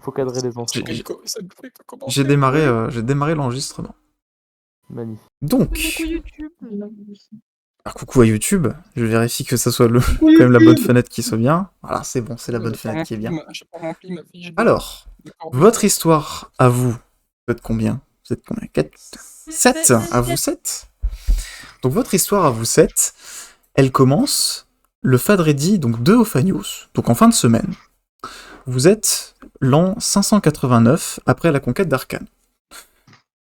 Faut cadrer les J'ai enfants. Ça ne pouvait pas J'ai commencer. démarré l'enregistrement. Magnifique. Coucou Donc, YouTube. alors coucou à YouTube, je vérifie que ça soit Coucou quand même la bonne YouTube. fenêtre qui soit bien. Voilà, c'est bon, c'est la bonne J'ai pas fenêtre qui est bien. j'ai pas rempli ma fiche Alors, de corps de votre choix. histoire à vous êtes combien? Vous êtes combien? 4 7 à vous 7. Donc votre histoire à vous 7, elle commence le Fadredi, donc 2 Ophanios, donc en fin de semaine. Vous êtes l'an 589 après la conquête d'Arcane.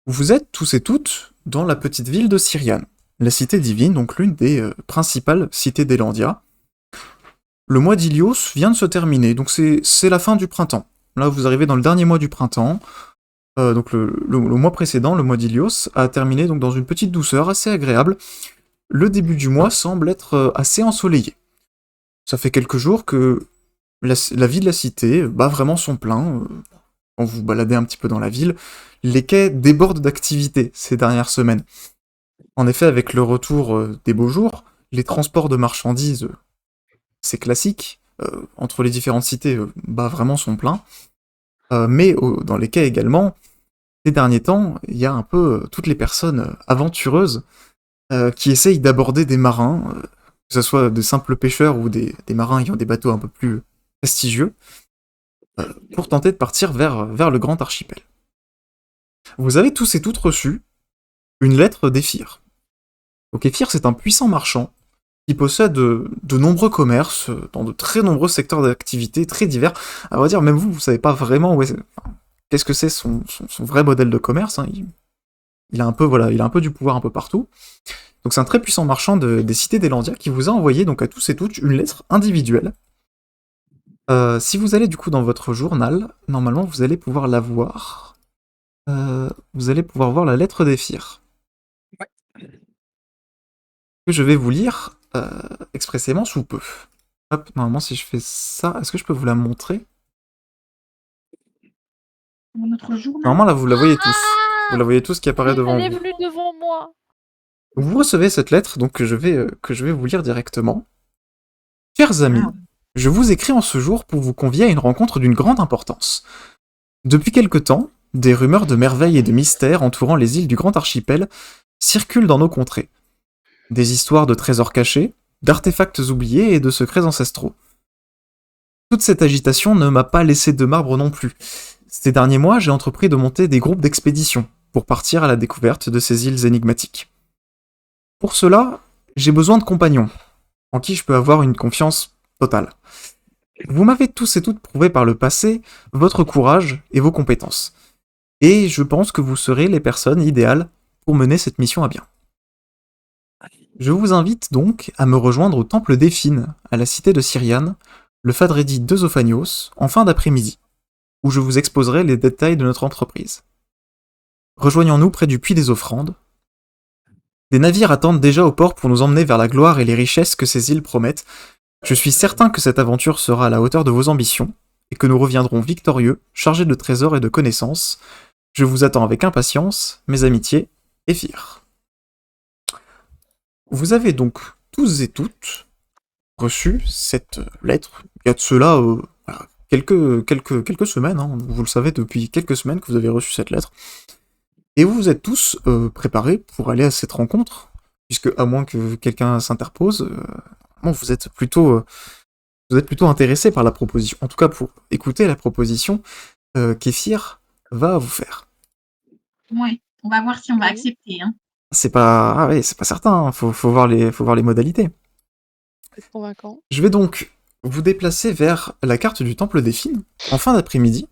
Vous êtes tous et toutes dans la petite ville de Syriane, la cité divine, donc l'une des principales cités d'Elandia. Le mois d'Ilios vient de se terminer, donc c'est la fin du printemps. Là, vous arrivez dans le dernier mois du printemps. Donc le mois précédent, le mois d'Ilios, a terminé donc dans une petite douceur assez agréable. Le début du mois semble être assez ensoleillé. Ça fait quelques jours que la vie de la cité bat vraiment son plein. Quand vous baladez un petit peu dans la ville, les quais débordent d'activité ces dernières semaines. En effet, avec le retour des beaux jours, les transports de marchandises, c'est classique, entre les différentes cités, bat vraiment son plein. Mais dans les quais également, ces derniers temps, il y a un peu toutes les personnes aventureuses qui essayent d'aborder des marins, que ce soit de simples pêcheurs ou des marins ayant des bateaux un peu plus prestigieux, pour tenter de partir vers le grand archipel. Vous avez tous et toutes reçu une lettre d'Éphir. Donc Éphir, c'est un puissant marchand qui possède de nombreux commerces dans de très nombreux secteurs d'activité très divers. À vrai dire, même vous savez pas vraiment qu'est-ce que c'est son vrai modèle de commerce. Hein. Il a un peu du pouvoir un peu partout. Donc c'est un très puissant marchand des cités d'Elandia qui vous a envoyé donc à tous et toutes une lettre individuelle. Si vous allez du coup dans votre journal, normalement vous allez pouvoir la voir. Vous allez pouvoir voir la lettre d'Éphir. Ouais. Que je vais vous lire expressément sous peu. Hop, normalement si je fais ça, est-ce que je peux vous la montrer? Notre journal. Normalement là vous la voyez tous. Vous la voyez tous qui apparaît devant Elle est vous. venue devant moi. Vous recevez cette lettre donc que je vais vous lire directement. Chers amis, je vous écris en ce jour pour vous convier à une rencontre d'une grande importance. Depuis quelque temps, des rumeurs de merveilles et de mystères entourant les îles du Grand Archipel circulent dans nos contrées. Des histoires de trésors cachés, d'artefacts oubliés et de secrets ancestraux. Toute cette agitation ne m'a pas laissé de marbre non plus. Ces derniers mois, j'ai entrepris de monter des groupes d'expédition pour partir à la découverte de ces îles énigmatiques. Pour cela, j'ai besoin de compagnons, en qui je peux avoir une confiance totale. Vous m'avez tous et toutes prouvé par le passé votre courage et vos compétences. Et je pense que vous serez les personnes idéales pour mener cette mission à bien. Je vous invite donc à me rejoindre au temple d'Éphine, à la cité de Syriane, le Fadredi 2 Ophanios, en fin d'après-midi, où je vous exposerai les détails de notre entreprise. Rejoignons-nous près du puits des offrandes. Des navires attendent déjà au port pour nous emmener vers la gloire et les richesses que ces îles promettent. Je suis certain que cette aventure sera à la hauteur de vos ambitions, et que nous reviendrons victorieux, chargés de trésors et de connaissances. Je vous attends avec impatience, mes amitiés, Éphir. Vous avez donc tous et toutes reçu cette lettre. Il y a de cela quelques semaines, hein. Vous le savez depuis quelques semaines que vous avez reçu cette lettre. Et vous vous êtes tous préparés pour aller à cette rencontre, puisque à moins que quelqu'un s'interpose, vous êtes plutôt intéressé par la proposition, en tout cas pour écouter la proposition qu'Éphir va vous faire. Ouais, on va voir si on va accepter. Hein. C'est pas certain, hein. Faut voir les modalités. C'est convaincant. Je vais donc vous déplacer vers la carte du temple d'Éphine en fin d'après-midi,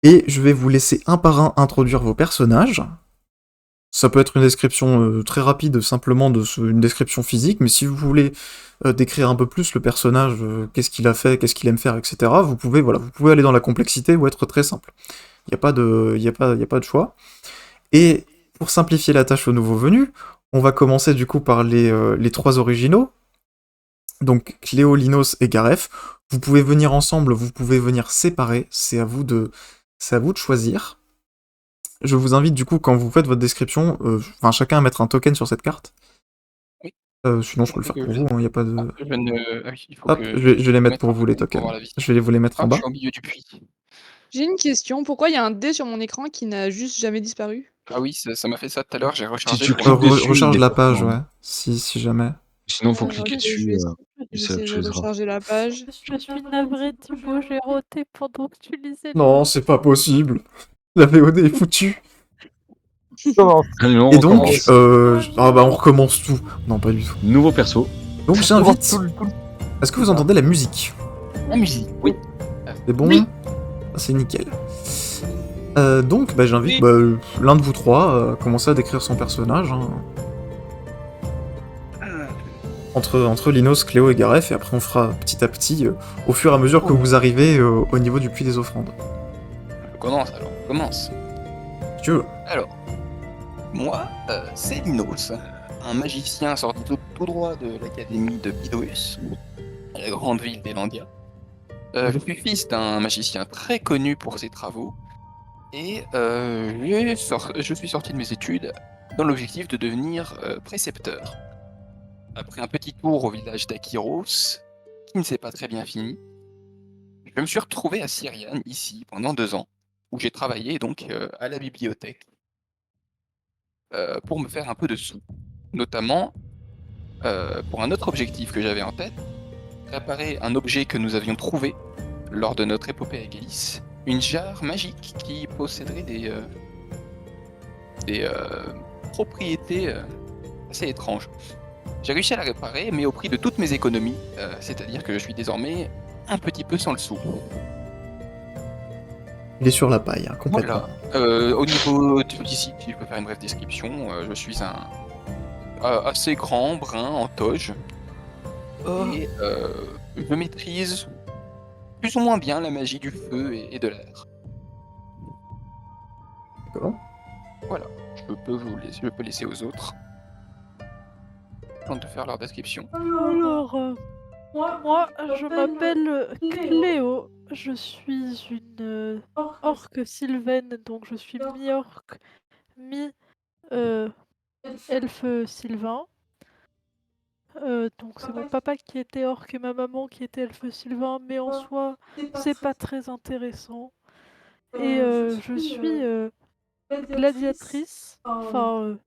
et je vais vous laisser un par un introduire vos personnages. Ça peut être une description très rapide, simplement une description physique, mais si vous voulez décrire un peu plus le personnage, qu'est-ce qu'il a fait, qu'est-ce qu'il aime faire, etc., vous pouvez aller dans la complexité ou être très simple. Il n'y a pas de choix. Et pour simplifier la tâche aux nouveaux venus, on va commencer du coup par les trois originaux, donc Cléo, Linos et Garef. Vous pouvez venir ensemble, vous pouvez venir séparés, c'est à vous de choisir. Je vous invite du coup, quand vous faites votre description, chacun à mettre un token sur cette carte. Oui. Sinon je peux le faire pour vous, il n'y a pas de... il faut Hop, que je vais les mettre pour vous les tokens. Je vais vous les mettre en bas. Je suis au milieu du puits. J'ai une question, pourquoi il y a un dé sur mon écran qui n'a juste jamais disparu? Ah oui, ça m'a fait ça tout à l'heure, j'ai rechargé tu pour cliques dessus, recharge il la est page, partant. ouais. Si jamais. Sinon, faut Alors, cliquer je dessus, vais il essayer de s'actualisera. recharger la page. Je suis navrée, Thibaut, j'ai roté pendant que tu lisais le Non, c'est pas possible. La VOD est foutue. Allez, on Et donc, recommence. on recommence tout. Non, pas du tout. Nouveau perso. Donc j'invite. Est-ce que vous entendez la musique? la musique. Oui. C'est bon? Oui. Ah, c'est nickel. Donc, j'invite l'un de vous trois à commencer à décrire son personnage. Hein. Entre Linos, Cléo et Gareth, et après on fera petit à petit, au fur et à mesure que vous arrivez au niveau du puits des offrandes. Je commence alors, je commence. Si tu veux. Alors, moi, c'est Linos, un magicien sorti tout droit de l'académie de Bidorus, la grande ville d'Elandia. Je suis fils d'un magicien très connu pour ses travaux, et je suis sorti de mes études dans l'objectif de devenir précepteur. Après un petit tour au village d'Akiros, qui ne s'est pas très bien fini, je me suis retrouvé à Syriane, ici, pendant 2 ans, où j'ai travaillé donc à la bibliothèque pour me faire un peu de sous. Notamment, pour un autre objectif que j'avais en tête, réparer un objet que nous avions trouvé lors de notre épopée à Gélis, une jarre magique qui posséderait des propriétés assez étranges. J'ai réussi à la réparer, mais au prix de toutes mes économies, c'est-à-dire que je suis désormais un petit peu sans le sou. Il est sur la paille, hein, complètement. Voilà. Au niveau d'ici, si je peux faire une brève description, je suis un assez grand, brun, en toge. Et je maîtrise plus ou moins bien la magie du feu et de l'air. D'accord. Voilà, je peux laisser aux autres de faire leur description. Alors, moi, je m'appelle Cléo. Je suis une orque sylvaine, donc je suis mi-orque, mi-elfe sylvain. Donc c'est mon papa qui était orque et ma maman qui était elfe sylvain, mais en soi, c'est pas très intéressant. Et je suis gladiatrice, enfin,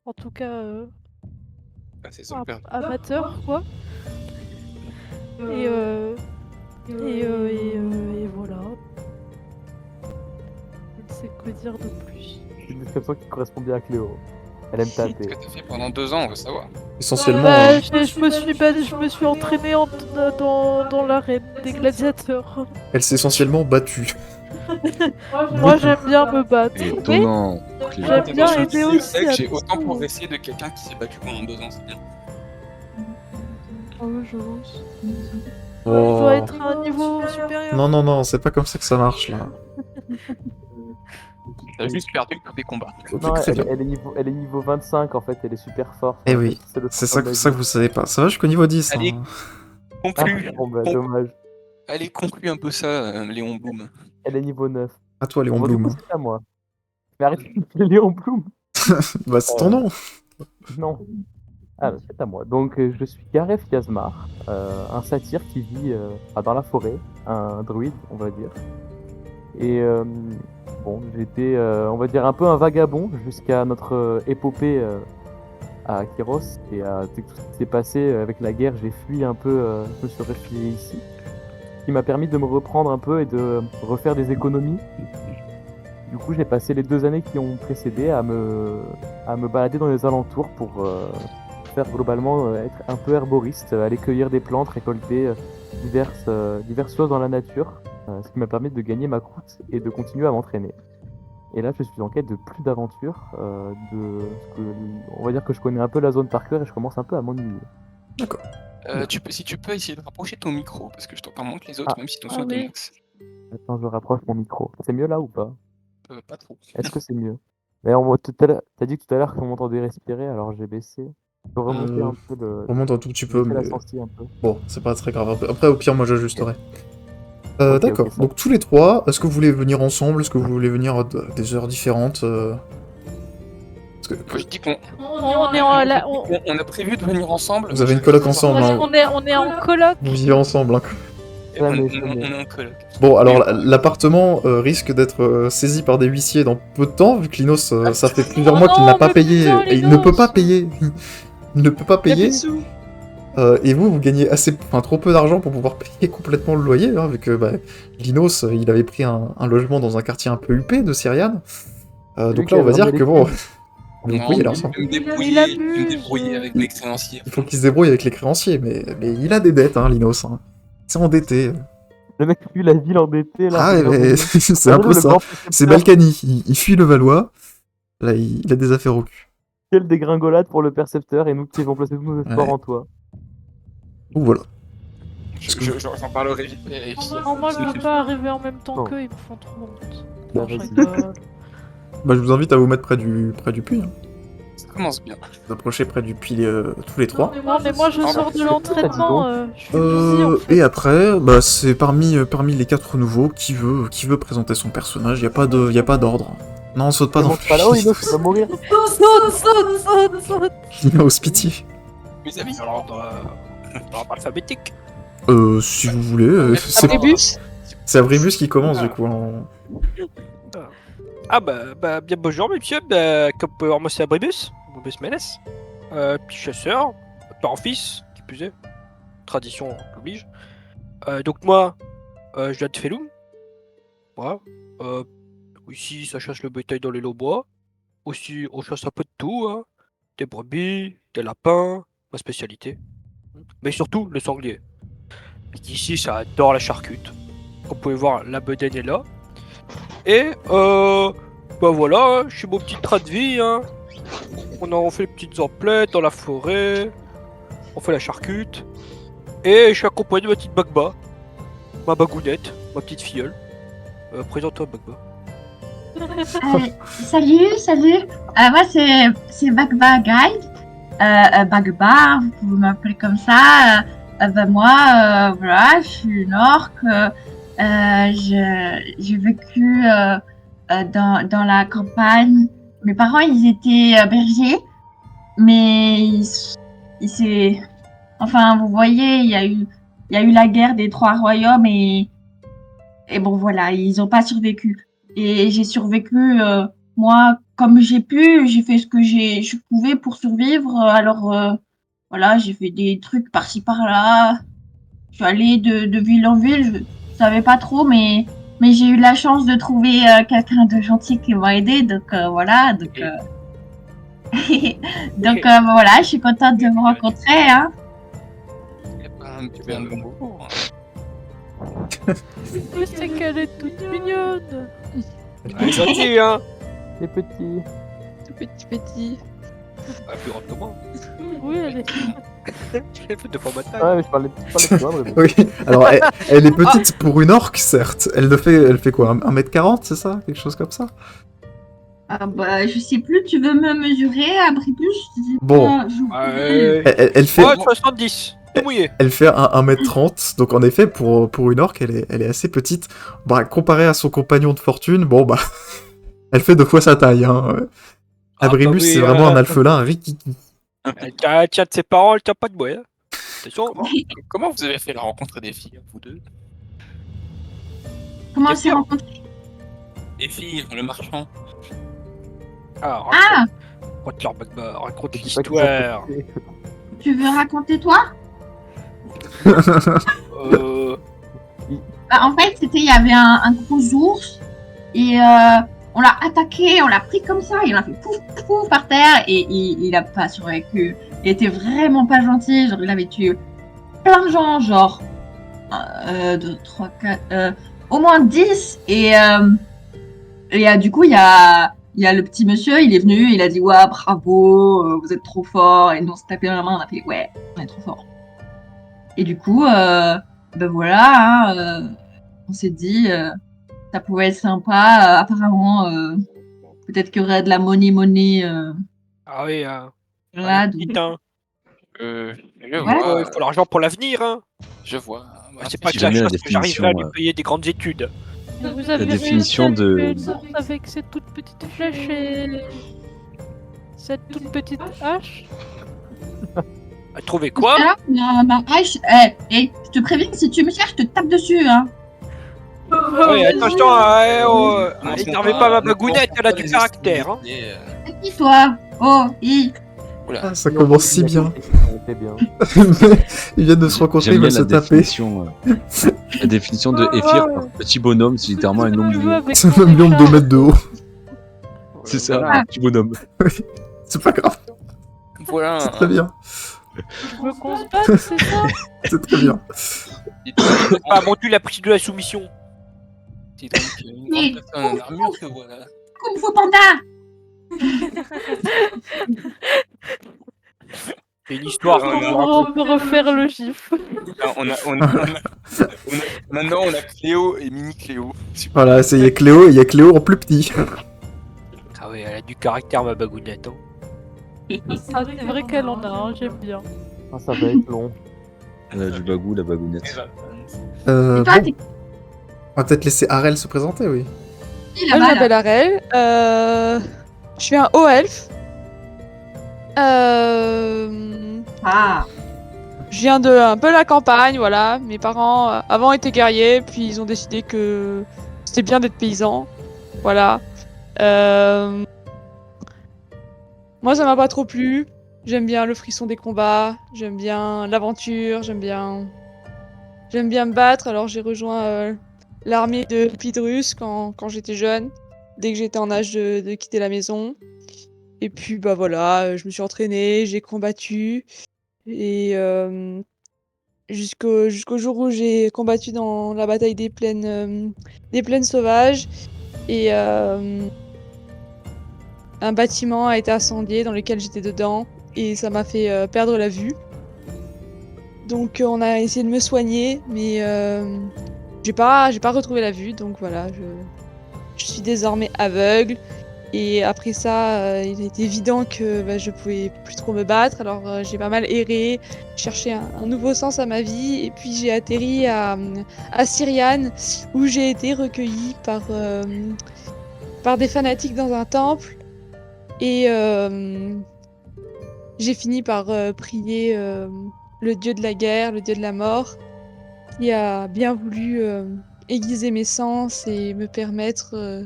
en tout cas, C'est super. amateur, quoi. Et voilà. Je ne sais que dire de plus. Une description qui correspond bien à Cléo. Elle aime Ce que taper. t'as fait pendant 2 ans, on veut savoir. Essentiellement, Bah, je me suis entraînée dans l'arène des gladiateurs. elle s'est essentiellement battue. Moi, j'aime bien me battre. Étonnant. Cléo. J'aime bien Je aider dis, aussi c'est vrai que à j'ai tout. autant progressé de quelqu'un qui s'est battu pendant 2 ans, c'est bien. Je pense. Je Oh. dois être à un niveau supérieur. Non, c'est pas comme ça que ça marche là. T'as juste perdu tous tes combats. Ok, Non, très bien. elle est niveau 25 en fait, elle est super forte. Eh oui, le c'est syndrome ça que vous savez pas. Ça va jusqu'au niveau 10. Allez. Hein. Conclue. Bon bah dommage. Allez, conclue un peu ça, Léon Blum. Elle est niveau 9. À toi, Léon Bon, du Blum. coup, c'est à moi. Mais arrête de m'appeler Léon Blum. Bah, c'est ton nom. Non. Ah, bah, c'est à moi. Donc, je suis Gareth Yazmar, un satyre qui vit dans la forêt, un druide, on va dire. Et bon, j'étais, on va dire, un peu un vagabond jusqu'à notre épopée à Akyros. Et tout ce qui s'est passé avec la guerre, j'ai fui un peu, je me suis réfugié ici. Ce qui m'a permis de me reprendre un peu et de refaire des économies. Du coup, j'ai passé les 2 années qui ont précédé à me balader dans les alentours pour faire globalement être un peu herboriste, aller cueillir des plantes, récolter diverses choses dans la nature, ce qui m'a permis de gagner ma croûte et de continuer à m'entraîner. Et là, je suis en quête de plus d'aventures, on va dire que je connais un peu la zone par cœur et je commence un peu à m'ennuyer. Si tu peux essayer de rapprocher ton micro, parce que je t'entends moins que les autres, même si ton son est oui. max. Attends, je rapproche mon micro. C'est mieux là ou pas? Pas trop. Est-ce que c'est mieux? Mais t'as dit tout à l'heure qu'on m'entendait respirer, alors j'ai baissé. Je peux remonter un peu Remonte un tout petit peu, la mais sensi un peu. bon, c'est pas très grave. Après, au pire, moi j'ajusterai. Ok, D'accord, ok, ça donc tous les trois, est-ce que vous voulez venir ensemble? Est-ce que vous voulez venir à des heures différentes Parce que Moi, je dis qu'on On est en on a prévu de venir ensemble. vous avez une coloc ensemble, hein. on est en coloc. Vous vivez ensemble. Hein. Jamais, on jamais. est en coloc. Bon, alors l'appartement risque d'être saisi par des huissiers dans peu de temps, vu que Linos, ça fait plusieurs Oh mois qu'il n'a non, pas mais payé. putain, Et il ne peut pas Linos. payer. Il ne peut pas Il a plus payer. de sous. Et vous gagnez trop peu d'argent pour pouvoir payer complètement le loyer, hein, vu que Linos, il avait pris un logement dans un quartier un peu huppé de Syriane. Donc Lui là, on va qui dire avait que bon, ramené vous Non, payez mais l'argent. je vais me Il débrouiller, abuse. je vais me débrouiller avec les créanciers. Il faut qu'il se débrouille avec les créanciers, mais il a des dettes, hein, Linos. Hein. C'est endetté. Le mec fuit la ville endettée là. Ah, c'est mais devenu- c'est un peu le ça. grand C'est précepteur. Balkany. Il fuit le Valois. Là, il a des affaires au cul. Quelle dégringolade pour le percepteur et nous qui avons placé tous nos espoirs Ouais. en toi. Ou voilà. J'en parlerai vite fait avec les Non, moi, je veux pas arriver en même temps Non. qu'eux, ils me font trop honte. Bah, Non, je vas-y. rigole. Bah, je vous invite à vous mettre près du puits. Hein. Ça commence bien. Vous approchez près du puits tous les trois. Non, mais moi, je Ah, sors bah, de l'entraînement, je suis busy, en fait. Et après, bah, c'est parmi les 4 nouveaux qui veut présenter son personnage. Y a pas d'ordre. Non, saute pas dans Monte pas là-haut, Ino, tu vas mourir. Saute. Linos, pitié. Mes amis, Alors, dans l'ordre alphabétique. Si vous voulez. Abribus. C'est Abribus qui commence du coup. Ah bah bien bonjour monsieur, comme moi c'est Abribus Ménès, puis chasseur, père en fils, qui plus est, tradition oblige. Donc moi, je viens de Feloum, voilà. Ici ça chasse le bétail dans les lots bois, aussi on chasse un peu de tout, hein. Des brebis, des lapins, ma spécialité. Mais surtout le sanglier. Ici ça adore la charcute, comme vous pouvez voir la bedaine est là. Et bah voilà, je suis mon petit train de vie, hein. On fait les petites emplettes dans la forêt, on fait la charcute, et je suis accompagné de ma petite Bagba, ma bagounette, ma petite filleule. Présente-toi Bagba. Salut. Moi, c'est Bagba Guide. Bagba, vous pouvez m'appeler comme ça. Moi, voilà, je suis une orque. J'ai vécu dans la campagne. Mes parents, ils étaient bergers, mais enfin, vous voyez, il y a eu la guerre des 3 royaumes et bon, voilà, ils n'ont pas survécu. Et j'ai survécu, moi, comme j'ai pu, j'ai fait ce que je pouvais pour survivre. Alors, voilà, j'ai fait des trucs par-ci par-là. Je suis allée de ville en ville, je savais pas trop, mais j'ai eu la chance de trouver quelqu'un de gentil qui m'a aidé, donc voilà. Donc, voilà, je suis contente de vous rencontrer. Hein. c'est pas un petit peu un bon mot. Mais c'est qu'elle est toute mignonne. Elle est gentille, hein. Les petits. Tout petit. Plus grande que moi. Oui, elle est... Elle fait 2 fois ma taille. Ah, mais je parlais de toi, Abribus. Oui. Alors, elle est petite pour une orque, certes. Elle fait quoi 1m40, c'est ça? Quelque chose comme ça? Ah bah, je sais plus, tu veux me mesurer, Abribus? Bon. Elle fait. Ouais, 70, tout mouillé. Elle fait 1m30, donc en effet, pour une orque, elle est assez petite. Bah, comparée à son compagnon de fortune, bon bah, elle fait 2 fois sa taille. Hein. Abribus, bah oui, c'est vraiment un alphelin, un rikiki. Elle tient de ses parents, elle tient pas de moi. Hein. Attention. Comment vous avez fait la rencontre des filles, vous deux? Comment on Bien s'est sûr. rencontrés? Les filles, le marchand. Ah, Ah, raconte leur Bagba, raconte Je dis pas que l'histoire. ça fait- tu veux raconter toi? Bah, en fait, il y avait un gros ours et on l'a attaqué, on l'a pris comme ça, il a fait pouf pouf par terre et il a pas survécu. Il était vraiment pas gentil, genre il avait tué plein de gens, genre 2, 3, 4, au moins 10 et du coup il y a le petit monsieur, il est venu, il a dit ouais bravo, vous êtes trop fort et nous on s'est tapé dans la main, on a fait ouais on est trop fort. Et du coup ben voilà, hein, on s'est dit ça pouvait être sympa. Apparemment, peut-être qu'il y aurait de la money. Ah oui, hein. Là, Petit, hein. Je Ouais. vois. Il faut l'argent pour l'avenir. Hein. Je vois. C'est pas si que la jamais la chose que j'arriverai à lui définition, payer des grandes études. Vous avez définition réussi à de- tuer une ours avec cette toute petite flèche et cette toute petite hache. Trouver quoi? Là, ma hache, je te préviens, si tu me cherches, je te tape dessus, hein. Ouais, attention, énervez pas ma bagounette, elle a du Résister, caractère. Hein. C'est qui, toi? Oh, Oula. Ah, ça commence si bien. C'était bien. Ils viennent de se rencontrer, ils J'aime bien veulent se la taper. la définition de Éphir par petit bonhomme, c'est littéralement un nombre Je veux de... avec C'est mon un million de écart. 2 mètres de haut. C'est ça, Voilà. un petit bonhomme. C'est pas grave, Voilà. c'est très bien. Je veux qu'on se batte, c'est ça? C'est très bien. Ah, mon dieu, la prise de la soumission. C'est donc une grande personne en armure que voilà. Kung Fu Panda! C'est une histoire. Ouais, On peut refaire le gif. Maintenant, on a Cléo et Mini Cléo. Voilà, il y a Cléo, il y a Cléo en plus petit. Ah ouais, elle a du caractère, ma bagounette. Hein. Ah, c'est vrai qu'elle en a, hein, j'aime bien. Ah, ça va être long. Elle a du bagou, la bagounette. Et toi, Bon, t'es on va peut-être laisser Arel se présenter, oui. qui Moi, je là-bas, m'appelle là? Arel. Je suis un haut elfe. Ah, Je viens de un peu la campagne, voilà. Mes parents avant étaient guerriers, puis ils ont décidé que c'était bien d'être paysan. Voilà. Moi, ça m'a pas trop plu. J'aime bien le frisson des combats, j'aime bien l'aventure, j'aime bien me battre. Alors j'ai rejoint l'armée de Pydrus quand j'étais jeune, dès que j'étais en âge de quitter la maison. Et puis bah voilà, je me suis entraînée, j'ai combattu et jusqu'au jour où j'ai combattu dans la bataille des plaines sauvages et un bâtiment a été incendié dans lequel j'étais dedans et ça m'a fait perdre la vue. Donc on a essayé de me soigner, mais j'ai pas retrouvé la vue, donc voilà, je suis désormais aveugle. Et après ça, il a été évident que je pouvais plus trop me battre, alors j'ai pas mal erré, cherché un nouveau sens à ma vie, et puis j'ai atterri à Syriane, où j'ai été recueillie par des fanatiques dans un temple, et j'ai fini par prier le dieu de la guerre, le dieu de la mort, qui a bien voulu aiguiser mes sens et me permettre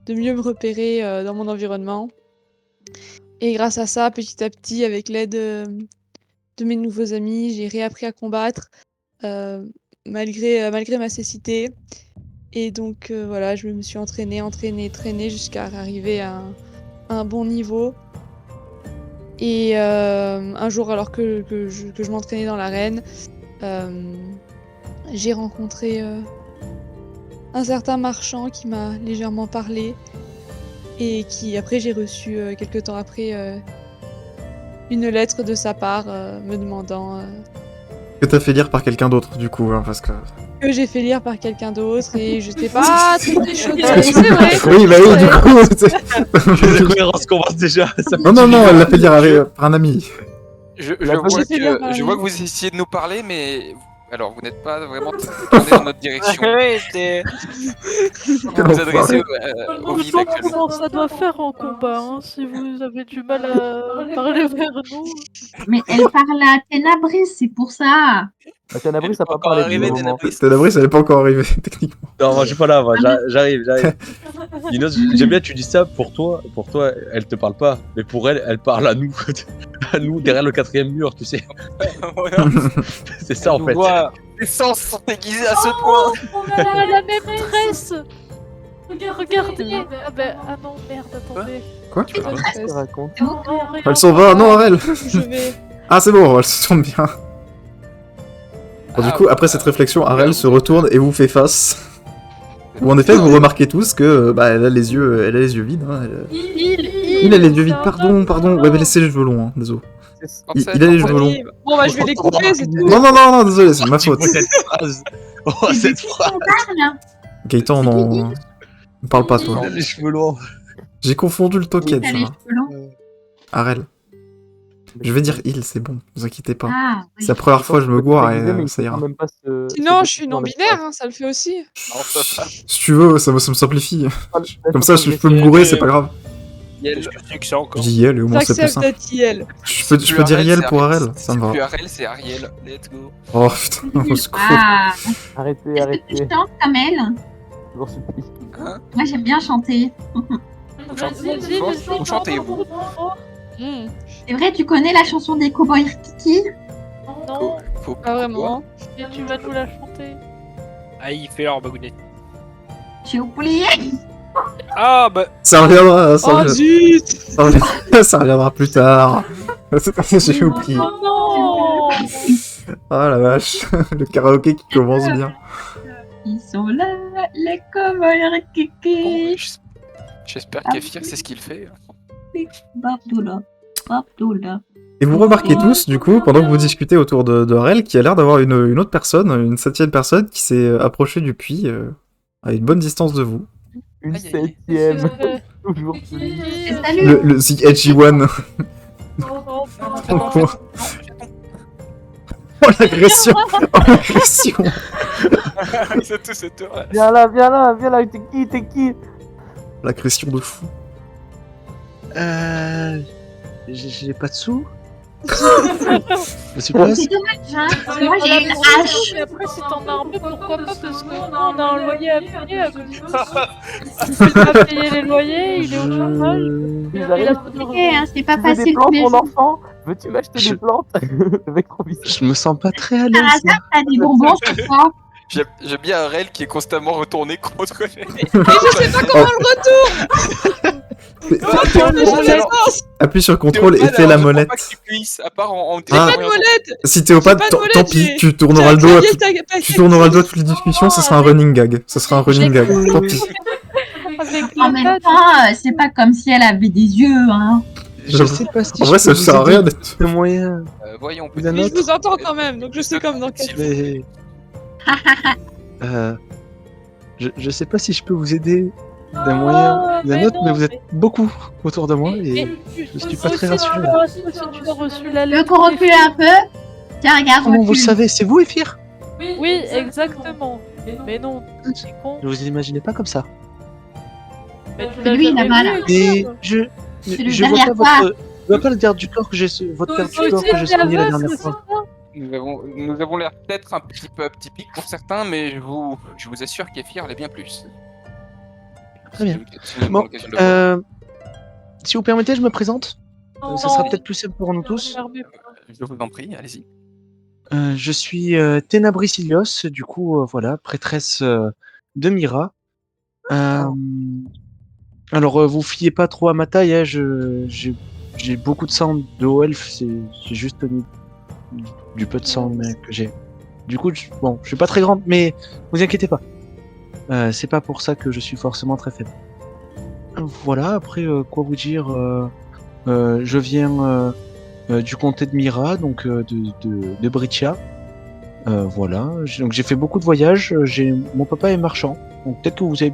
de mieux me repérer dans mon environnement. Et grâce à ça, petit à petit, avec l'aide de mes nouveaux amis, j'ai réappris à combattre malgré ma cécité. Et donc voilà, je me suis entraînée jusqu'à arriver à un bon niveau. Et un jour, alors que je m'entraînais dans l'arène, j'ai rencontré un certain marchand qui m'a légèrement parlé et qui, après, j'ai reçu quelques temps après une lettre de sa part me demandant Que t'as fait lire par quelqu'un d'autre, du coup, hein, parce que... que j'ai fait lire par quelqu'un d'autre et je sais pas très chaud. C'est vrai. Oui, bah oui, du coup... La cohérence commence déjà. Ça Non, non, non, elle l'a fait lire par un ami. Je j'ai vois que vous essayez de nous parler, mais alors vous n'êtes pas vraiment tourné dans notre direction. Ouais, c'est. Vous vous adressez au Je vide sens actuellement. comment ça doit faire en combat, hein, si vous avez du mal à parler vers nous. mais elle parle à Ténabris, c'est pour ça. Bah, Canabris, ça pas pas encore parlé arrivé, du moment. Ténabris, elle est pas encore arrivée, techniquement. Non, moi je suis pas là, moi, j'arrive. Inoz, j'aime bien, tu dis ça pour toi, elle te parle pas, mais pour elle, elle parle à nous, à nous derrière le 4ème mur, tu sais. Voilà. C'est ça en Nous fait. voit- Les sens sont aiguisés à ce point. On a la même tresse. Regardez. Ah non, merde, attendez. Quoi? Qu'est-ce qu'il raconte? Non, rien. Elle s'en va, non, Arel. Je vais. Ah, c'est bon, elle se tourne bien. Bon, du coup, après cette réflexion, Arel se retourne et vous fait face. Où en effet, vous remarquez tous que elle a les yeux vides. Hein, il a les yeux vides, pardon. Ouais, mais laissez les cheveux longs, hein, désolé. Il a les cheveux longs. Bon bah je vais les couper, c'est tout. Non, désolé, c'est ma faute. Cette phrase. Oh, cette phrase. Gaëtan, non. Ne parle pas, toi. Il a les cheveux longs. J'ai confondu le token, T'as ça les va. cheveux longs. Arel. Je vais dire il, c'est bon, vous inquiétez pas. Ah, oui. C'est la première fois que je me goire et ça ira. Sinon, je suis non-binaire, hein, ça le fait aussi. Si tu veux, ça me simplifie. Comme ça, je peux me gourer, c'est pas grave. Yel. Qu'est-ce que c'est que ça encore? Yel, au moins c'est plus J'accepte simple. d'être Yel. Je peux dire Yel pour Arel, ça me C'est plus va. Arel, c'est Ariel. Let's go. Oh putain, au secours. Ah, Arrêtez, est-ce que arrêtez. tu chantes, Kamel? Je vous en supplie. Moi, j'aime bien chanter. Vous chantez, vous. Hmm, C'est vrai, tu connais la chanson des cowboys Kiki? Non, pas vraiment. et tu vas nous la chanter. Ah, il fait leur bagounette. J'ai oublié. Ah, bah, Ça reviendra, Oh zut! ça reviendra plus tard. J'ai oublié. Oh non. Oh la vache, le karaoké qui commence bien. Ils sont là, les cowboys Kiki. J'espère Ah. qu'Efir, c'est ce qu'il fait. Babdoula, Babdoula. Et vous remarquez tous, du coup, pendant que vous discutez autour de Arel, qu'il y a l'air d'avoir une autre personne, une 7e personne, qui s'est approchée du puits à une bonne distance de vous. Une Aïe, aïe, aïe. 7ème. Toujours plus. Et salut. Le The Edgy One. Oh, Oh l'agression. Oh l'agression. C'est tout. Ouais. Viens là, t'es qui? L'agression de fou. J'ai pas de sous. Je suis pas. C'est dommage, hein, parce que moi j'ai une hache. Et après, si t'en as un peu, pourquoi pas? Parce qu'on a un loyer à payer à côté de ça. Il peut pas payer les loyers, il est au chômage. Ils Il arrivent. a Ok, hein, c'est pas Tu veux des facile plantes, tous les mon jours. enfant? Veux-tu m'acheter Je- des plantes? Le mec trop bizarre. Je me sens pas très à Par l'aise. hasard, t'as des bonbons sur toi. J'aime bien Arel qui est constamment retourné contre les. Mais je sais pas comment le retour! Appuie sur contrôle et fais la molette. Pas que tu puisses, à part en Ah. Pas de molette! Si Théopathe, J'ai pas de molette, tant pis, j'ai- tu tourneras le dos à tu tourneras le dos à toutes les Oh, discussions, ce sera un running gag. Ce sera un running gag, tant pis. Avec En la même patte. temps, c'est pas comme si elle avait des yeux, hein. Je sais pas si En je vrai, peux ça vous sert à aider rien d'être... de moyen. Voyons, Vous en Mais je autre vous entends quand même, donc je sais comme dans quel. Mais... je sais pas si je peux vous aider d'un moyen ou d'un mais autre, mais non, vous êtes beaucoup autour de moi Mais et je suis pas très rassuré. Si tu as reçu la Tu veux lettre. qu'on recule un peu? Tiens, regarde, comment vous le recule. savez? C'est vous, Ephir? Oui, exactement. Mais non, c'est con. Je vous imaginez pas comme ça. Mais tu C'est l'as lui, jamais il a mal. vu, Et quoi. je le je vois derrière pas votre je vois pas le garde du corps que j'ai votre garde du corps que j'ai soigné la dernière fois. Nous avons l'air peut-être un petit peu atypiques pour certains, mais je vous assure qu'Efir l'est bien plus. Très bien. Si nous avons Bon, l'occasion de le voir. si vous permettez, je me présente. Ça sera Non. peut-être plus simple pour nous tous. Je vous en prie, allez-y. Je suis Ténabris Ilios, du coup, voilà, prêtresse de Mira. Alors, vous fiez pas trop à ma taille, hein, j'ai beaucoup de sang de haut elfe, c'est juste du peu de sang que j'ai. Du coup, bon, je suis pas très grande, mais vous inquiétez pas. C'est pas pour ça que je suis forcément très faible. Voilà, après, quoi vous dire je viens du comté de Mira, donc de Breccia. Voilà, donc j'ai fait beaucoup de voyages. Mon papa est marchand, donc peut-être que vous avez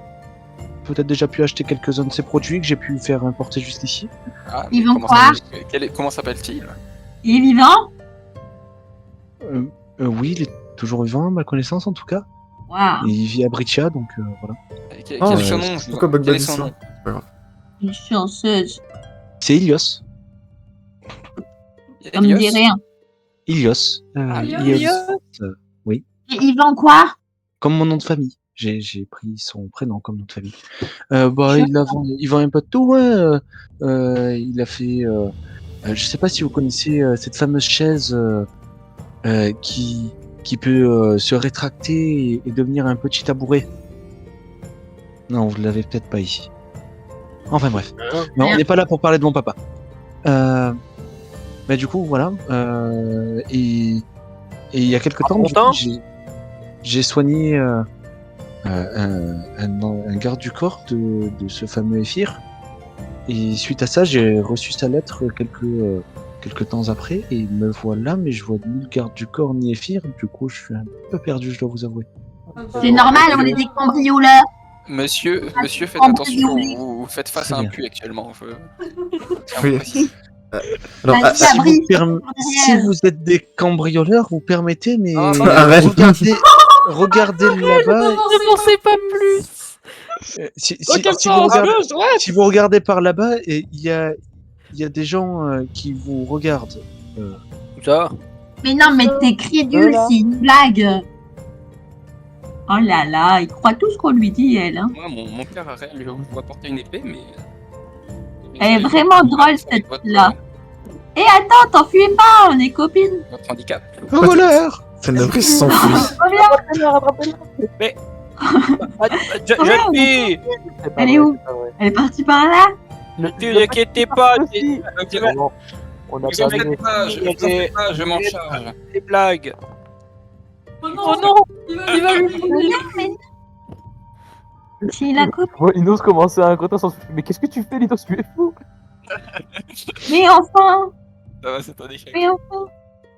peut-être déjà pu acheter quelques-uns de ses produits que j'ai pu faire importer jusqu'ici. Ah, Ils mais vont comment quoi comment s'appelle-t-il? Il est vivant? Oui, il est toujours vivant, à ma connaissance en tout cas. Waouh. Et il vit à Breccia, donc voilà. Quel Ah, est son nom? pourquoi Bug Quel est dit son ça? nom? Une chanceuse. C'est Ilios. Ça me dit rien. Ilios. Ilios. Et il vend quoi? Comme mon nom de famille. J'ai pris son prénom comme nom de famille. Il vend un peu de tout, hein. Il a fait. Je sais pas si vous connaissez cette fameuse chaise qui peut se rétracter et devenir un petit tabouret. Non, vous l'avez peut-être pas ici. Enfin bref. Non, on n'est pas là pour parler de mon papa. Bah du coup, voilà. Et il y a quelques temps, du coup, j'ai soigné un garde du corps de ce fameux Ephir. Et suite à ça, j'ai reçu sa lettre quelques temps après. Et me voilà, mais je vois ni le garde du corps ni Ephir. Du coup, je suis un peu perdu, je dois vous avouer. C'est normal, on est des cambrioleurs. Monsieur, faites en attention, priori. vous faites face Très à un bien. puits actuellement. Oui. Alors, Vas-y, si, Abri, vous si vous êtes des cambrioleurs, vous permettez, mais Ah, non, Arrête. regardez là-bas. Ne pensez pas plus. Dans quel si vous sens? regardez, Gauche, droite? si vous regardez par là-bas, et il y a des gens qui vous regardent. Ça. Mais non, mais t'es crédule, Voilà. c'est une blague. Oh là là, il croit tout ce qu'on lui dit, elle. Hein. Moi, mon père Arel lui voit porter une épée, mais. Elle est vraiment drôle, Avec cette-là. Et attends, t'enfuis pas, on est copines. Votre handicap. Voleur! Tenebris s'enfuit. Reviens. Jeune fille, C'est pas Elle est vrai, où c'est pas vrai. Elle est partie par là. ne vous inquiétez pas, Aussi. Bon, on a Vous inquiétez terminé. pas, je vous en faites pas, je m'en charge. des blagues. Oh non, il va lui Mais non. C'est la copine. Bon, Inos commençait à incontrer son mais qu'est-ce que tu fais, Inos? Tu es fou. Mais enfin, Ça va, c'est un échec. mais enfin.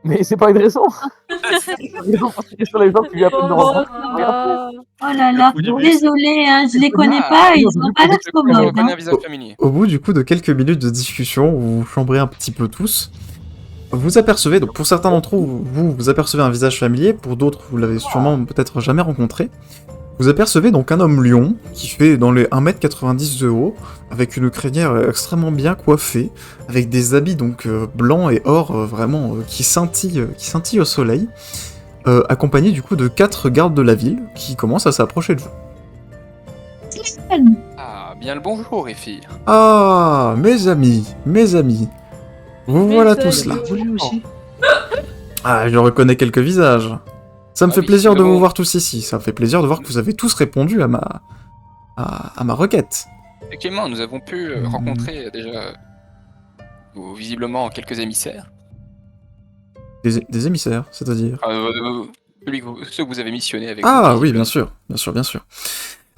Mais c'est pas une raison. Une raison parce que sur les gens qui lui appellent de rencontrer. Regarde. Oh là là, Le coup du désolé, hein, je les connais Ah, pas, ils non, ont du pas coup, l'air Je commodes. reconnais Hein. un visage familier. Au bout du coup de quelques minutes de discussion, où vous chambrez un petit peu tous, vous apercevez, donc pour certains d'entre vous apercevez un visage familier, pour d'autres vous l'avez sûrement peut-être jamais rencontré. Vous apercevez donc un homme lion, qui fait dans les 1m90 de haut, avec une crinière extrêmement bien coiffée, avec des habits donc blancs et or vraiment qui scintillent au soleil, accompagné du coup de 4 gardes de la ville, qui commencent à s'approcher de vous. Ah, bien le bonjour, Ephir. Ah, mes amis, vous Mes voilà amis. tous là. Vous lui aussi? Ah, je reconnais quelques visages. Ça me Ah fait oui, plaisir de mais bon. vous voir tous ici. Ça me fait plaisir de voir que vous avez tous répondu à ma requête. Effectivement, nous avons pu rencontrer déjà visiblement quelques émissaires. Des émissaires, c'est-à-dire. Ceux que vous avez missionnés avec Ah vous, oui, bien visiblement. sûr, bien sûr.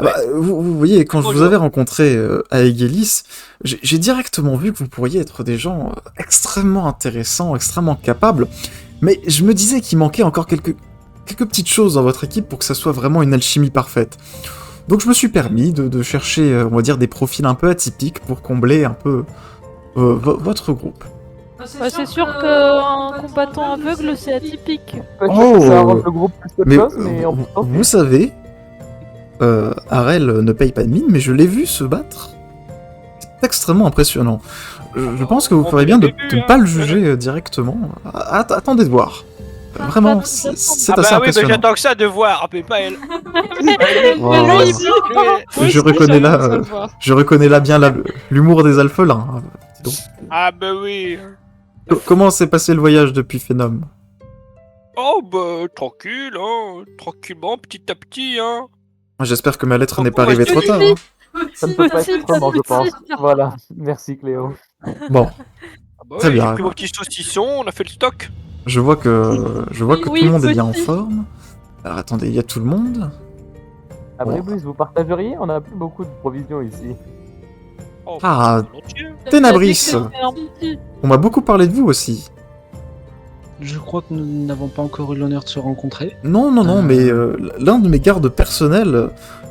Ah bah, vous voyez, quand je vous avais rencontré à Aegelis, j'ai directement vu que vous pourriez être des gens extrêmement intéressants, extrêmement capables, mais je me disais qu'il manquait encore quelques petites choses dans votre équipe pour que ça soit vraiment une alchimie parfaite. Donc je me suis permis de chercher, on va dire, des profils un peu atypiques pour combler un peu votre groupe. Bah, c'est sûr qu'un combattant aveugle, c'est atypique. Oh, Ça rend le groupe plus qu'autre Mais chose, mais en même temps, vous savez, Arel ne paye pas de mine, mais je l'ai vu se battre. C'est extrêmement impressionnant. Je pense que vous ferez bien de ne pas le juger directement. Attendez de voir. Vraiment, c'est assez Ah bah oui, mais impressionnant. j'attends que ça de voir, mais pas elle. Oh, Lui, il- je reconnais là, je reconnais là bien l'humour des alphelins. Dis donc. Ah bah oui. Comment s'est passé le voyage depuis Phénom? Oh bah tranquille, hein. Tranquillement, petit à petit, hein. J'espère que ma lettre n'est pas Pourquoi arrivée trop tard. Hein. ça ne peut pas Petit, être autrement, je petit. pense. Voilà, merci Cléo. Bon, Ah bah Très oui, bien. j'ai pris mon petit saucisson, on a fait le stock. je vois que Oui, tout le monde est bien en petit. forme. Alors attendez, il y a tout le monde. À Brébus, vous partageriez? On n'a plus beaucoup de provisions ici. Oh, Ah, volontiers. Ténabris, on m'a beaucoup parlé de vous aussi. Je crois que nous n'avons pas encore eu l'honneur de se rencontrer. Non, mais l'un de mes gardes personnels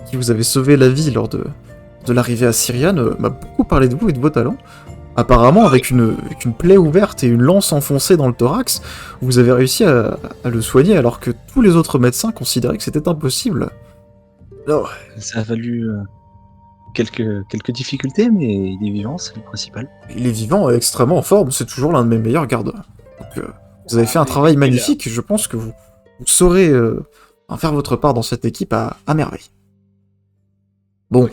qui vous avait sauvé la vie lors de l'arrivée à Syriane m'a beaucoup parlé de vous et de vos talents. Apparemment, avec une plaie ouverte et une lance enfoncée dans le thorax, vous avez réussi à le soigner alors que tous les autres médecins considéraient que c'était impossible. Alors, Ça a valu quelques difficultés, mais il est vivant, c'est le principal. il est vivant et extrêmement en forme, c'est toujours l'un de mes meilleurs gardes. Donc, vous avez fait un travail magnifique et je pense que vous saurez en faire votre part dans cette équipe à merveille. Bon.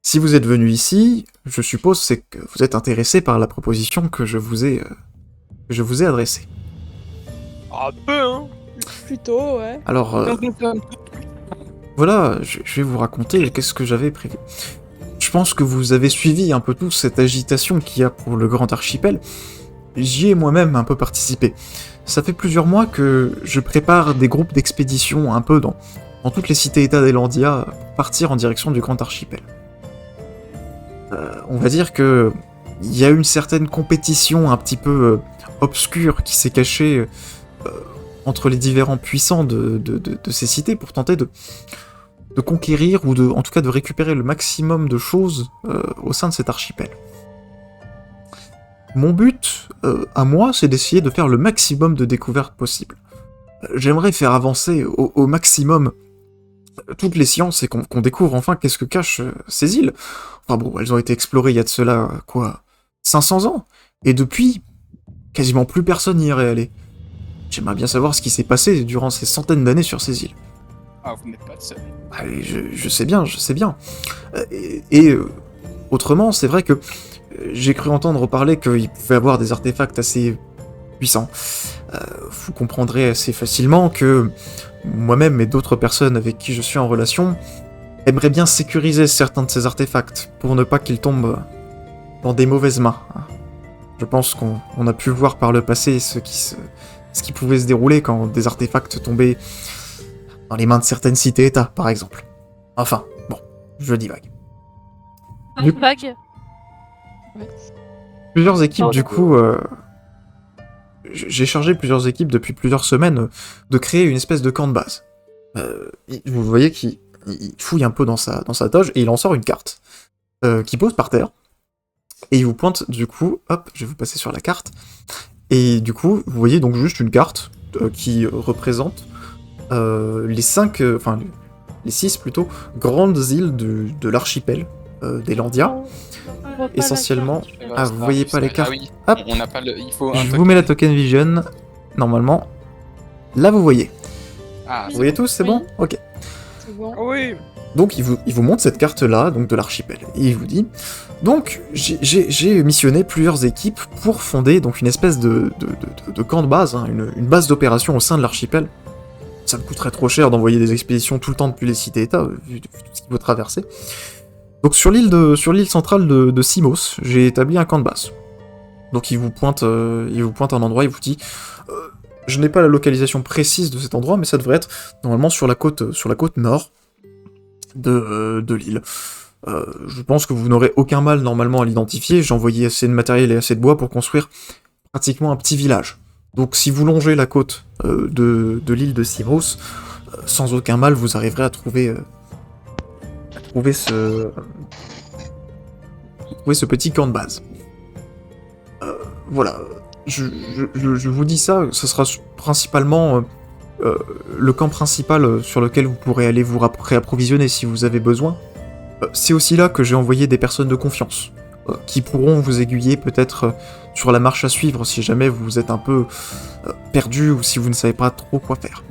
Si vous êtes venu ici, je suppose c'est que vous êtes intéressé par la proposition que je vous ai adressée. Un peu, hein. Plutôt, ouais. Alors, voilà, je vais vous raconter qu'est-ce que j'avais prévu. Je pense que vous avez suivi un peu tous cette agitation qu'il y a pour le grand archipel. J'y ai moi-même un peu participé. Ça fait plusieurs mois que je prépare des groupes d'expédition un peu dans toutes les cités-états d'Elandia pour partir en direction du grand archipel. On va dire que il y a une certaine compétition un petit peu obscure qui s'est cachée entre les différents puissants de ces cités pour tenter de conquérir ou en tout cas de récupérer le maximum de choses au sein de cet archipel. Mon but, à moi, c'est d'essayer de faire le maximum de découvertes possibles. J'aimerais faire avancer au maximum toutes les sciences et qu'on découvre enfin qu'est-ce que cachent ces îles. Enfin bon, elles ont été explorées il y a de cela, 500 ans. Et depuis, quasiment plus personne n'y est allé. J'aimerais bien savoir ce qui s'est passé durant ces centaines d'années sur ces îles. Ah, vous n'êtes pas le seul. Allez, je sais bien, je sais bien. Autrement, c'est vrai que j'ai cru entendre parler qu'il pouvait y avoir des artefacts assez puissants. Vous comprendrez assez facilement que moi-même et d'autres personnes avec qui je suis en relation aimeraient bien sécuriser certains de ces artefacts pour ne pas qu'ils tombent dans des mauvaises mains. Je pense qu'on a pu voir par le passé ce qui pouvait se dérouler quand des artefacts tombaient dans les mains de certaines cités-États, par exemple. Enfin, bon, je divague. Vague. Plusieurs équipes, du coup... J'ai chargé plusieurs équipes depuis plusieurs semaines de créer une espèce de camp de base. Vous voyez qu'il fouille un peu dans sa toge et il en sort une carte qu'il pose par terre. Et il vous pointe, du coup, hop, je vais vous passer sur la carte. Et du coup, vous voyez donc juste une carte qui représente les 6 plutôt, grandes îles de l'archipel des Landia. Essentiellement... Ah, vous voyez pas les cartes? Ah oui, Hop, on n'a pas le... Il faut je vous mets la token vision, normalement. Là, vous voyez. Ah, Vous voyez tous, c'est bon? Ok. C'est bon. Oui. Donc, il vous montre cette carte-là, donc de l'archipel. Et il vous dit... Donc, j'ai missionné plusieurs équipes pour fonder donc une espèce de camp de base, hein, une base d'opération au sein de l'archipel. Ça me coûterait trop cher d'envoyer des expéditions tout le temps depuis les cités-États, vu tout ce qu'il faut traverser. Donc sur l'île centrale de Simos, j'ai établi un camp de base. Donc il vous pointe un endroit, il vous dit je n'ai pas la localisation précise de cet endroit, mais ça devrait être normalement sur la côte nord de l'île. Je pense que vous n'aurez aucun mal normalement à l'identifier. J'ai envoyé assez de matériel et assez de bois pour construire pratiquement un petit village. Donc si vous longez la côte de l'île de Simos, sans aucun mal, vous arriverez à trouver ce petit camp de base. Voilà, je vous dis ça, ce sera principalement le camp principal sur lequel vous pourrez aller vous réapprovisionner si vous avez besoin. C'est aussi là que j'ai envoyé des personnes de confiance, qui pourront vous aiguiller peut-être sur la marche à suivre si jamais vous êtes un peu perdu ou si vous ne savez pas trop quoi faire.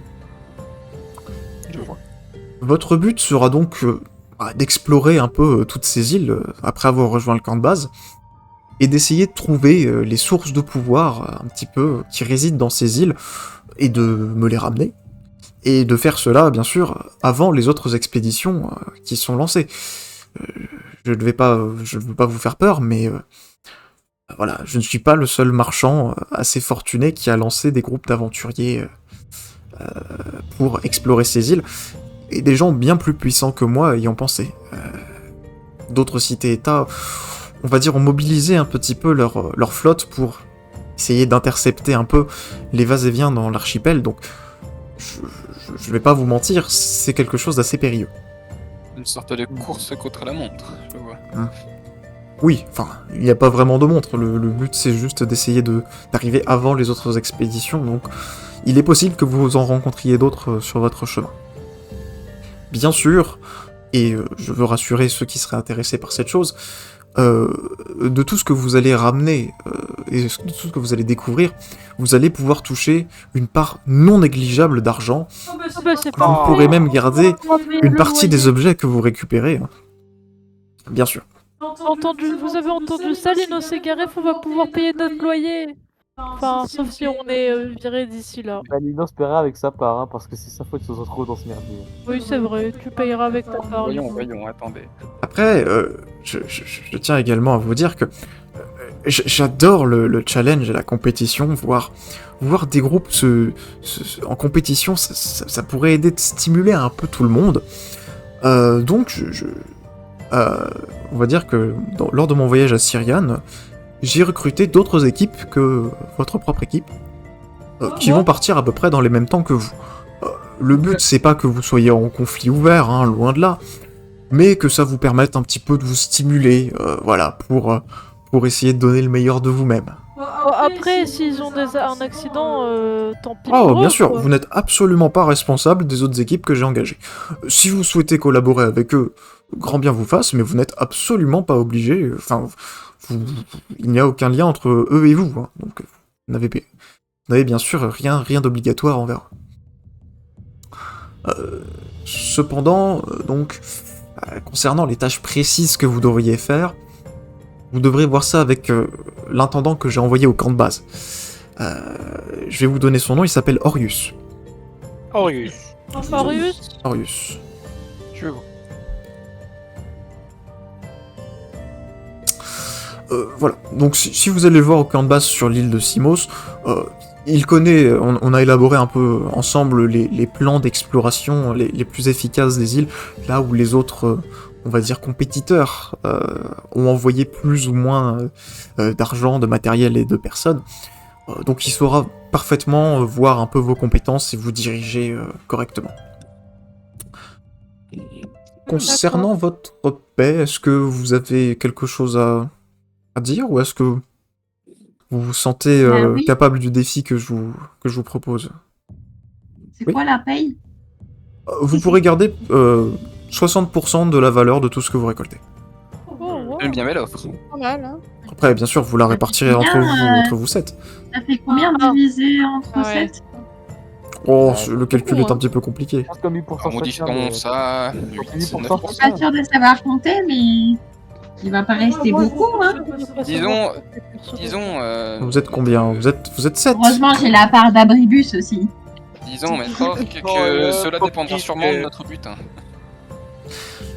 je vois. Votre but sera donc d'explorer un peu toutes ces îles après avoir rejoint le camp de base et d'essayer de trouver les sources de pouvoir un petit peu qui résident dans ces îles et de me les ramener et de faire cela bien sûr avant les autres expéditions qui sont lancées. Je ne veux pas vous faire peur, mais voilà, je ne suis pas le seul marchand assez fortuné qui a lancé des groupes d'aventuriers pour explorer ces îles. Et des gens bien plus puissants que moi y ont pensé. D'autres cités-États, on va dire, ont mobilisé un petit peu leur flotte pour essayer d'intercepter un peu les va-et-vient dans l'archipel, donc je vais pas vous mentir, c'est quelque chose d'assez périlleux. Une sorte de course contre la montre, je vois. Oui, enfin, il n'y a pas vraiment de montre, le but c'est juste d'essayer d'arriver avant les autres expéditions, donc il est possible que vous en rencontriez d'autres sur votre chemin. Bien sûr, et je veux rassurer ceux qui seraient intéressés par cette chose, de tout ce que vous allez ramener et de tout ce que vous allez découvrir, vous allez pouvoir toucher une part non négligeable d'argent. Vous pourrez même garder une partie des objets que vous récupérez. Bien sûr. Vous avez entendu ça, Linos et Gareth, on va pouvoir payer notre loyer. Enfin, sauf si on est viré d'ici là. Bah, Linos paiera avec sa part, hein, parce que c'est sa faute si on se retrouve dans ce merdier. Oui, c'est vrai, tu payeras avec ta part. Voyons, attendez. Après, je tiens également à vous dire que j'adore le challenge et la compétition, voir des groupes en compétition, ça pourrait aider de stimuler un peu tout le monde. Donc, on va dire que lors de mon voyage à Syriane, j'ai recruté d'autres équipes que votre propre équipe, qui vont partir à peu près dans les mêmes temps que vous. Le but, c'est pas que vous soyez en conflit ouvert, hein, loin de là, mais que ça vous permette un petit peu de vous stimuler, voilà, pour essayer de donner le meilleur de vous-même. après, s'ils ont un accident, tant pis Oh, pour bien eux, sûr, quoi. vous n'êtes absolument pas responsable des autres équipes que j'ai engagées. Si vous souhaitez collaborer avec eux, grand bien vous fasse, mais vous n'êtes absolument pas obligé. Enfin, il n'y a aucun lien entre eux et vous, hein, donc vous n'avez bien sûr rien d'obligatoire envers eux. Cependant, donc, concernant les tâches précises que vous devriez faire, vous devrez voir ça avec l'intendant que j'ai envoyé au camp de base. Je vais vous donner son nom, il s'appelle Orius. Orius. Marius, Orius. Je vois. Voilà, donc si vous allez le voir au camp de base sur l'île de Simos, il connaît, on a élaboré un peu ensemble les plans d'exploration les plus efficaces des îles, là où les autres, on va dire, compétiteurs ont envoyé plus ou moins d'argent, de matériel et de personnes. Donc il saura parfaitement voir un peu vos compétences et vous diriger correctement. Concernant votre paix, est-ce que vous avez quelque chose à dire, ou est-ce que vous vous sentez Oui. capable du défi que je vous propose? C'est Oui. quoi la paye? Vous pourrez garder 60% de la valeur de tout ce que vous récoltez. J'aime bien belle offre. Pas mal, hein. Après, bien sûr, vous la répartirez entre vous 7. Ça fait combien divisé entre Ah ouais. 7? Oh, Ouais, le calcul beaucoup, est un hein. petit peu compliqué. Je pense comme 8% Arrondissons chacun, mais- ça. 8, 9. Je suis pas sûre de savoir compter, mais il va pas rester beaucoup, hein. Disons. Vous êtes combien? Vous êtes 7. Heureusement, j'ai la part d'Abribus aussi. Disons, maître Orc, que cela dépendra sûrement de notre butin.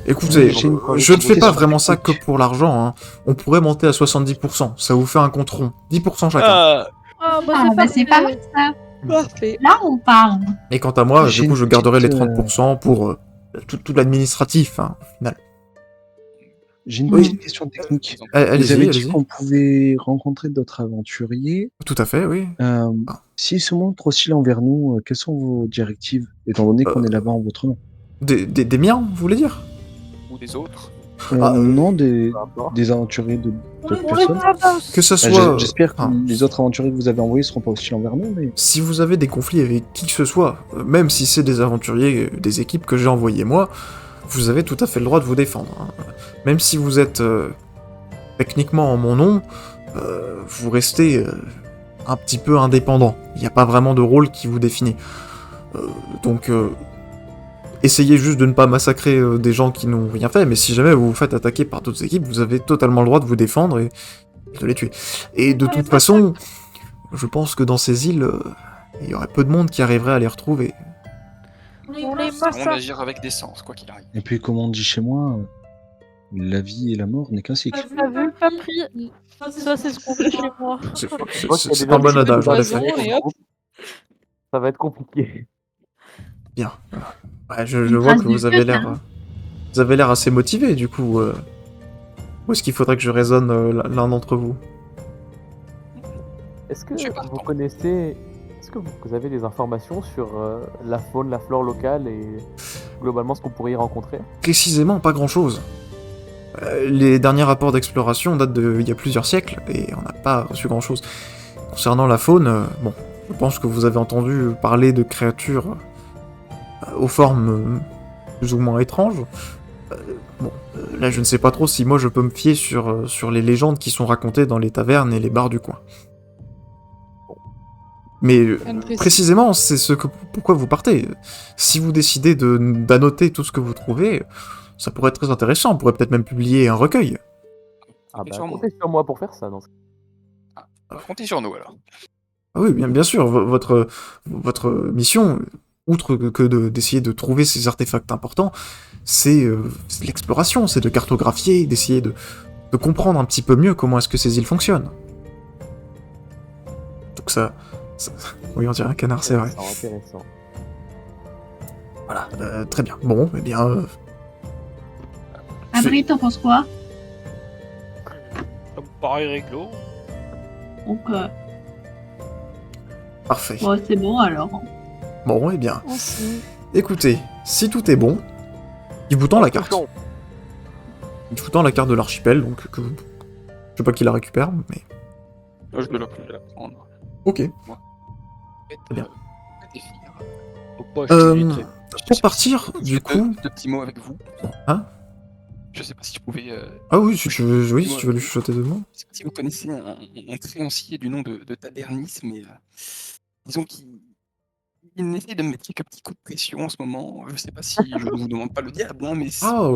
Écoutez, J'ai une je ne fais pas question vraiment ça que technique. pour l'argent, hein. On pourrait monter à 70%, ça vous fait un compte rond. 10% chacun. Ah, Ah, bah c'est pas mal ça. Parfait. Là, on parle. Et quant à moi, J'ai du coup, une je garderai les petite, 30% pour tout l'administratif, hein, au final. J'ai une Oui. petite question technique. Vous Allez-y, avez dit allez-y. qu'on pouvait rencontrer d'autres aventuriers. Tout à fait, oui. S'ils se montrent hostiles envers nous, quelles sont vos directives, étant donné qu'on est là-bas en votre nom? Des miens, vous voulez dire? Ou des autres. Non, des Peu importe. aventuriers d'autres on les personnes. tabasse. Que ça Bah, soit... J'espère que enfin, les autres aventuriers que vous avez envoyés seront pas hostiles envers nous, mais si vous avez des conflits avec qui que ce soit, même si c'est des aventuriers, des équipes que j'ai envoyées moi, vous avez tout à fait le droit de vous défendre, hein. Même si vous êtes techniquement en mon nom, vous restez un petit peu indépendant. Il n'y a pas vraiment de rôle qui vous définit. Donc, essayez juste de ne pas massacrer des gens qui n'ont rien fait, mais si jamais vous vous faites attaquer par d'autres équipes, vous avez totalement le droit de vous défendre et de les tuer. Et de toute façon, je pense que dans ces îles, il y aurait peu de monde qui arriverait à les retrouver. On les On massacre. agir avec décence, quoi qu'il arrive. et puis comme on dit chez moi, la vie et la mort n'est qu'un cycle. T'as vu, Papri? Ça, c'est ce qu'on dit chez moi. C'est Je vois qu'il y a c'est des un bon gens qui adage, sont en dans effet. les Et hop. groupes. Ça va être compliqué. Bien. Ouais, je vois que vous avez l'air assez motivé, du coup. Où est-ce qu'il faudrait que je raisonne l'un d'entre vous? Est-ce que Je suis partant. vous connaissez... Est-ce que vous avez des informations sur la faune, la flore locale et globalement ce qu'on pourrait y rencontrer? Précisément, pas grand-chose. Les derniers rapports d'exploration datent d'il y a plusieurs siècles, et on n'a pas reçu grand-chose. Concernant la faune, bon, je pense que vous avez entendu parler de créatures aux formes plus ou moins étranges. Là, je ne sais pas trop si moi je peux me fier sur les légendes qui sont racontées dans les tavernes et les bars du coin. Mais Rien de précis. précisément, c'est pourquoi vous partez. Si vous décidez d'annoter tout ce que vous trouvez, ça pourrait être très intéressant. On pourrait peut-être même publier un recueil. Ah bah, Sûrement. comptez sur moi pour faire ça. Comptez sur nous alors. Ah oui, bien sûr, votre mission, outre que d'essayer de trouver ces artefacts importants, c'est l'exploration, c'est de cartographier, d'essayer de comprendre un petit peu mieux comment est-ce que ces îles fonctionnent. Donc ça... Oui, on dirait un canard, c'est vrai. Intéressant. Voilà, très bien. Bon, eh bien... Abri, t'en penses quoi? Ça me paraît réglo. Donc, parfait. bon, c'est bon alors. Bon, eh bien... Ensuite, Écoutez, si tout est bon, il vous tend la carte. Il vous tend la carte de l'archipel, donc je sais pas qui la récupère, mais... Je vais la prendre. Ok. Très bien. Faut pas acheter des trucs. Pour partir, du coup... Deux petits mots avec vous. Hein? Je sais pas si je pouvais... Ah oui, si tu veux, oui, si tu veux lui chuchoter deux mots. Je sais pas si vous connaissez un créancier du nom de Tabernis, mais disons qu'il essaie de me mettre quelques petits coups de pression en ce moment. Je sais pas si je ne vous demande pas le diable, hein, mais Ah,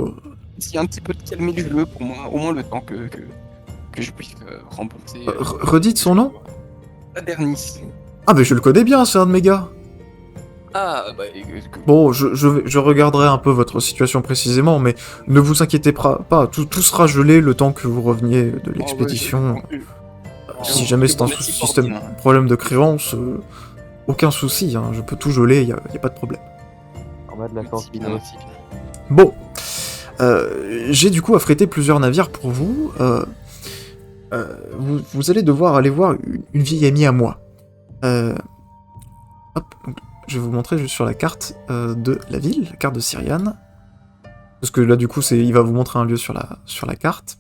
s'il y a un petit peu de calmer le jeu pour moi, au moins le temps que je puisse rembourser. redites son nom? Tabernis. Ah, mais je le connais bien, c'est un de mes gars. Ah, bah. Bon, je regarderai un peu votre situation précisément, mais ne vous inquiétez pas, tout sera gelé le temps que vous reveniez de l'expédition. Si jamais c'est un problème de créance, aucun souci, hein, je peux tout geler, y a pas de problème. On va de la chance. Merci. Bon, j'ai du coup affrété plusieurs navires pour vous. Vous allez devoir aller voir une vieille amie à moi. Hop, donc, je vais vous montrer juste sur la carte de la ville, la carte de Syriane. Parce que là, du coup, il va vous montrer un lieu sur la carte.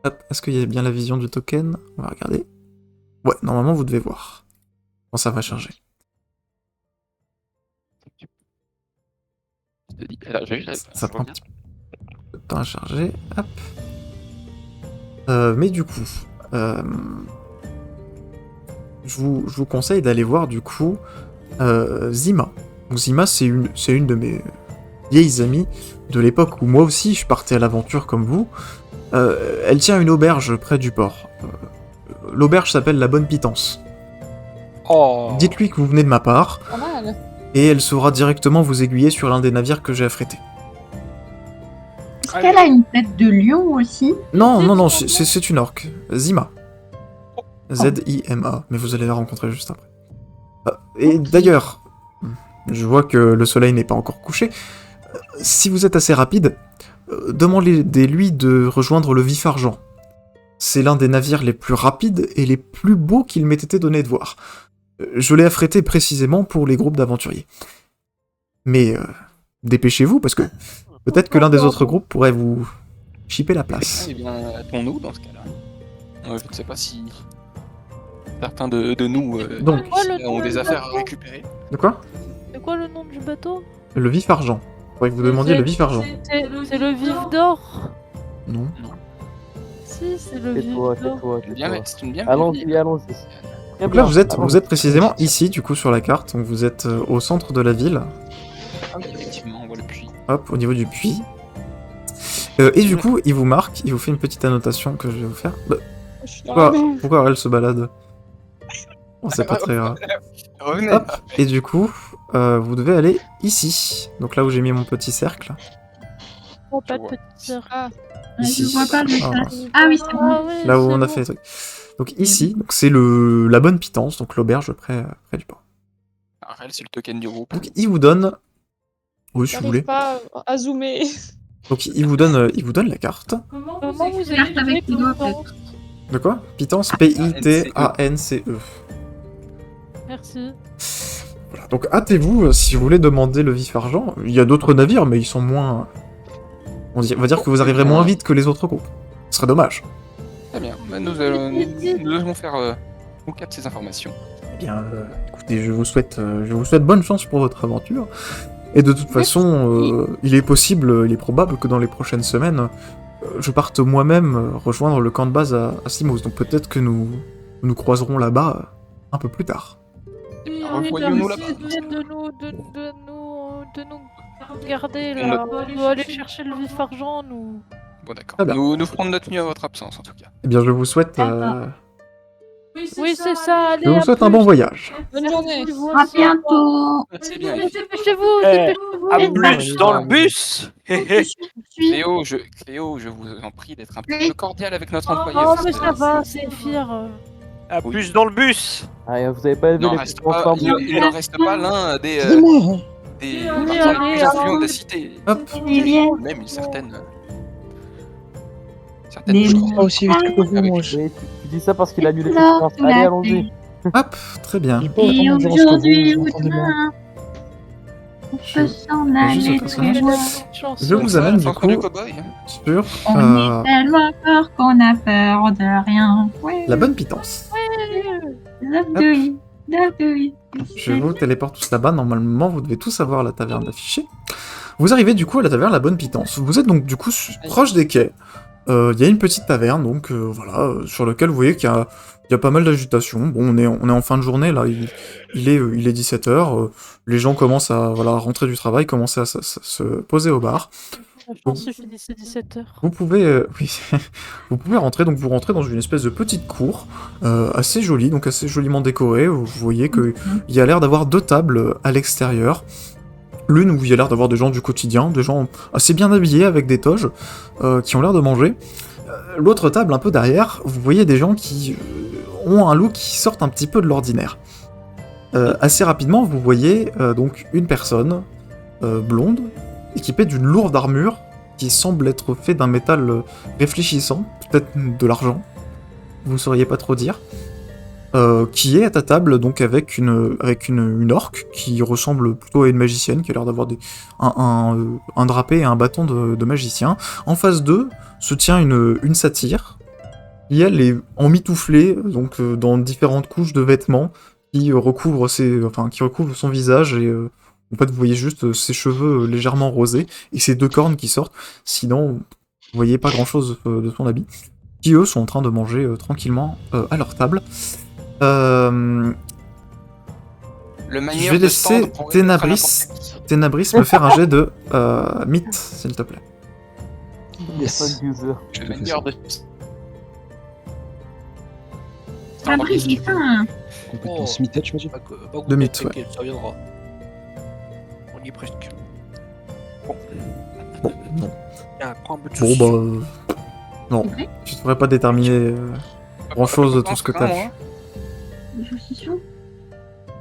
Hop, est-ce qu'il y a bien la vision du token? On va regarder. Ouais, normalement, vous devez voir. Bon, ça va charger. Ça prend un petit peu de temps à charger. Hop. Mais du coup, je vous conseille d'aller voir du coup Zima. Donc Zima, c'est une de mes vieilles amies de l'époque où moi aussi je partais à l'aventure comme vous. Elle tient une auberge près du port. L'auberge s'appelle La Bonne Pitance. Oh. Dites-lui que vous venez de ma part, Pas mal. et elle saura directement vous aiguiller sur l'un des navires que j'ai affrété. Est-ce qu'elle a une tête de lion aussi? Non, c'est une orque. Zima. Z-I-M-A, mais vous allez la rencontrer juste après. Et d'ailleurs, je vois que le soleil n'est pas encore couché. Si vous êtes assez rapide, demandez-lui de rejoindre le Vif Argent. C'est l'un des navires les plus rapides et les plus beaux qu'il m'ait été donné de voir. Je l'ai affrété précisément pour les groupes d'aventuriers. Mais dépêchez-vous, parce que peut-être que l'un des autres groupes pourrait vous chipper la place. Eh bien, attends-nous dans ce cas-là. Je ne sais pas si certains de nous Donc, ont des affaires à récupérer. de quoi? C'est quoi le nom du bateau? Le Vif Argent. Faudrait que vous demandiez le Vif Argent. C'est le Vif d'or? Non. Si, c'est le Vif Tais-toi, d'or. tais-toi, tais-toi. C'est une bien Allons-y. Donc là, vous êtes précisément ici, du coup, sur la carte. Donc vous êtes au centre de la ville. Ah oui, effectivement, on voit le puits. Hop, au niveau du puits. Et du coup, il vous marque, il vous fait une petite annotation que je vais vous faire. Bah, pourquoi elle se balade? Oh, c'est pas très grave. Revenez. Hop, et du coup, vous devez aller ici. Donc là où j'ai mis mon petit cercle. Oh, pas de vois. petite sœur. Ah, Ici. Je vois pas le Ah, message. Ah oui, c'est bon. Ah oui, Là où c'est on a bon. fait les trucs. Donc ici, donc c'est la bonne pitance, donc l'auberge près du port. Raphaël, c'est le token du groupe. Donc il vous donne... Oui, si vous j'arrive voulez. pas à zoomer. Donc il vous donne la carte. Comment vous Carte avec écrivez les doigts, Clémence? De quoi? Pitance, P-I-T-A-N-C-E. Merci. Voilà, donc hâtez-vous si vous voulez demander le Vif Argent. Il y a d'autres navires, mais ils sont moins... On va dire que vous arriverez moins vite que les autres groupes. Ce serait dommage. Très bien. Bah, nous allons faire au cap de ces informations. Eh bien, écoutez, je vous souhaite bonne chance pour votre aventure. Et de toute façon, il est probable que dans les prochaines semaines, je parte moi-même rejoindre le camp de base à Simos. Donc peut-être que nous croiserons là-bas un peu plus tard. Revoyons-nous là-bas. De nous garder là. On doit aller chercher le Vif Argent, nous. Bon, d'accord. Très bien. Nous ferons de notre mieux à votre absence, en tout cas. Eh bien, je vous souhaite, Oui, c'est ça. Allez, je vous à souhaite un plus. bon voyage. Bonne journée. À bientôt. C'est bien. Dépêchez-vous, Eh, dépêchez-vous. À plus dans le bus. Hé, hé. Suis. Cléo, je vous en prie d'être un peu cordial avec notre employé. Oh, mais ça va, c'est fier. À plus dans le bus. Ah, vous avez pas Il vu n'en les reste petits pas, ensemble. il n'en reste pas l'un des Dis-moi. des allez, parties les plus allez. influentes de la cité. Hop. Ils viennent. Même une certaine. Des chose. Pas aussi vite que vous, moi. Oui, tu dis ça parce qu'il a annulé ses Lors séances. de Allez, la allons-y. pluie. Hop, très bien. J'ai pas Et autant d'endurance que aujourd'hui vous, ou entendez-moi. demain, on Je- peut s'en juste aller au tous personnage. les jours. Je vous amène du Centre coup du cow-boy. sur On est tellement fort qu'on a peur de rien. Ouais. la bonne pitance. Zabdoui. Zabdoui. Je vous téléporte tous là-bas. Normalement, vous devez tous avoir la taverne affichée. Vous arrivez du coup à la taverne La Bonne Pitance. Vous êtes donc du coup proche des quais. Il y a une petite taverne, donc voilà, sur laquelle vous voyez qu'il y a pas mal d'agitation. Bon, on est en fin de journée, là, il est 17h. Les gens commencent à rentrer du travail, commencer à se poser au bar. Je pense qu'il finissait 17h. Vous pouvez, oui, vous pouvez rentrer, donc vous rentrez dans une espèce de petite cour, assez jolie, donc assez joliment décorée. Vous voyez qu'il y a l'air d'avoir 2 tables à l'extérieur. L'une où il y a l'air d'avoir des gens du quotidien, des gens assez bien habillés avec des toges, qui ont l'air de manger. L'autre table, un peu derrière, vous voyez des gens qui ont un look qui sort un petit peu de l'ordinaire. Assez rapidement, vous voyez donc une personne blonde, équipée d'une lourde armure, qui semble être faite d'un métal réfléchissant, peut-être de l'argent, vous sauriez pas trop dire. Qui est à ta table donc avec une orque qui ressemble plutôt à une magicienne, qui a l'air d'avoir un drapé et un bâton de magicien. En face d'eux se tient une satyre qui elle est emmitouflée donc dans différentes couches de vêtements qui recouvrent son visage et en fait vous voyez juste ses cheveux légèrement rosés et ses 2 cornes qui sortent. Sinon vous voyez pas grand chose de son habit. Qui eux sont en train de manger tranquillement à leur table. Le Je manière vais de laisser tendre pourrait être Ténabris n'importe qui. me faire un jet de mythe, s'il te plaît. Yes. Fun user. Le manière de... Zabdoui, putain. Compétence mythe, tu m'as dit. De mythe, ouais. Ça viendra. On y est presque. Bon. Non. Ah, prends un peu de Bon sauce. bah... non, Ok. tu devrais pas déterminer grand-chose de tout ce que faire un, t'as. moi. Des saucissons.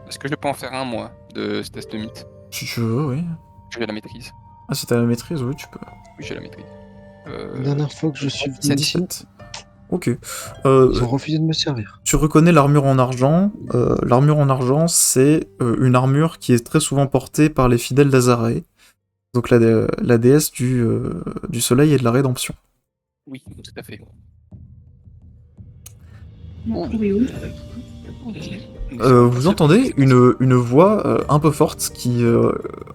Est-ce que je peux en faire un, moi, de ce test de mythe? Si tu veux, oui. J'ai la maîtrise. Ah, si t'as la maîtrise, oui, tu peux. Oui, j'ai la maîtrise. La dernière fois que je suis venu ici, 17. Ok. ils ont refusé de me servir. Tu reconnais l'armure en argent. L'armure en argent, c'est une armure qui est très souvent portée par les fidèles d'Azarae, donc la déesse du soleil et de la rédemption. Oui, tout à fait. Oui, oui. Vous entendez une voix un peu forte,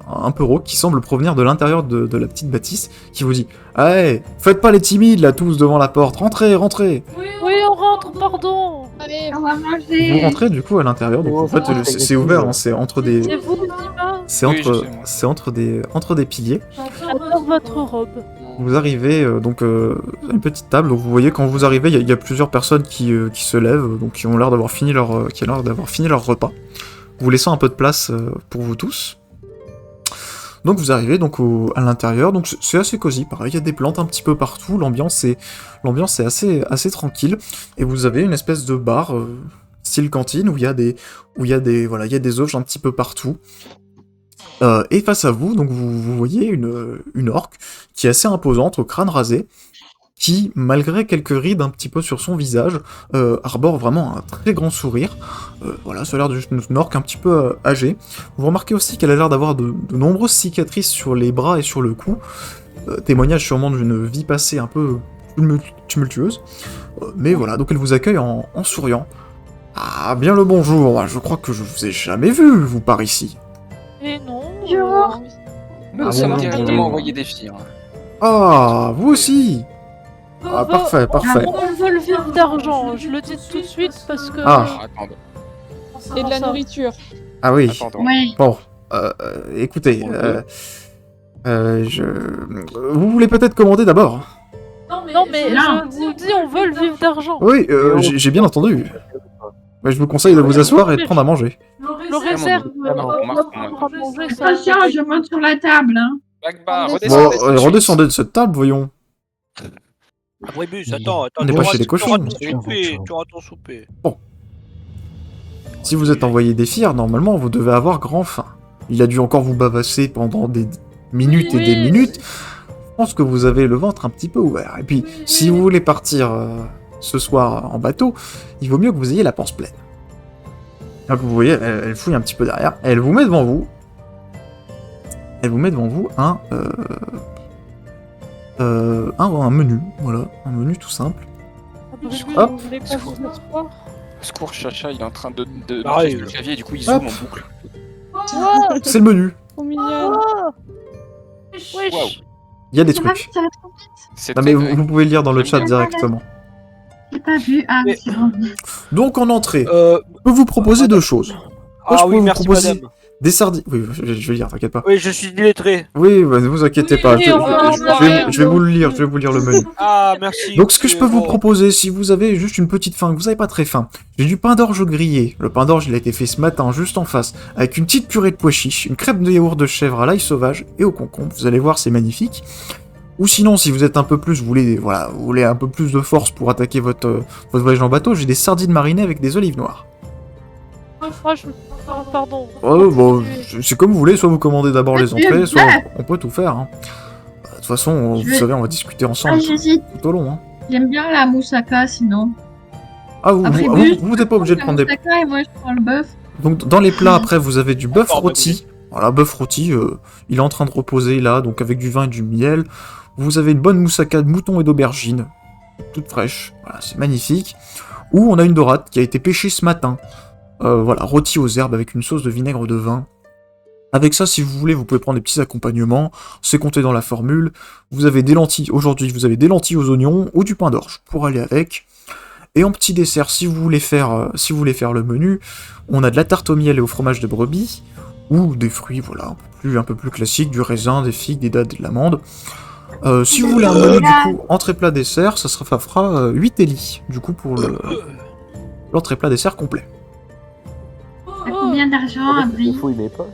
un peu rauque, qui semble provenir de l'intérieur de la petite bâtisse, qui vous dit « Hey, faites pas les timides là tous devant la porte, rentrez, rentrez !» Oui, on rentre, pardon. Allez, On va manger. Vous rentrez du coup à l'intérieur, donc en fait c'est ouvert, hein, c'est entre des... C'est vous, Dima. Oui, je sais, moi. C'est entre des piliers. J'adore votre robe. Vous arrivez donc à une petite table, donc vous voyez quand vous arrivez, il y a plusieurs personnes qui se lèvent, donc qui ont l'air d'avoir fini leur repas, vous laissant un peu de place pour vous tous. Donc vous arrivez donc à l'intérieur, donc c'est assez cosy, pareil, il y a des plantes un petit peu partout, l'ambiance est assez tranquille, et vous avez une espèce de bar style cantine où il y a des auges un petit peu partout. Et face à vous, donc vous voyez une orque qui est assez imposante, au crâne rasé, qui, malgré quelques rides un petit peu sur son visage, arbore vraiment un très grand sourire. Voilà, ça a l'air d'une orque un petit peu âgée. Vous remarquez aussi qu'elle a l'air d'avoir de nombreuses cicatrices sur les bras et sur le cou, témoignage sûrement d'une vie passée un peu tumultueuse. Mais voilà, donc elle vous accueille en souriant. Ah, bien le bonjour, je crois que je vous ai jamais vu, vous, par ici. Et non. Bonjour. Nous Ah sommes bon, directement bon. envoyés des filles. Ah, vous aussi. Ah, parfait, parfait. On veut le vivre d'argent, je le dis tout de suite parce que. Ah. Attendez. et de la Ça. nourriture. Ah oui. Attendons. Oui. Bon, écoutez, vous voulez peut-être commander d'abord? Non mais Non. je vous dis, on veut le vivre d'argent. Oui, j'ai bien entendu. Mais je vous conseille de vous asseoir et de prendre à manger. Le réserve, Vraiment, on va remarque, prendre à manger ça. Attention, je monte sur la table. Hein. Bagba, Bon, redescendez. tout de suite. redescendez de cette table, voyons. Abribus, attends. On n'est pas chez les cochons. Tu auras ton souper. Si vous êtes envoyé des fiers, normalement, vous devez avoir grand faim. Il a dû encore vous bavasser pendant des minutes et des minutes. Je pense que vous avez le ventre un petit peu ouvert. Et puis, si vous voulez partir ce soir en bateau, il vaut mieux que vous ayez la panse pleine. Donc vous voyez, elle fouille un petit peu derrière. Elle vous met devant vous. Elle vous met devant vous un menu. Voilà, un menu tout simple. Abribus, Hop. vous voulez pas vous asseoir? Secours, Chacha, il est en train de Pareil, marcher sur le clavier, du coup il zoome en boucle. C'est le menu. Trop mignonne. Wesh. Waouh. Il y a des Ça va trucs. vite, ça va trop vite. C'est Non mais très- vous pouvez le lire dans le chat J'aime directement. J'ai pas vu. Ah, Mais- c'est bon. Donc en entrée, Euh... je peux vous proposer deux choses. Moi, je Ah peux oui, vous merci proposer madame. des sardines. Oui, je vais lire, t'inquiète pas. Oui, je suis illettré. Oui, bah, ne vous inquiétez pas, Oui, je on va je vais vous le lire, je vais vous lire le menu. Ah, merci. Donc ce que je peux vous bon. proposer, si vous avez juste une petite faim, que vous n'avez pas très faim, j'ai du pain d'orge grillé. Le pain d'orge, il a été fait ce matin, juste en face, avec une petite purée de pois chiches, une crêpe de yaourt de chèvre à l'ail sauvage et au concombre. Vous allez voir, c'est magnifique. Ou sinon, si vous êtes un peu plus, vous voulez un peu plus de force pour attaquer votre voyage en bateau, j'ai des sardines marinées avec des olives noires. Ah, pardon. Oh, bon, c'est comme vous voulez, soit vous commandez d'abord les Monsieur, entrées, soit ouais. on peut tout faire. Hein. De toute façon, vous Je vais- savez, on va discuter Ah, ensemble j'hésite. tout au long. Hein. J'aime bien la moussaka sinon. Ah, vous Après, n'êtes pas obligé de prendre des... moussaka et moi je prends le bœuf. Donc dans les plats, après, vous avez du bœuf Encore rôti. Voilà, bœuf rôti, il est en train de reposer là, donc avec du vin et du miel. Vous avez une bonne moussaka de mouton et d'aubergine, toute fraîche. Voilà, c'est magnifique. Ou on a une dorade qui a été pêchée ce matin. Voilà, rôti aux herbes avec une sauce de vinaigre de vin. Avec ça, si vous voulez, vous pouvez prendre des petits accompagnements. C'est compté dans la formule. Vous avez des lentilles. Aujourd'hui, vous avez des lentilles aux oignons ou du pain d'orge pour aller avec. Et en petit dessert, si vous voulez faire le menu, on a de la tarte au miel et au fromage de brebis, ou des fruits, voilà, un peu plus classiques, du raisin, des figues, des dattes et de l'amande. Si vous voulez un menu, du coup, entrée plat dessert, ça fera 8 élis, du coup, pour l'entrée plat dessert complet. T'as combien d'argent, Je Abri? fouille mes poches.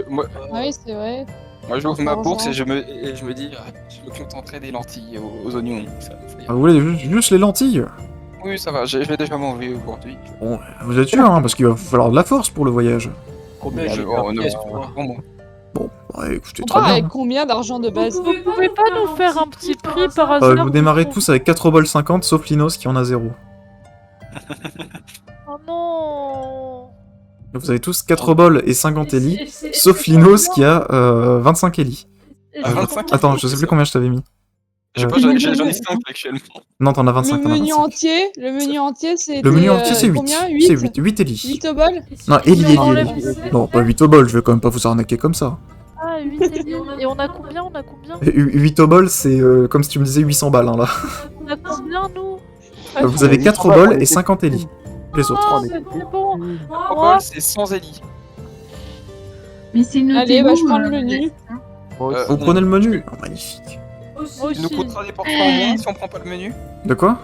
Moi, Ah oui, c'est vrai. moi j'ouvre ma Argent. bourse et je me dis, je me contenterai des lentilles aux oignons. Ça ira. Ah, vous voulez juste les lentilles? Oui, ça va, je vais déjà manger aujourd'hui. Bon, vous êtes sûr, hein, parce qu'il va falloir de la force pour le voyage. Combien Je- j'ai oh, non, pièce pour moi pour moi. Bon, ouais, écoutez, On très part avec bien. combien d'argent de base? Vous pouvez pas nous faire un petit prix par hasard? Vous démarrez tous avec 4 bols 50, sauf Linos qui en a 0. Oh non. Vous avez tous 4 bols et 50 élis, sauf Linos qui a 25 élis. Ah, 25 Attends, je sais plus combien je t'avais mis. Je sais pas, j'en ai 5 actuellement. Non, t'en as 25, Le t'en as menu 25. entier, c'est Le menu entier, c'est 8. combien? C'est 8 élis. 8 au bol? Non, élis, On élis, enlève élis. les- Non, pas 8 au bol, je vais quand même pas vous arnaquer comme ça. Ah, 8 et on a combien? 8 au bol, c'est comme si tu me disais 800 balles, hein, là. On a combien, nous? Vous avez 4 au bol et 50 élis. Les autres. Ah, c'est bon. Au Moi, bol, c'est 100 élis. Mais c'est noté. Allez, bah, je où, prends le menu. Moi aussi. Vous prenez le menu? Oh, magnifique. moi Tu nous aussi. compteras des portions en moins si on prend pas le menu. De quoi?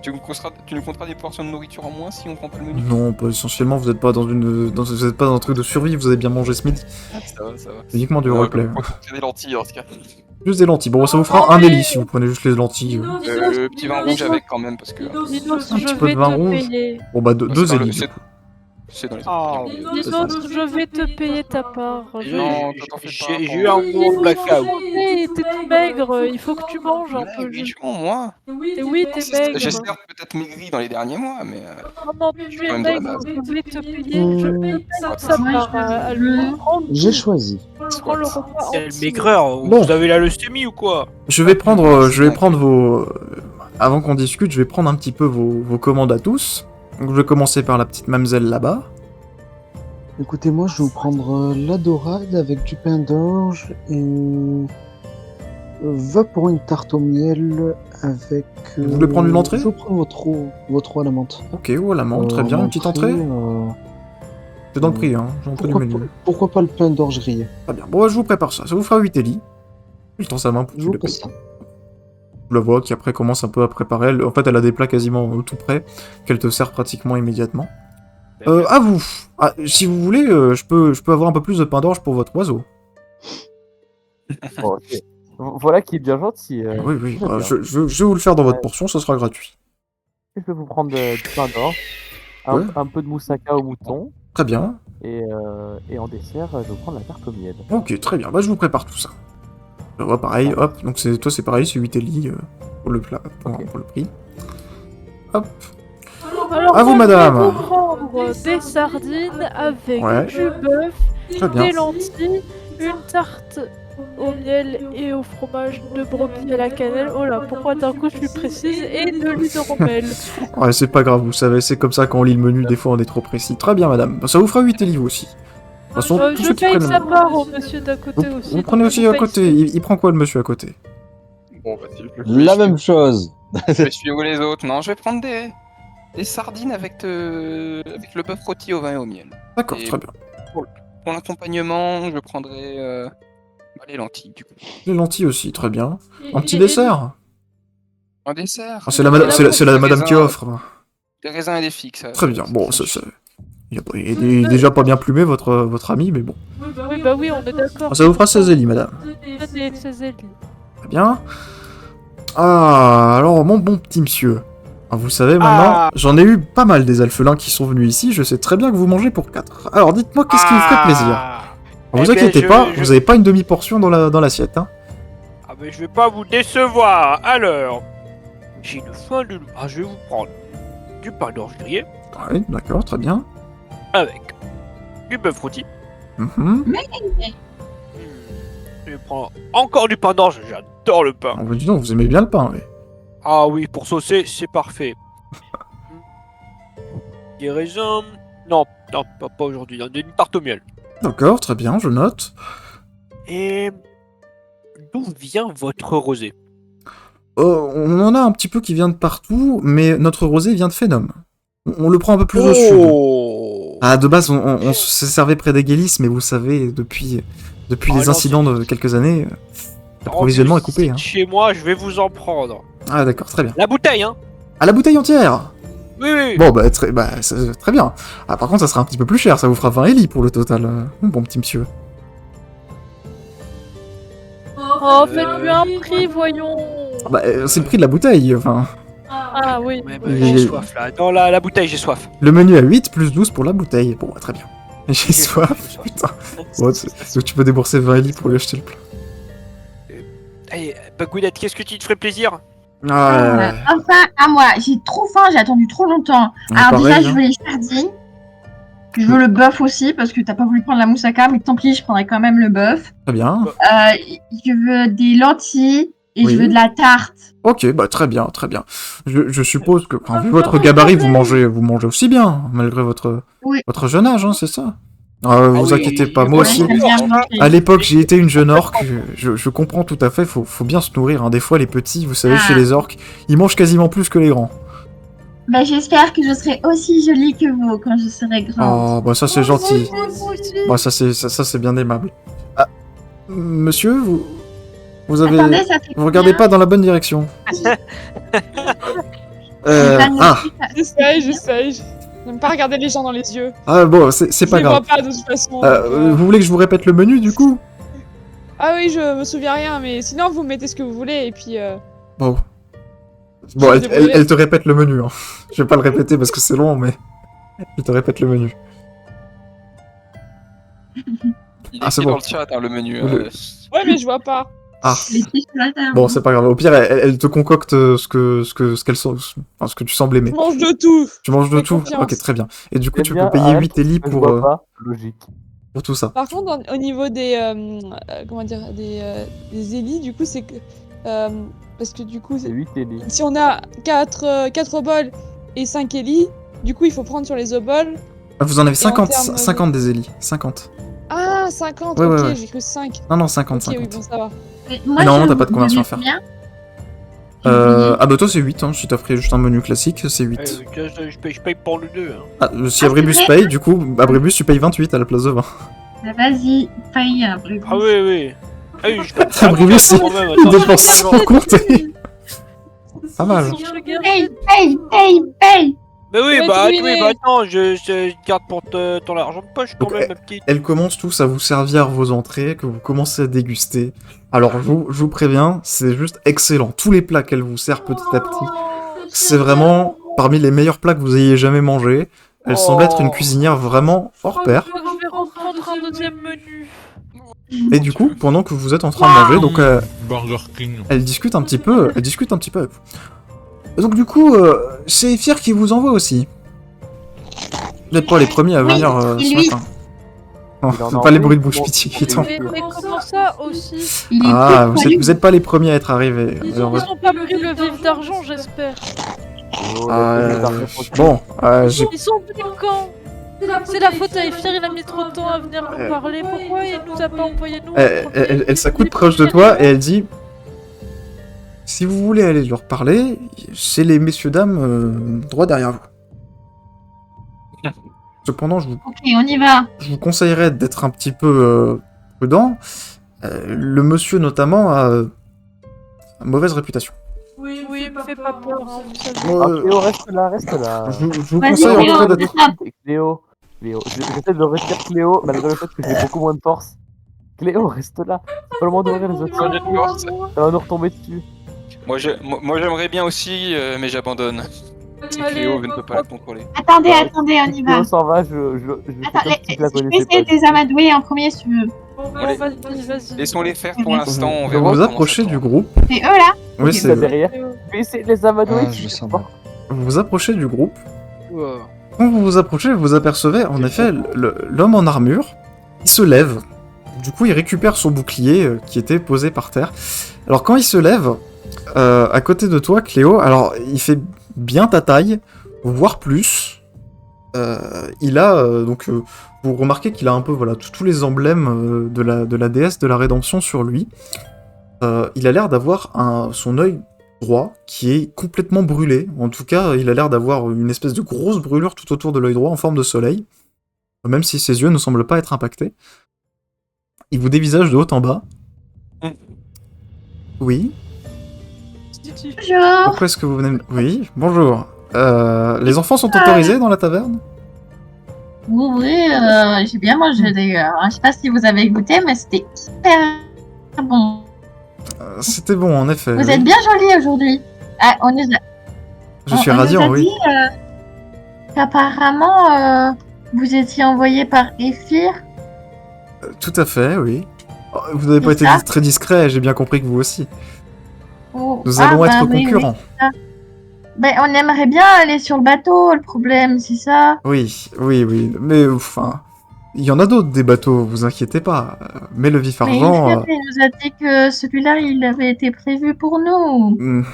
Tu nous compteras des portions de nourriture en moins si on prend pas le menu. Non, pas essentiellement, vous êtes pas dans vous êtes pas dans un truc de survie, vous avez bien mangé ce midi. Ça va, ça va. C'est uniquement du roleplay. C'est des lentilles en ce cas. Juste des lentilles. Bon, ça vous fera un élis si vous prenez juste les lentilles. Le petit vin rouge avec quand même parce que Dinos, Un petit je peu de vais vin te rouge. payer. Bon, bah, c'est deux dans le- élis. c'est- c'est dans les Ah, Dinos, je vais te payer ta part. Non, t'en fais pas. J'ai eu un gros blackout. Hey, t'es tout maigre, il faut que tu manges un peu. Maigrichement, moi. Et oui, t'es maigre. J'ai certes peut-être maigri dans les derniers mois, mais Non, non, tu es Même de la maigre, base. je vais te payer. Je paye sa Moi, part je à veux- lui. J'ai choisi. Prends le repas Quelle entier. maigreur. Bon. Vous avez la leucémie ou quoi? Je vais prendre vos. Avant qu'on discute, je vais prendre un petit peu vos commandes à tous. Donc, je vais commencer par la petite mamzelle là-bas. Écoutez, moi, je vais vous prendre la dorade avec du pain d'orge et va pour une tarte au miel avec. Vous voulez prendre une entrée? Je vais prendre votre à la menthe. Ok, ou à la menthe, très bien. Une petite entrée? Je t'en prie, hein. J'en prie du menu. pourquoi pas le pain d'orge grillé? Très bien. Bon, je vous prépare ça. Ça vous fera 8 élis. Je tends sa main pour que Je tu vous le passe payes. ça. Je la vois qui après commence un peu à préparer. En fait, elle a des plats quasiment tout prêts qu'elle te sert pratiquement immédiatement. À vous. Ah, si vous voulez, je peux avoir un peu plus de pain d'orge pour votre oiseau. Bon, ok. Voilà qui est bien gentil. Oui, oui. très bien. Je vais vous le faire dans votre Ouais. portion, ça sera gratuit. Je vais vous prendre du pain d'orge, Ouais. un peu de moussaka au mouton, Très bien. et en dessert, je vais vous prendre la tarte au miel. Ok, très bien. Bah, je vous prépare tout ça. Je vois pareil, hop. Donc, toi, c'est pareil, c'est 8 élis pour le plat, Ok. pour le prix. Hop. Alors, À vous, moi, madame. Je vais vous prendre des sardines avec Ouais. du bœuf, Très bien. des lentilles, une tarte au miel et au fromage de brebis à la cannelle. Oh là, pourquoi d'un coup je suis précise? Et de l'huile de rommel. Ouais, c'est pas grave, vous savez, c'est comme ça quand on lit le menu, des fois on est trop précis. Très bien, madame. Bah, ça vous fera 8 élis vous aussi. De toute façon, tous Je ceux qui paye prennent... sa part au monsieur d'à côté aussi. Vous prenez aussi Je à paye côté. Il prend quoi le monsieur à côté? Bon, vas-y. La même chose. Je suis où les autres? Non, je vais prendre des sardines avec le bœuf rôti au vin et au miel. D'accord, Et très bien. Pour l'accompagnement, je prendrai les lentilles, du coup. Les lentilles aussi, très bien. Et- Un petit et- dessert? Un dessert. Ah, c'est la madame qui offre. Des raisins et des figues. Ça, Très bien, bon, ça- il est déjà pas bien plumé, votre ami, mais bon. Oui, bah oui, on est d'accord. Ça vous fera 16 élis, madame. C'est Zélie. Très bien. Ah, alors, mon bon petit monsieur. Ah, vous savez, maintenant, j'en ai eu pas mal des alphelins qui sont venus ici, je sais très bien que vous mangez pour 4. Alors, dites-moi, qu'est-ce qui vous ferait plaisir? Eh Vous ben, inquiétez pas, vous avez pas une demi-portion dans l'assiette, hein. Ah mais je vais pas vous décevoir. Alors, j'ai le foin de loup. Ah, je vais vous prendre du pain d'orge grillé Oui, d'accord, très bien. avec du bœuf rôti. Mhm. Je vais prendre encore du pain d'orge. J'adore le pain. Ah, bah, dis donc, vous aimez bien le pain, oui. Ah oui, pour saucer, c'est parfait. Des raisins. Non, pas aujourd'hui. Une tarte au miel. D'accord, très bien, je note. Et d'où vient votre rosé? On en a un petit peu qui vient de partout, mais notre rosé vient de Phénom. On le prend un peu plus au sud. Oh. Ah, de base, on se servait près des Gélis, mais vous savez, depuis Ah les non, incidents de quelques années, l'approvisionnement est coupé. Hein. Chez moi, je vais vous en prendre. Ah, d'accord, très bien. La bouteille, hein? À la bouteille entière! Oui, oui. Bon, c'est très bien. Ah, par contre, ça sera un petit peu plus cher, ça vous fera 20 élis pour le total, bon petit monsieur. Oh, faites-lui un prix, voyons. Bah, c'est le prix de la bouteille, enfin. Ah oui. Ouais, bah, j'ai soif là. Dans la bouteille, j'ai soif. Le menu à 8 plus 12 pour la bouteille. Bon, bah, très bien. J'ai soif, putain. Bon, donc tu peux débourser 20 élis pour lui acheter le plat. Allez, Bagounette, qu'est-ce que tu te ferais plaisir? Enfin, à moi, j'ai trop faim, j'ai attendu trop longtemps. Alors pareil, déjà, hein. je veux les sardines. Je veux le bœuf aussi, parce que t'as pas voulu prendre la moussaka, mais tant pis, je prendrai quand même le bœuf. Très bien. Je veux des lentilles et Oui. je veux de la tarte. Ok, bah très bien, très bien. Je suppose que, vu votre gabarit, vous mangez aussi bien, malgré votre jeune âge, hein, c'est ça? Vous oui, inquiétez pas, oui, moi Ouais, aussi. j'aime bien manger. À l'époque, j'ai été une jeune orque, je comprends tout à fait, faut bien se nourrir. Hein. Des fois, les petits, vous savez, chez les orques, ils mangent quasiment plus que les grands. Bah, j'espère que je serai aussi jolie que vous quand je serai grande. Oh, bah ça c'est gentil. Moi aussi. Bah ça c'est bien aimable. Ah, monsieur, vous avez... Attendez, ça fait Vous regardez pas dans la bonne direction. J'essaye. J'aime pas regarder les gens dans les yeux. Ah bon, c'est Je pas les grave. vois pas de toute façon. Vous voulez que je vous répète le menu du coup? Ah oui, je me souviens rien, mais sinon vous mettez ce que vous voulez et puis. Bon. Bon, elle te répète le menu. Hein. Je vais pas le répéter parce que c'est long, mais elle te répète le menu. Il Ah, est c'est écrit bon. dans le chat, hein, le menu. Ouais, mais je vois pas. Ah. Les pieds sur la table. Bon, c'est pas grave. Au pire, elle te concocte ce que tu sembles aimer. Je mange de tout. Tu manges de Fais tout? confiance. Ok, très bien. Et du coup, Eh tu bien, peux payer arrête, 8 élis Je vois pas. Logique. pour tout ça. Par contre, au niveau des. Comment dire. Des élis, du coup, c'est que. Parce que du coup, C'est 8 élis. si on a 4 obols et 5 élis, du coup, il faut prendre sur les obols. Ah, vous en avez Et en 50, termes- 50 des élis. 50. Ah, 50, Ouais, ok, ouais, ouais. j'ai cru 5. Non, 50, Ok, 50. oui, bon, ça va. Mais moi, Non, je t'as pas de conversion à faire. combien Ah bah toi c'est 8, hein. Si t'as pris juste un menu classique, c'est 8. Je paye pour le 2. Hein. Ah, si Abribus c'est paye, du coup, Abribus tu payes 28 à la place de 20. Bah, vas-y, paye un peu. Ah oui, oui. Ah oui, je paye. Abribus, quand même, il attends, dépense je- sans compter. Pas mal. Paye. Mais oui, Ouais, bah, tu oui, es- bah attends, je garde pour ton argent de poche quand Donc, même, ma petite. Elles commencent tous à vous servir vos entrées, que vous commencez à déguster. Alors je vous préviens, c'est juste excellent. Tous les plats qu'elle vous sert petit à petit, c'est vraiment parmi les meilleurs plats que vous ayez jamais mangés. Elle semble être une cuisinière vraiment hors pair. Je vais reprendre un deuxième menu. Et du coup, pendant que vous êtes en train de manger, donc Burger King. elle discute un petit peu avec vous. Et donc du coup, c'est Ephir qui vous envoie aussi. Vous n'êtes pas les premiers à Oui, venir et ce lui. matin. Il en a Pas les envoyé bruits de bouche pour- pitié pour qui tombent. vérifier. Mais comment ça aussi? Il est Ah, plus vous êtes pas les premiers à être arrivés. Ils malheureusement. ont pas pris le vif d'argent, j'espère. Oh, Ah, les armes sont- bon, j'ai Ils sont venus quand? C'est la faute à Ephir, il a mis trop de temps à venir nous parler. Pourquoi il nous a pas envoyé nous? Elle s'accoute proche de toi et elle dit si vous voulez aller leur parler, c'est les messieurs dames droit derrière vous. Cependant, je Ok, on y va. vous conseillerais d'être un petit peu prudent. Le monsieur notamment a une mauvaise réputation. Oui, me fait pas peur, hein, vous savez. Ah, Cléo, reste là, reste là. Je vous Vas-y, conseille en Cléo, tout cas on d'être... t'attrape. Cléo, j'essaie de retirer Cléo, malgré le fait que j'ai beaucoup moins de force. Cléo, reste là. C'est pas le moment d'ouvrir les autres. Pas de force. Ça va nous retomber dessus. Moi, j'aimerais bien aussi, mais j'abandonne. Si Cléo ne peut pas la contrôler. Attendez, attendez, on y va. Cléo s'en va, je fais Attends, comme si je la je vais connaissais essayer pas. de les amadouer en premier si tu veux. Bon, Allez. vas-y. Laissons-les faire pour l'instant, on Vous verra. vous comment ça approchez du tourne. groupe. C'est eux là? Oui, Ok, c'est Là derrière. Je vais essayer de les amadouer. Ah, je sens bien. vous vous approchez du groupe. Ouah. Quand vous vous approchez, vous apercevez en effet l'homme en armure. Il se lève. Du coup, il récupère son bouclier qui était posé par terre. Alors, quand il se lève, à côté de toi, Cléo, alors il fait bien ta taille, voire plus. Il a donc, vous remarquez qu'il a un peu voilà tous les emblèmes de la déesse de la rédemption sur lui. Il a l'air d'avoir son œil droit qui est complètement brûlé. En tout cas, il a l'air d'avoir une espèce de grosse brûlure tout autour de l'œil droit en forme de soleil, même si ses yeux ne semblent pas être impactés. Il vous dévisage de haut en bas. Oui. Bonjour. Pourquoi est-ce que vous venez me... Oui, bonjour. Les enfants sont autorisés dans la taverne? Oui, oui, j'ai bien mangé d'ailleurs. Je sais pas si vous avez goûté, mais c'était hyper bon. C'était bon, en effet. Vous oui. êtes bien jolis aujourd'hui. Ah, on nous a, Je suis on nous radiant, a oui. dit qu'apparemment vous étiez envoyé par Ephir. Tout à fait, oui. Oh, vous n'avez pas C'est été ça très discret, j'ai bien compris que vous aussi. Oh, Nous ah, allons bah être oui, concurrents. oui. Ben, on aimerait bien aller sur le bateau, le problème, c'est ça. Oui, oui, oui. Mais enfin, il y en a d'autres des bateaux, vous inquiétez pas. Mais le vif Mais argent... Ephir, il nous a dit que celui-là, il avait été prévu pour nous.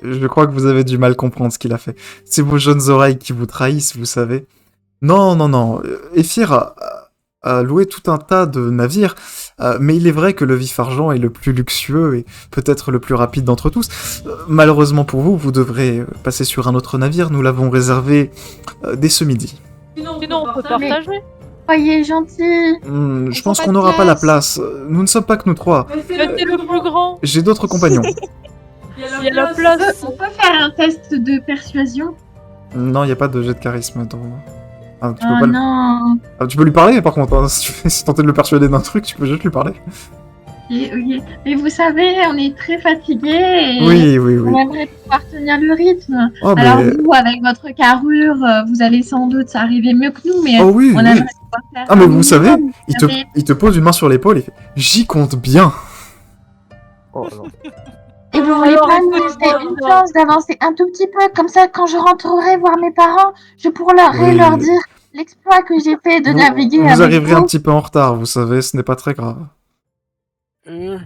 Je crois que vous avez du mal comprendre ce qu'il a fait. C'est vos jeunes oreilles qui vous trahissent, vous savez. Non, non, non. Ephir a loué tout un tas de navires, mais il est vrai que le vif argent est le plus luxueux et peut-être le plus rapide d'entre tous. Malheureusement pour vous, vous devrez passer sur un autre navire. Nous l'avons réservé dès ce midi. Sinon, on peut partager. Soyez gentils. Je pense qu'on n'aura pas la place. Nous ne sommes pas que nous trois. Mais t'es le plus grand. J'ai d'autres compagnons. Il y a la place. On peut faire un test de persuasion. Non, il n'y a pas de jet de charisme dans... Ah, tu peux Oh pas le- non. Ah, tu peux lui parler par contre, hein, si tu veux tenter de le persuader d'un truc, tu peux juste lui parler. Ok. Mais vous savez, on est très fatigués et Oui, oui, oui. on aimerait pouvoir tenir le rythme. Oh, mais... Alors vous, avec votre carrure, vous allez sans doute arriver mieux que nous, mais oh oui, on oui. aimerait pouvoir faire Ah mais un vous savez, minimum, vous savez. il te pose une main sur l'épaule et fait « J'y compte bien Oh, non. Et vous voulez Alors, pas il nous faut laisser voir une ça. chance d'avancer un tout petit peu, comme ça, quand je rentrerai voir mes parents, je pourrai Oui. leur dire l'exploit que j'ai fait de Vous- naviguer Vous avec arriverez un vous. petit peu en retard, vous savez, ce n'est pas très grave. Hum.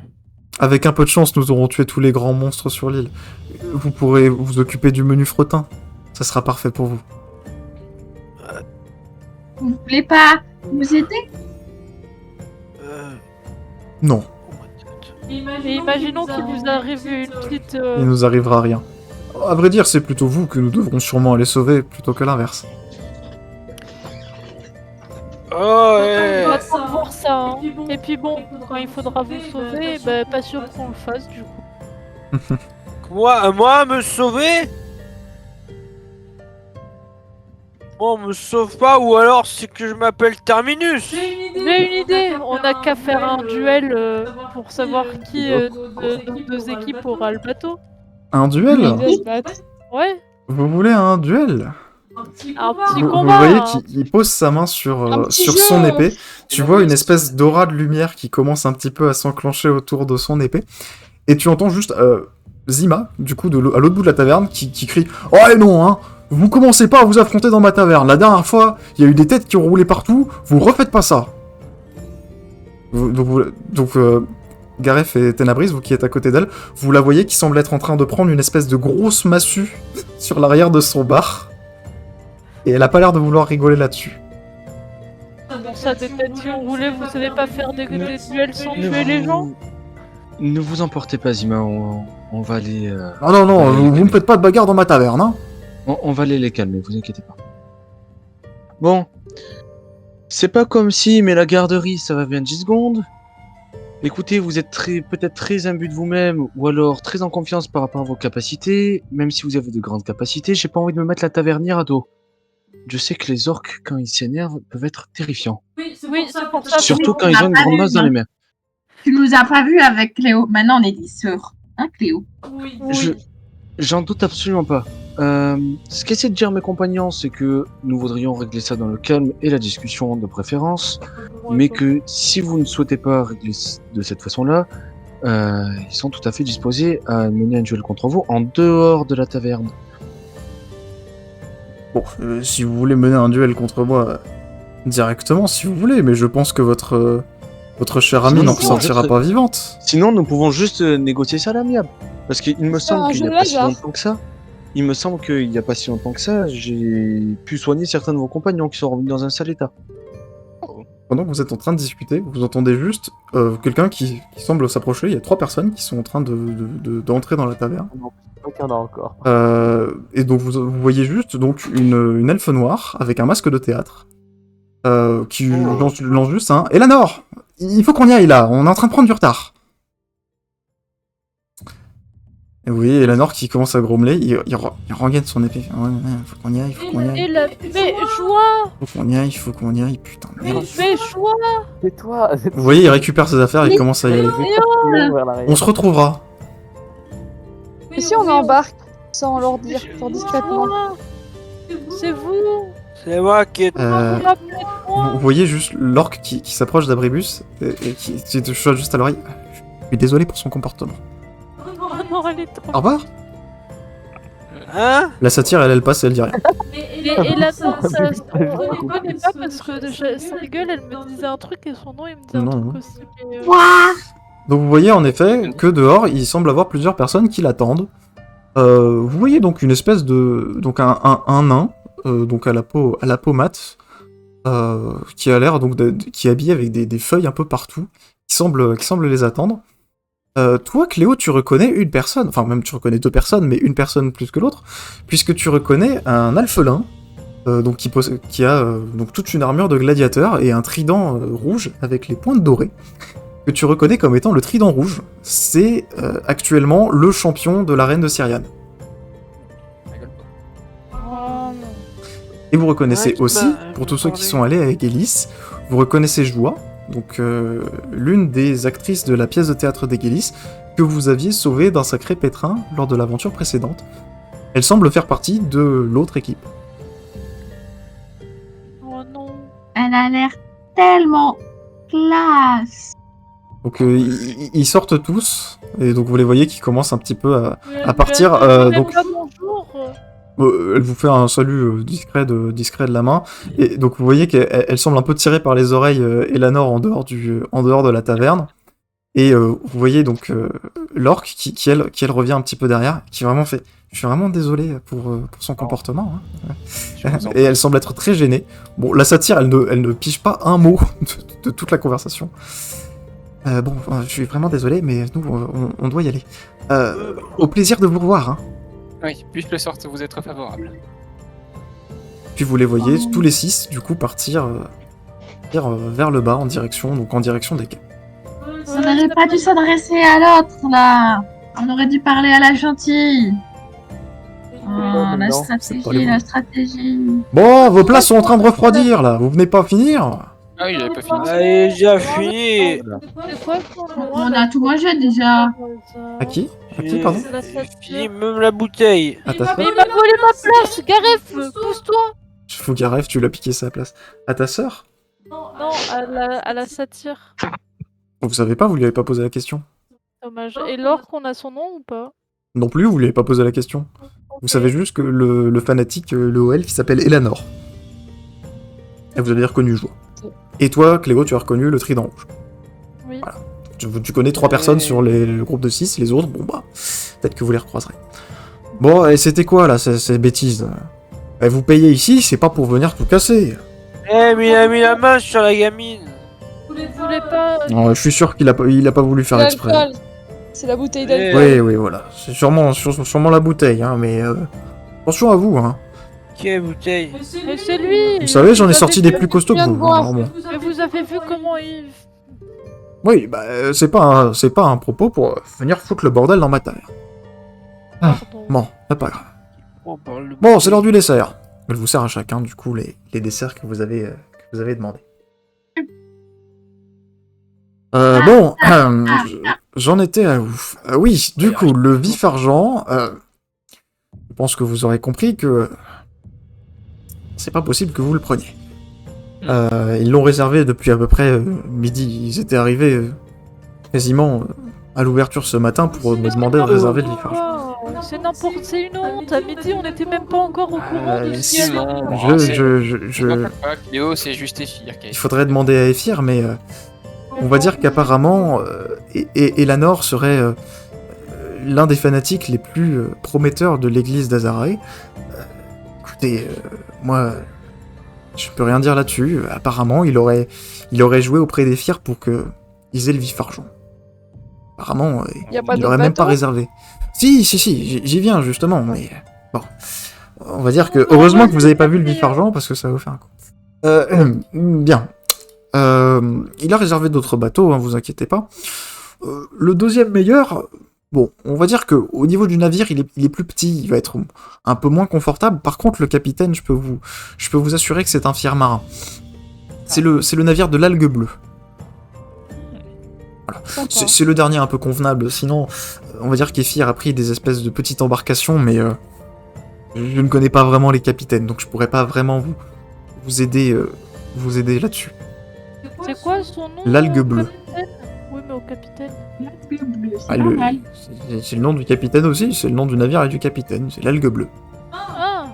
Avec un peu de chance, nous aurons tué tous les grands monstres sur l'île. Vous pourrez vous occuper du menu fretin. Ça sera parfait pour vous. Vous voulez pas nous aider? Non, Et imaginons qu'il vous arrive une petite. il nous arrivera rien. À vrai dire, c'est plutôt vous que nous devrons sûrement aller sauver, plutôt que l'inverse. Oh, On ouais. va attendre voir ça. Hein. Et puis bon, quand il faudra vous sauver, bah, pas sûr qu'on le fasse du coup. Moi, me sauver? Moi, on me sauve pas, ou alors c'est que je m'appelle Terminus. J'ai une idée. On n'a qu'à faire un duel pour savoir qui de nos deux équipes aura le bateau. Un duel? Ouais, Vous voulez un duel? un petit Vous combat. voyez hein. qu'il pose sa main sur, Un petit sur jeu. son épée. Tu vois une espèce d'aura de lumière qui commence un petit peu à s'enclencher autour de son épée. Et tu entends juste Zima, du coup, à l'autre bout de la taverne, qui crie « Oh et non, hein! Vous commencez pas à vous affronter dans ma taverne. La dernière fois, il y a eu des têtes qui ont roulé partout. Vous refaites pas ça. » Gareth et Tenabris, vous qui êtes à côté d'elle, vous la voyez qui semble être en train de prendre une espèce de grosse massue sur l'arrière de son bar. Et elle a pas l'air de vouloir rigoler là-dessus. Bon, ça peut-être si on voulait, vous savez pas faire des duels sans Ne tuer les gens. Ne vous emportez pas, Zima, on va aller... Non, vous me faites pas de bagarre dans ma taverne, hein. On va aller les calmer, vous inquiétez pas. Bon. C'est pas comme si, mais la garderie, ça va bien 10 secondes. Écoutez, vous êtes peut-être très imbu de vous-même, ou alors très en confiance par rapport à vos capacités. Même si vous avez de grandes capacités, j'ai pas envie de me mettre la tavernière à dos. Je sais que les orques, quand ils s'énervent, peuvent être terrifiants. Oui, c'est pour ça. Surtout quand ils ont une grande masse dans les mains. Tu nous as pas vus avec Cléo. Maintenant, on est des sœurs. Hein, Cléo? Oui. J'en doute absolument pas. Ce qu'essaient de dire mes compagnons, c'est que nous voudrions régler ça dans le calme et la discussion de préférence, mais que si vous ne souhaitez pas régler de cette façon-là, ils sont tout à fait disposés à mener un duel contre vous en dehors de la taverne. Bon, si vous voulez mener un duel contre moi directement, si vous voulez, mais je pense que votre chère amie n'en ressortira pas vivante. Sinon, nous pouvons juste négocier ça à l'amiable. Parce qu'il me semble qu'il n'y a pas si longtemps que ça. Il me semble qu'il n'y a pas si longtemps que ça, j'ai pu soigner certains de vos compagnons qui sont revenus dans un sale état. Pendant que vous êtes en train de discuter, vous entendez juste quelqu'un qui semble s'approcher. Il y a 3 personnes qui sont en train d'entrer dans la taverne. Il y en a encore. Et donc vous voyez juste donc une elfe noire avec un masque de théâtre qui lance juste un Elanor, il faut qu'on y aille là, on est en train de prendre du retard. Et vous voyez Elanor qui commence à grommeler, il rengaine son épée. Ouais, faut qu'on y aille, faut qu'on y aille. Mais joie. Faut qu'on y aille, putain de merde. Mais joie. C'est toi. Vous voyez, il récupère ses affaires, il commence à y aller. On se retrouvera. Et si on embarque sans leur dire, genre discrètement? C'est vous. C'est moi qui ai... Vous voyez juste l'orque qui s'approche d'Abribus et qui te chuchote juste à l'oreille. Je suis désolé pour son comportement. Oh non, elle est trop... Au revoir. Hein? La satire, elle passe et elle dit rien. Et là, ça, on ne connaît pas parce que sa gueule, elle me disait un truc et son nom, il me disait un truc aussi. Mais, Donc vous voyez en effet que dehors, il semble avoir plusieurs personnes qui l'attendent. Vous voyez donc une espèce de... donc un nain, donc à la peau mate, qui a l'air donc qui est habillé avec des feuilles un peu partout, qui semble les attendre. Toi, Cléo, tu reconnais une personne, enfin même tu reconnais 2 personnes, mais une personne plus que l'autre, puisque tu reconnais un alphelin, donc qui a donc toute une armure de gladiateur et un trident rouge avec les pointes dorées, que tu reconnais comme étant le trident rouge. C'est actuellement le champion de l'arène de Syriane. Et vous reconnaissez aussi, pour tous ceux qui sont allés avec Élise, vous reconnaissez Joie, donc l'une des actrices de la pièce de théâtre d'Egelis, que vous aviez sauvée d'un sacré pétrin lors de l'aventure précédente. Elle semble faire partie de l'autre équipe. oh non. Elle a l'air tellement classe. Donc ils sortent tous, et donc vous les voyez qui commencent un petit peu à partir. Donc Bonjour. elle vous fait un salut discret de la main, et donc vous voyez qu'elle semble un peu tirée par les oreilles Elanor en dehors de la taverne, et vous voyez donc l'orque qui elle revient un petit peu derrière, qui vraiment fait je suis vraiment désolé pour son comportement, hein. Et elle semble être très gênée. Bon, la satire elle ne pige pas un mot de toute la conversation. Bon, je suis vraiment désolé, mais nous on doit y aller. Au plaisir de vous revoir, hein. Oui, puisse le sort vous être favorable. Puis vous les voyez tous les 6 du coup partir vers le bas en direction des quais. On n'aurait pas dû s'adresser à l'autre là. On aurait dû parler à la gentille. Oh, la stratégie. Bon, vos places sont en train de refroidir là, vous venez pas finir? Ah oui, j'avais pas fini. Allez, j'ai fini. C'est quoi son nom? On a tout mangé déjà. À qui pardon? J'ai fini même la bouteille. À ta Mais sœur? il m'a volé ma place, Gareth, pousse-toi. Faut Gareth, tu l'as piqué sa place. À ta sœur? Non, à la satire. Vous savez pas, vous lui avez pas posé la question. Dommage. Et l'orque, on a son nom ou pas? Non plus, vous lui avez pas posé la question. Vous savez juste que le fanatique, le haut elfe, il s'appelle Elanor. Et vous avez reconnu Joie. Et toi, Cléo, tu as reconnu le trident rouge. Tu connais 3 personnes sur le groupe de 6, les autres, bon bah, peut-être que vous les recroiserez. Bon, et c'était quoi là, ces bêtises? Vous payez ici, c'est pas pour venir tout casser. Eh, mais il a mis la main sur la gamine. Vous voulez pas... Non, je suis sûr qu'il a pas voulu faire exprès. L'alcool. C'est la bouteille d'alcool. Oui, voilà. C'est sûrement la bouteille, hein, mais attention à vous, hein. Quelle bouteille? Mais c'est lui. Vous savez, j'en ai avez sorti vu- des plus costauds que viens de vous. boire. Alors bon. Mais vous avez vu comment il... Oui, bah, c'est pas un propos pour venir foutre le bordel dans ma taverne. Pardon. Bon, c'est pas grave. Oh, bah, le Bon, c'est l'heure du dessert. Elle vous sert à chacun, du coup, les desserts que vous avez demandé. Bon, j'en étais à ouf. Oui, du coup, le vif argent, je pense que vous aurez compris que c'est pas possible que vous le preniez. Ils l'ont réservé depuis à peu près midi. Ils étaient arrivés quasiment à l'ouverture ce matin pour me demander de réserver le vif argent. C'est n'importe, c'est une honte. À midi, on n'était même pas encore au courant de mais ce qu'il y avait. Je m'en cache pas, Cléo, c'est juste Ephir qui a Il faudrait demander à Ephir, mais on va dire qu'apparemment, Elanor serait l'un des fanatiques les plus prometteurs de l'église d'Azarae. Écoutez, moi, je peux rien dire là-dessus. Apparemment, il aurait joué auprès d'Ephir pour qu'ils aient le vif argent. Apparemment, Y a pas il d'autre l'aurait même pas bateau réservé. Si, j'y viens justement, mais bon. On va dire que heureusement que vous avez pas vu le vif argent parce que ça va vous faire un coup. Bien. Il a réservé d'autres bateaux, hein, vous inquiétez pas. Le deuxième meilleur, bon, on va dire que au niveau du navire, il est plus petit, il va être un peu moins confortable. Par contre, le capitaine, je peux vous assurer que c'est un fier marin. C'est le navire de l'Algue Bleue. Voilà. C'est le dernier un peu convenable. Sinon, on va dire qu'Ephir a pris des espèces de petites embarcations, mais je ne connais pas vraiment les capitaines, donc je pourrais pas vraiment vous aider là-dessus. C'est quoi son nom? L'Algue Bleue. Capitaine Oui, mais au capitaine. Ah, c'est le nom du capitaine aussi, c'est le nom du navire et du capitaine, c'est l'Algue Bleue. Ah,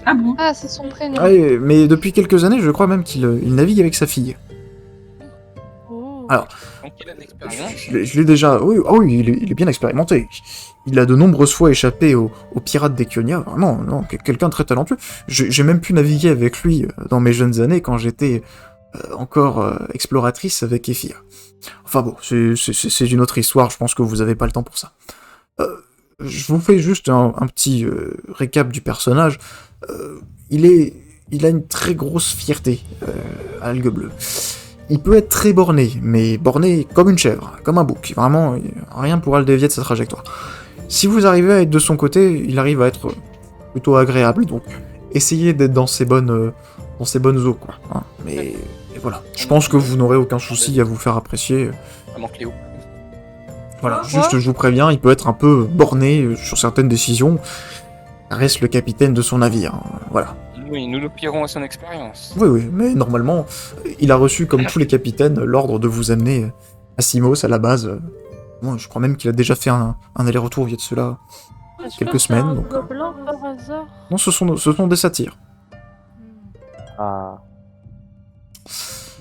Ah bon? Ah, c'est son prénom. Ah, mais depuis quelques années, je crois même qu'il navigue avec sa fille. oh. Alors, Donc il a de l'expérience. Je l'ai déjà... Oui, ah oui, il est bien expérimenté. Il a de nombreuses fois échappé aux pirates d'Ekionia, vraiment, non, quelqu'un de très talentueux. J'ai même pu naviguer avec lui dans mes jeunes années quand j'étais encore exploratrice avec Ephir. Enfin bon, c'est une autre histoire, je pense que vous avez pas le temps pour ça. Je vous fais juste un petit récap du personnage. Il a une très grosse fierté, Algue Bleue. Il peut être très borné, mais borné comme une chèvre, comme un bouc. Vraiment, rien pourra le dévier de sa trajectoire. Si vous arrivez à être de son côté, il arrive à être plutôt agréable, donc essayez d'être dans ces bonnes eaux, quoi. Hein. Mais voilà, je pense que vous n'aurez aucun souci à vous faire apprécier. Vraiment Cléo. Voilà, juste je vous préviens, il peut être un peu borné sur certaines décisions. Reste le capitaine de son navire, hein. Voilà. Oui, nous nous pierrons à son expérience. Oui, mais normalement, il a reçu, comme tous les capitaines, l'ordre de vous amener à Simos, à la base. Moi, je crois même qu'il a déjà fait un aller-retour il y a de cela Est-ce quelques que c'est semaines. un Donc... gobelin par hasard? Non, ce sont des satyres. Ah.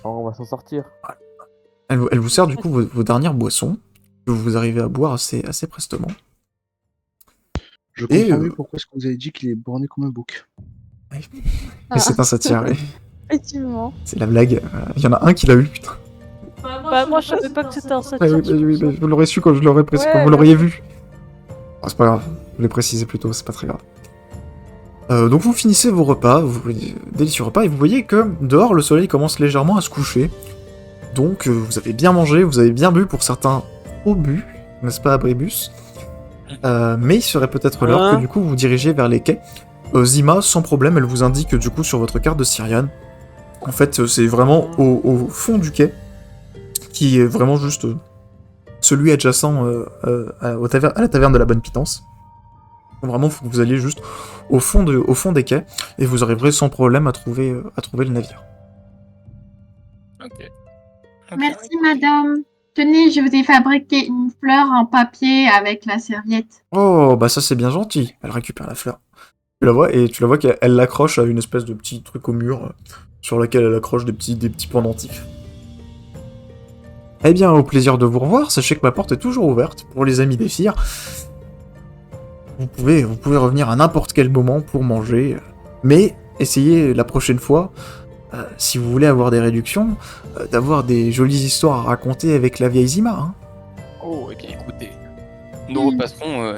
Oh, on va s'en sortir. Elle vous sert du coup vos dernières boissons, que vous arrivez à boire assez prestement. Je Et, comprends mieux pourquoi est-ce que vous avez dit qu'il est borné comme un bouc. Et c'est un satyre, oui. Effectivement. C'est la blague. Il y en a un qui l'a eu, putain. Bah, moi, je savais pas que c'était un Ah satyre. oui, vous l'aurez su quand je l'aurais précisé, quand vous l'auriez vu. Oh, c'est pas grave, je l'ai précisé plus tôt, c'est pas très grave. Donc vous finissez vos repas, délicieux repas, et vous voyez que dehors le soleil commence légèrement à se coucher. Donc vous avez bien mangé, vous avez bien bu pour certains au bu, n'est-ce pas Abribus? Mais il serait peut-être l'heure que du coup vous vous dirigez vers les quais. Zima, sans problème, elle vous indique du coup sur votre carte de Syriane. En fait, c'est vraiment au fond du quai, qui est vraiment juste celui adjacent à la taverne de la Bonne Pitance. Vraiment, il faut que vous alliez juste au fond des quais, et vous arriverez sans problème à trouver le navire. Ok. Merci, madame. Tenez, je vous ai fabriqué une fleur en papier avec la serviette. Oh, bah ça c'est bien gentil. Elle récupère la fleur. Tu la vois qu'elle l'accroche à une espèce de petit truc au mur sur lequel elle accroche des petits pendentifs. Eh bien, au plaisir de vous revoir. Sachez que ma porte est toujours ouverte pour les amis des Fires. Vous pouvez revenir à n'importe quel moment pour manger. Mais essayez la prochaine fois, si vous voulez avoir des réductions, d'avoir des jolies histoires à raconter avec la vieille Zima. Hein. Oh, eh bien écoutez, nous repasserons.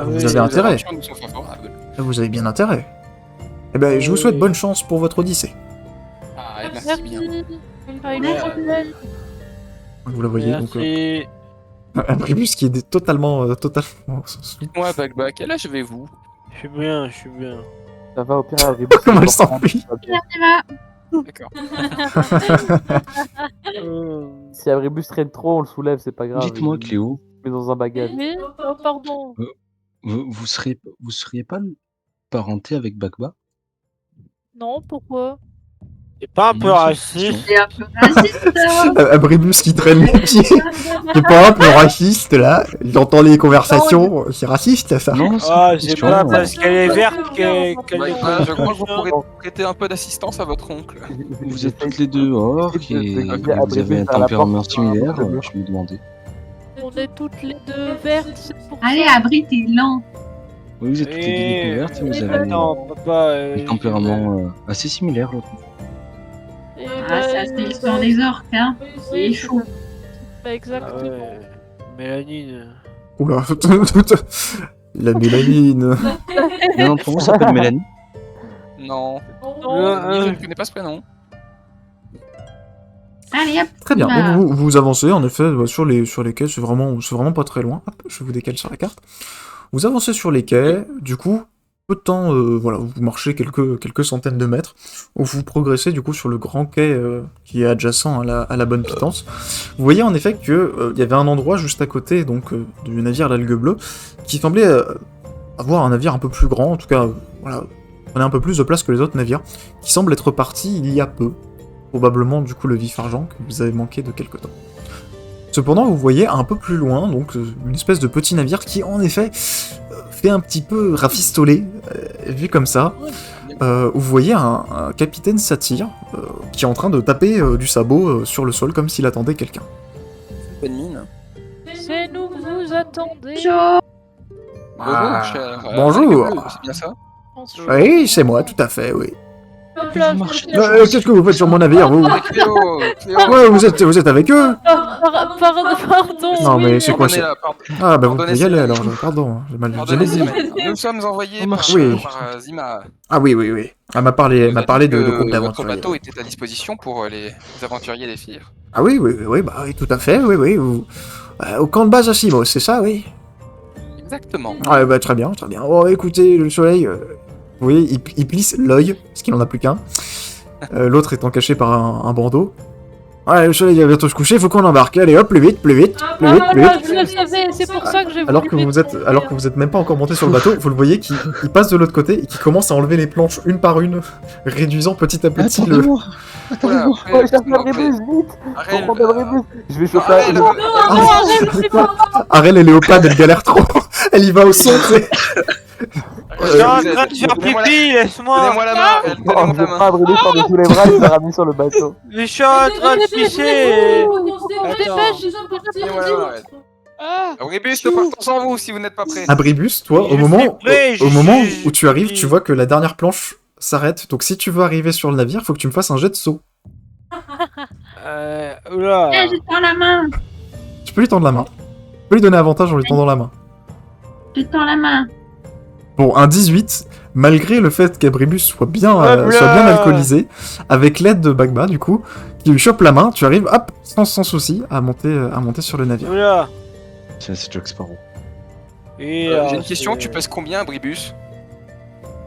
Vous avez intérêt. aventures nous sont favorables. Vous avez bien intérêt. Eh ben, je vous souhaite bonne chance pour votre odyssée. Ah, et merci bien. Ah, il est rebelle. Vous la voyez, donc... Merci. un Bribus qui est totalement... Dites-moi, Bagba, quel âge avez-vous? Je suis bien, je suis bien. Ça va au pire, Abribus. Comment elle s'enfuit. D'accord. Si Abribus traîne trop, on le soulève, c'est pas grave. Dites-moi, il- Cléo, il met dans un bagage. Oui, oh, pardon. vous seriez pas parenté avec Bagba? Non, pourquoi? C'est pas un peu Non, c'est une raciste. C'est un peu raciste. Abribus qui traîne les pieds. C'est pas un peu raciste, là. J'entends les conversations. C'est raciste, ça. Non, c'est Ah, une c'est question, pas parce qu'elle est verte qu'elle Bagba, est je crois que vous pourrez prêter un peu d'assistance à votre oncle. Vous êtes toutes les deux orques et vous avez un tempérament similaire, je me demandais. On est toutes les deux vertes, c'est pour Allez, ça. Abri, t'es lent. Oui, vous êtes toutes les deux découvertes et vous avez Attends, papa. des tempéraments assez similaires, l'autre. Et Ah, bah, ça, c'est l'histoire des orques, hein. oui, C'est chaud. bah, Ah exactement. ouais. Mélanine. Oula. La mélanine. L'un d'entre vous s'appelle Mélanie. Non, Non, je ne connais pas ce prénom. Allez, hop. Très bien. Bah. Donc vous avancez, en effet, sur les quais, c'est vraiment pas très loin. Hop, je vous décale sur la carte. Vous avancez sur les quais, du coup, peu de temps, voilà, vous marchez quelques centaines de mètres, où vous progressez du coup sur le grand quai qui est adjacent à la bonne pitance. Vous voyez en effet que il y avait un endroit juste à côté donc du navire l'Algue Bleue qui semblait avoir un navire un peu plus grand, en tout cas, voilà, prenait un peu plus de place que les autres navires, qui semble être parti il y a peu. Probablement du coup le vif argent que vous avez manqué de quelque temps. Cependant, vous voyez un peu plus loin, donc une espèce de petit navire qui en effet fait un petit peu rafistolé, vu comme ça, où vous voyez un capitaine satyre qui est en train de taper du sabot sur le sol comme s'il attendait quelqu'un. Bonne mine. c'est nous que vous attendez. Chaud. Bonjour, cher. Bonjour. Algue Bleue, c'est bien ça? Oui, c'est moi, tout à fait, oui. Hop là, marchez je- Qu'est-ce que vous faites sur mon navire, vous? Cléo, Cléo. Ouais, vous êtes avec eux? Pardon. Non, mais c'est quoi, Pardonnez c'est... la- Ah, bah vous Pardonnez, pouvez y aller c'est- alors, pardon, j'ai mal Pardonnez, dit. Nous sommes envoyés par, Oui. Zima. Ah oui, oui, oui. Elle m'a parlé de groupe Votre d'aventuriers. bateau était à disposition pour les aventuriers des Fires. Ah oui, oui, oui, oui, bah oui, tout à fait, oui, oui. Au camp de base à Simos, c'est ça, oui. Exactement. Ouais, bah très bien, très bien. Oh, écoutez, le soleil, vous voyez, il plisse l'œil, parce qu'il en a plus qu'un. L'autre étant caché par un bandeau. Ouais, le soleil va bientôt se coucher, faut qu'on embarque. Allez, hop, plus vite, plus vite, plus vite, plus vite. Je le savais, c'est pour ça que j'ai Alors voulu que vous êtes même pas encore monté sur le bateau, vous le voyez qui passe de l'autre côté et qui commence à enlever les planches une par une, réduisant petit à petit le. Attendez-moi. Voilà, Oh, après, cherche Abribus, vite. Arrête, Prends Abribus. Je vais choper Arrête, Abribus. Arrête, les léopards, elle galère trop. Elle y va au son, tu sais. Je suis en train de faire pipi, laisse-moi. Donnez-moi la main, Oh, donnez-moi je la prends main. Abribus par-dessus les bras, il l'a ramené sur le bateau. Je suis en train de pisser. Donnez-moi la main, arrête. Abribus, nous partons sans vous si vous n'êtes pas prêts. Abribus, toi, Je au moment, suis prêt, au je moment suis- où tu arrives, tu vois que la dernière planche s'arrête. Donc si tu veux arriver sur le navire, faut que tu me fasses un jet de saut. Oula. Eh, je tends la main. Tu peux lui tendre la main. Tu peux lui donner avantage en lui tendant la main. Je tends la main. Bon, un 18, malgré le fait qu'Abribus soit bien Hop là. alcoolisé, avec l'aide de Bagba, du coup, qui lui chope la main, tu arrives, hop, sans souci, à monter sur le navire. Oula. C'est Jack Sparrow. Et J'ai une question, tu pèses combien, Abribus?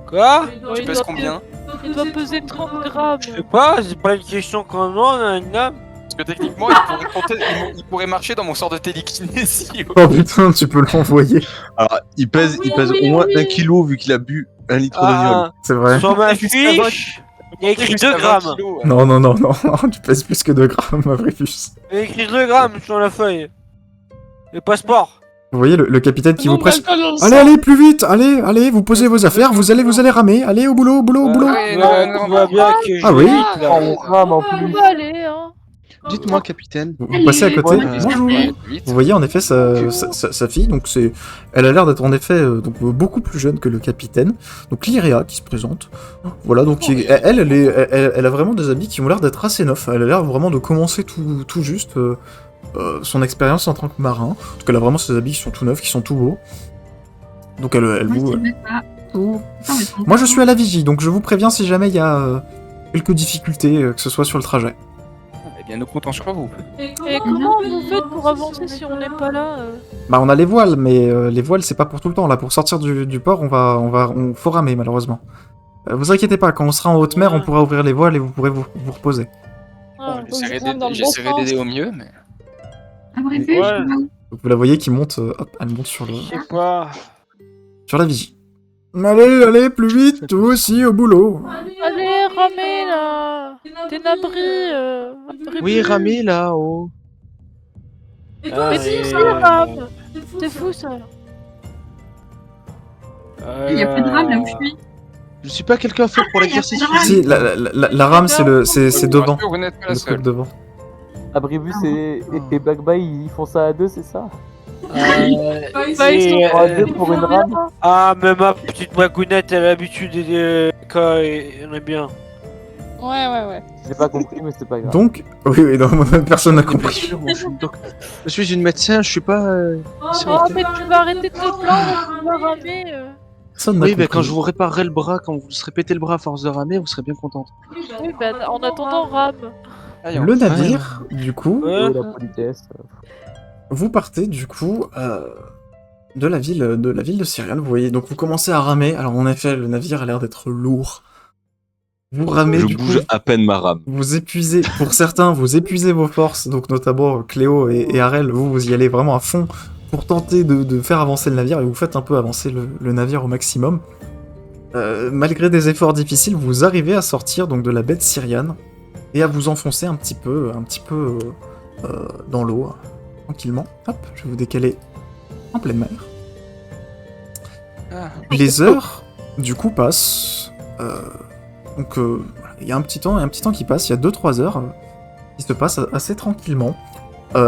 Quoi? Tu pèses combien? Il doit peser 30 grammes. Je sais pas, c'est pas une question qu'on demande à une dame. Parce que techniquement, il pourrait marcher dans mon sort de télékinésie. Oh putain, tu peux l'envoyer. Alors, il pèse au moins 1 kilo vu qu'il a bu 1 litre de viol. C'est vrai. Sur ma fiche, il y a écrit 2 grammes. Non, tu pèses plus que 2 grammes, Abribus. Il y a écrit 2 grammes sur la feuille. Le passeport. Vous voyez le capitaine qui vous presse. Allez, plus vite, allez, vous posez vos affaires, vous allez ramer, allez, au boulot, au boulot. Ouais, Ouais, non, tu vois bien que je Ah oui. vais vite, là. On rame en On plus. va aller, hein. Dites-moi, capitaine. Vous passez à côté. Ouais. Bonjour. Vous voyez en effet sa fille, donc elle a l'air d'être en effet donc beaucoup plus jeune que le capitaine. Donc Lyria qui se présente. Voilà, donc elle a vraiment des habits qui ont l'air d'être assez neufs. Elle a l'air vraiment de commencer tout juste son expérience en tant que marin. Donc elle a vraiment ses habits qui sont tout neufs, qui sont tout beaux. Donc elle Moi, vous. je dirais pas. vous- Attends, mais ton Moi je suis à la vigie, donc je vous préviens si jamais il y a quelques difficultés, que ce soit sur le trajet. Eh bien, nous comptons sur vous. Et comment vous faites pour avancer si on n'est pas là Bah on a les voiles, mais les voiles c'est pas pour tout le temps. Là, pour sortir du port, on faut ramer malheureusement. Vous inquiétez pas, quand on sera en haute mer, on pourra ouvrir les voiles et vous pourrez vous reposer. Ah, faut que je rame dans le bon J'essaierai sens. d'aider au mieux, mais... Ah, bref, Ouais. Donc vous la voyez qui monte, hop, elle monte sur Je sais pas. la vigie. Allez, plus vite, toi aussi au boulot. Allez, ramez là. T'es Nabri. Oui, ramez là-haut. Mais tu sais, rame. C'est fou ça. Il y a pas de rame là où je suis. Je suis pas quelqu'un fait pour l'exercice Ah, physique. Si, la rame c'est devant, Vous n'êtes pas la le seule. truc devant. Abribus et Bagba, ils font ça à deux, c'est ça? Bah, ils sont Et, À deux pour une rame? ah, mais ma petite magounette, elle a l'habitude quand on est bien. Ouais. J'ai pas compris, mais c'est pas grave. Donc, oui, non, personne n'a Bien compris. sûr, je suis une médecin, je suis pas. Oh, mais tu vas arrêter de te plaindre, tu vas ramer. Personne n'a Oui, mais compris. quand je vous réparerai le bras, quand vous serez pété le bras à force de ramer, vous serez bien contente. Oui, bah, en attendant, rame. Allez, Le navire, du coup, Ouais. Et la politesse. vous partez du coup de la ville de Cyrial. Vous voyez, donc vous commencez à ramer. Alors en effet, le navire a l'air d'être lourd. Vous ramez Je du coup. bouge à peine ma rame. Vous épuisez, pour certains, vous épuisez vos forces, donc notamment Cléo et Arel, vous y allez vraiment à fond pour tenter de faire avancer le navire, et vous faites un peu avancer le navire au maximum. Malgré des efforts difficiles, vous arrivez à sortir donc de la baie de Cyriane et à vous enfoncer un petit peu dans l'eau, tranquillement. Hop, je vais vous décaler en pleine mer. Ah. Les heures, du coup, passent. Donc, voilà, il y a un petit temps qui passe, il y a 2-3 heures qui se passent assez tranquillement.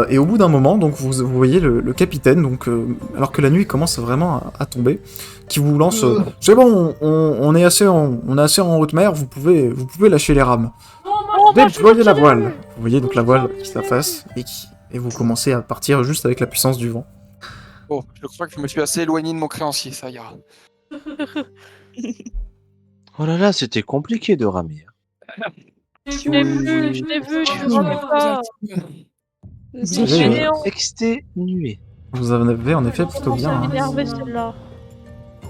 Et au bout d'un moment, donc vous voyez le capitaine, donc alors que la nuit commence vraiment à tomber, qui vous lance c'est bon, on est assez en haute mer, vous pouvez lâcher les rames. Déployez la voile. Vous voyez donc la voile qui s'affaisse et vous commencez à partir juste avec la puissance du vent. Bon, je crois que je me suis assez éloigné de mon créancier, ça ira. Oh là là, c'était compliqué de ramer. Je l'ai vu, tu ramais pas. C'est Oui, génial. Exténué. Vous en avez en effet plutôt Ça bien. Hein. m'énervait celle-là.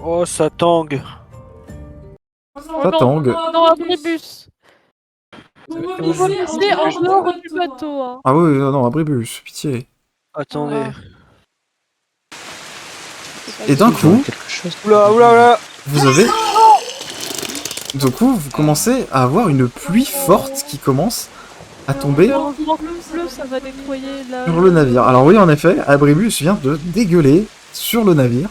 Oh, ça tangue. Ça tangue. Non, Abribus. Vous me laissez en dehors du bateau. Hein. Ah oui, non, Abribus, pitié. Attendez. Et d'un coup, Oula, oula, oula. vous avez... Du coup, vous commencez à avoir une pluie forte qui commence à tomber Heureusement que le bleu, ça va nettoyer la... sur le navire. Alors oui, en effet, Abribus vient de dégueuler sur le navire.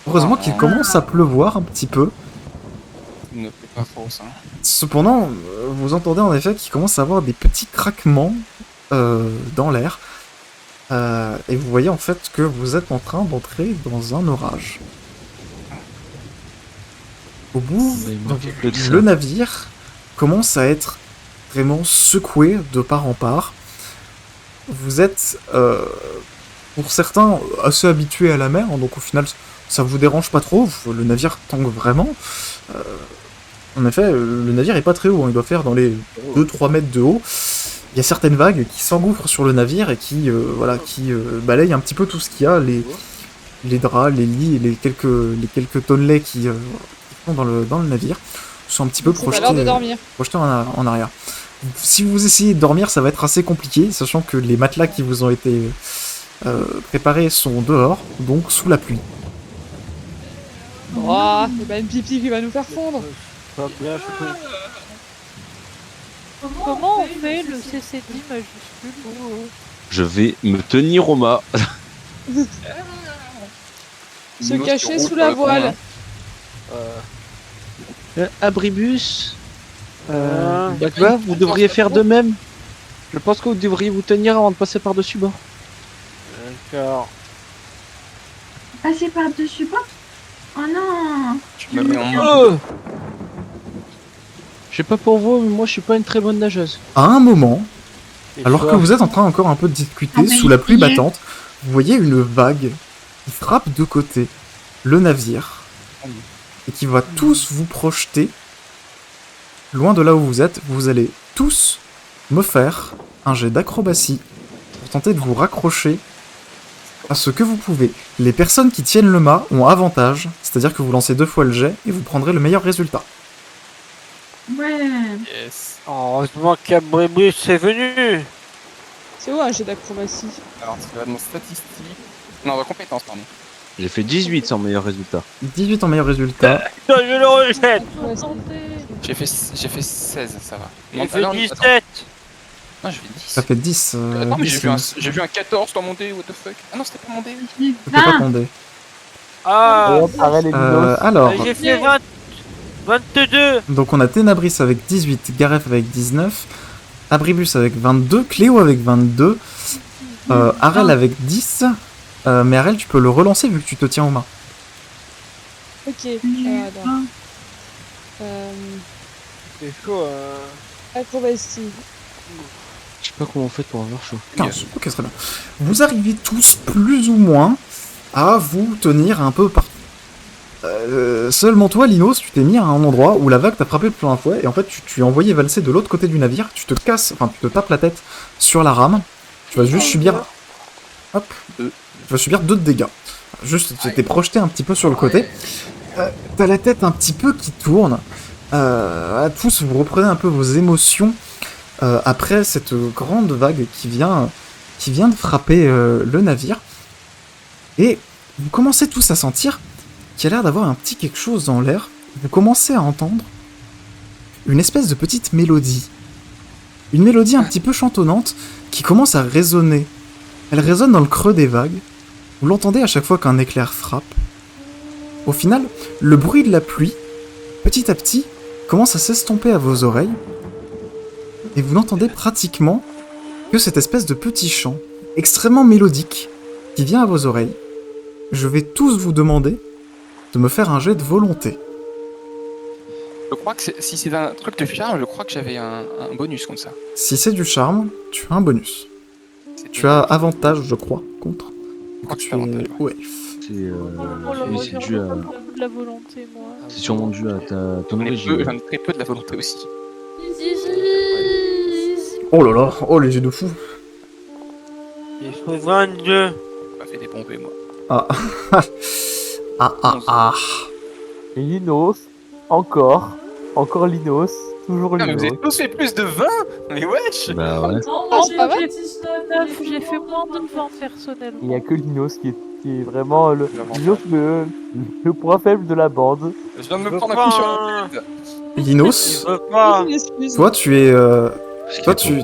Heureusement qu'il commence à pleuvoir un petit peu. Ne fais pas fausse, hein. Cependant, vous entendez en effet qu'il commence à avoir des petits craquements dans l'air. Et vous voyez en fait que vous êtes en train d'entrer dans un orage. Au bout, donc, le navire commence à être vraiment secoué de part en part. Vous êtes, pour certains, assez habitués à la mer, hein, donc au final, ça vous dérange pas trop. Le navire tangue vraiment. En effet, le navire est pas très haut, hein, il doit faire dans les 2-3 mètres de haut. Il y a certaines vagues qui s'engouffrent sur le navire et qui balayent un petit peu tout ce qu'il y a, les draps, les lits et les quelques tonnelets qui sont dans le navire. Sont un petit peu C'est pas l'heure de projetés dormir. en arrière. Si vous essayez de dormir, ça va être assez compliqué, sachant que les matelas qui vous ont été préparés sont dehors, donc sous la pluie. Oh, c'est pas une pipi qui va nous faire fondre. Pas bien, je peux- Comment on fait le CCD majuscule ou... Je vais me tenir au mât. Se Nino cacher roule sous pour la le voile. pont, hein. Abribus, Bagba, vous devriez faire de même. Je pense que vous devriez vous tenir avant de passer par-dessus bord. D'accord. Passer par-dessus pas. Oh non. Je me mets en main. Oh je sais pas pour vous, mais moi je suis pas une très bonne nageuse. À un moment, Et alors toi que vous êtes en train encore un peu de discuter Ah, mais sous la pluie il y est. battante, vous voyez une vague qui frappe de côté le navire et qui va tous vous projeter loin de là où vous êtes. Vous allez tous me faire un jet d'acrobatie pour tenter de vous raccrocher à ce que vous pouvez. Les personnes qui tiennent le mât ont avantage, c'est-à-dire que vous lancez 2 fois le jet et vous prendrez le meilleur résultat. Ouais. Yes. Heureusement qu'Abribus est venu. C'est où un jet d'acrobatie? Alors, ça va dans statistiques. Non, dans compétences, pardon. J'ai fait 18 sans meilleur résultat. 18 en meilleur résultat. Non, je le rejette. Ouais, c'est- J'ai fait 16, ça va. Il Non, fait alors, 17. attends. Non, j'ai fait 10. Ça fait 10. Attends, mais 10, j'ai vu un 14 dans mon dé, what the fuck. Ah non, c'était pas mon dé. J'ai C'était pas 20. ton dé. Ah. Et hop, Arel et Linos. Alors, J'ai fait 22. donc on a Ténabris avec 18, Gareth avec 19, Abribus avec 22, Cléo avec 22, Arel avec 10. Mais Arel, tu peux le relancer vu que tu te tiens aux mains. Ok. J'ai attends. 20. C'est chaud. Acrobatie. Je sais pas comment on fait pour avoir chaud. 15. Ok, très bien. Vous arrivez tous plus ou moins à vous tenir un peu partout. Seulement toi, Linos, tu t'es mis à un endroit où la vague t'a frappé de plein fouet et en fait tu es envoyé valser de l'autre côté du navire. Tu te casses, enfin tu te tapes la tête sur la rame. Tu vas juste subir. Hop. Tu vas subir 2 de dégâts. Juste, tu t'es projeté un petit peu sur le côté. T'as la tête un petit peu qui tourne. Tous, vous reprenez un peu vos émotions après cette grande vague qui vient de frapper le navire. Et vous commencez tous à sentir qu'il y a l'air d'avoir un petit quelque chose dans l'air. Vous commencez à entendre une espèce de petite mélodie. Une mélodie un petit peu chantonnante qui commence à résonner. Elle résonne dans le creux des vagues. Vous l'entendez à chaque fois qu'un éclair frappe. Au final, le bruit de la pluie, petit à petit, commence à s'estomper à vos oreilles. Et vous n'entendez pratiquement que cette espèce de petit chant, extrêmement mélodique, qui vient à vos oreilles. Je vais tous vous demander de me faire un jet de volonté. Je crois que si c'est un truc de charme, je crois que j'avais un bonus comme ça. Si c'est du charme, tu as un bonus. Tu as avantage, je crois, contre. Je crois que je Tu fais avantage. es... Ouais. C'est Oh, c'est j'ai dû à... beaucoup de la volonté, moi. C'est sûrement dû à ton J'en ai origine. très peu de la volonté aussi. Oh là là, oh les jets de fou. J'ai fait 22. J'ai pas fait des pompées, moi. Ah. Ah. Et Linos, encore Linos, toujours Ah, mais Linos. vous avez tous fait plus de 20. Mais wesh. Bah ouais. Ah, c'est pas mal. J'ai fait moins de 20 personnellement. Il n'y a que Linos qui est vraiment Linos, le point faible de la bande. Je viens de me Je prendre un veux coup pas sur un- la tête. Linos, Je veux pas. Une excuse. toi tu es... Toi tu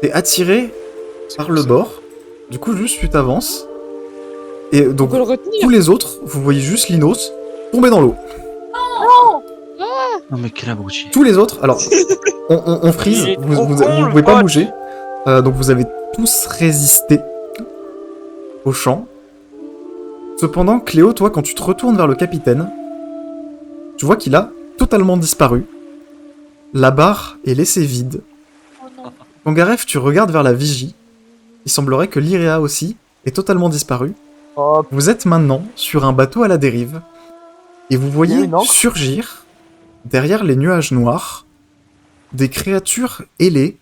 es attiré par le bord. Du coup juste tu t'avances. Et On donc peut le retenir. tous les autres, vous voyez juste Linos tomber dans l'eau. Non mais quel abruti. Tous les autres, alors on freeze, Il est vous trop con, pouvez le pas pote. bouger. Donc vous avez tous résisté au champ. Cependant, Cléo, toi, quand tu te retournes vers le capitaine, tu vois qu'il a totalement disparu. La barre est laissée vide. Oh non. Quand Gareth, tu regardes vers la vigie, il semblerait que l'Irea aussi est totalement disparu. Oh, Vous êtes maintenant sur un bateau à la dérive, et vous Il y voyez a une encre. surgir, derrière les nuages noirs, des créatures ailées,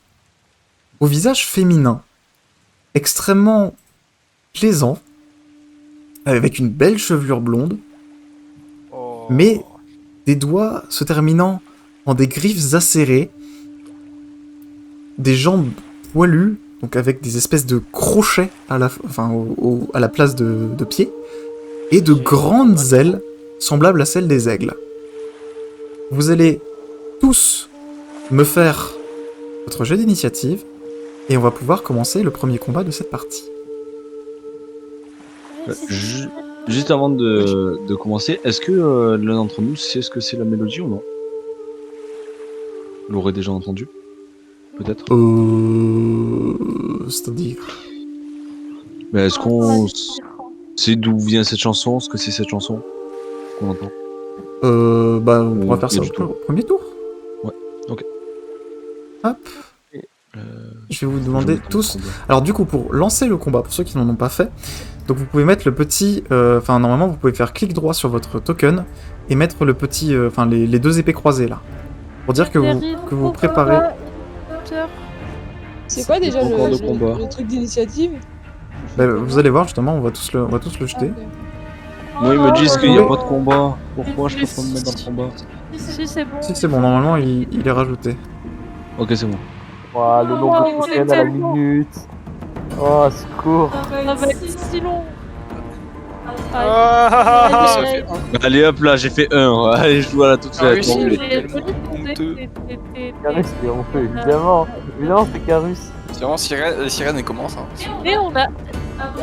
au visage féminin, extrêmement plaisant, avec une belle chevelure blonde, Oh. mais des doigts se terminant en des griffes acérées, des jambes poilues, donc avec des espèces de crochets à la place de pieds, et de grandes ailes semblables à celles des aigles. Vous allez tous me faire votre jet d'initiative, et on va pouvoir commencer le premier combat de cette partie. Juste avant de commencer, est-ce que l'un d'entre nous sait ce que c'est la mélodie ou non? L'aurait déjà entendu? peut-être. C'est-à-dire. Mais est-ce qu'on sait d'où vient cette chanson? Ce que c'est cette chanson qu'on entend? Bah, on va faire ça du au tout. premier tour. Ouais, ok. Hop. Je vais vous demander tous. Combat. Alors du coup, pour lancer le combat, pour ceux qui n'en ont pas fait, donc vous pouvez mettre le petit, enfin normalement vous pouvez faire clic droit sur votre token et mettre le petit, enfin les deux épées croisées là, pour dire que vous préparez. C'est quoi déjà Encore de combat. le truc d'initiative? Bah, vous allez voir justement, on va tous le jeter. Moi, ils me disent qu'il n'y a pas de combat. Pourquoi je peux pas me mettre dans le combat? Si, c'est bon. Si c'est bon, normalement il est rajouté. Ok, c'est bon. Ouah, le nombre de tokens à la minute. Oh, secours. Ça va être si long. Ah, Ça fait Allez hop là, j'ai fait 1. Allez, je joue à la toute Ah oui, faite. c'est Bon, honteux. Carus, c'est honteux, évidemment. Évidemment, c'est Carus. C'est vraiment sirène, elle commence. Hein. Et on a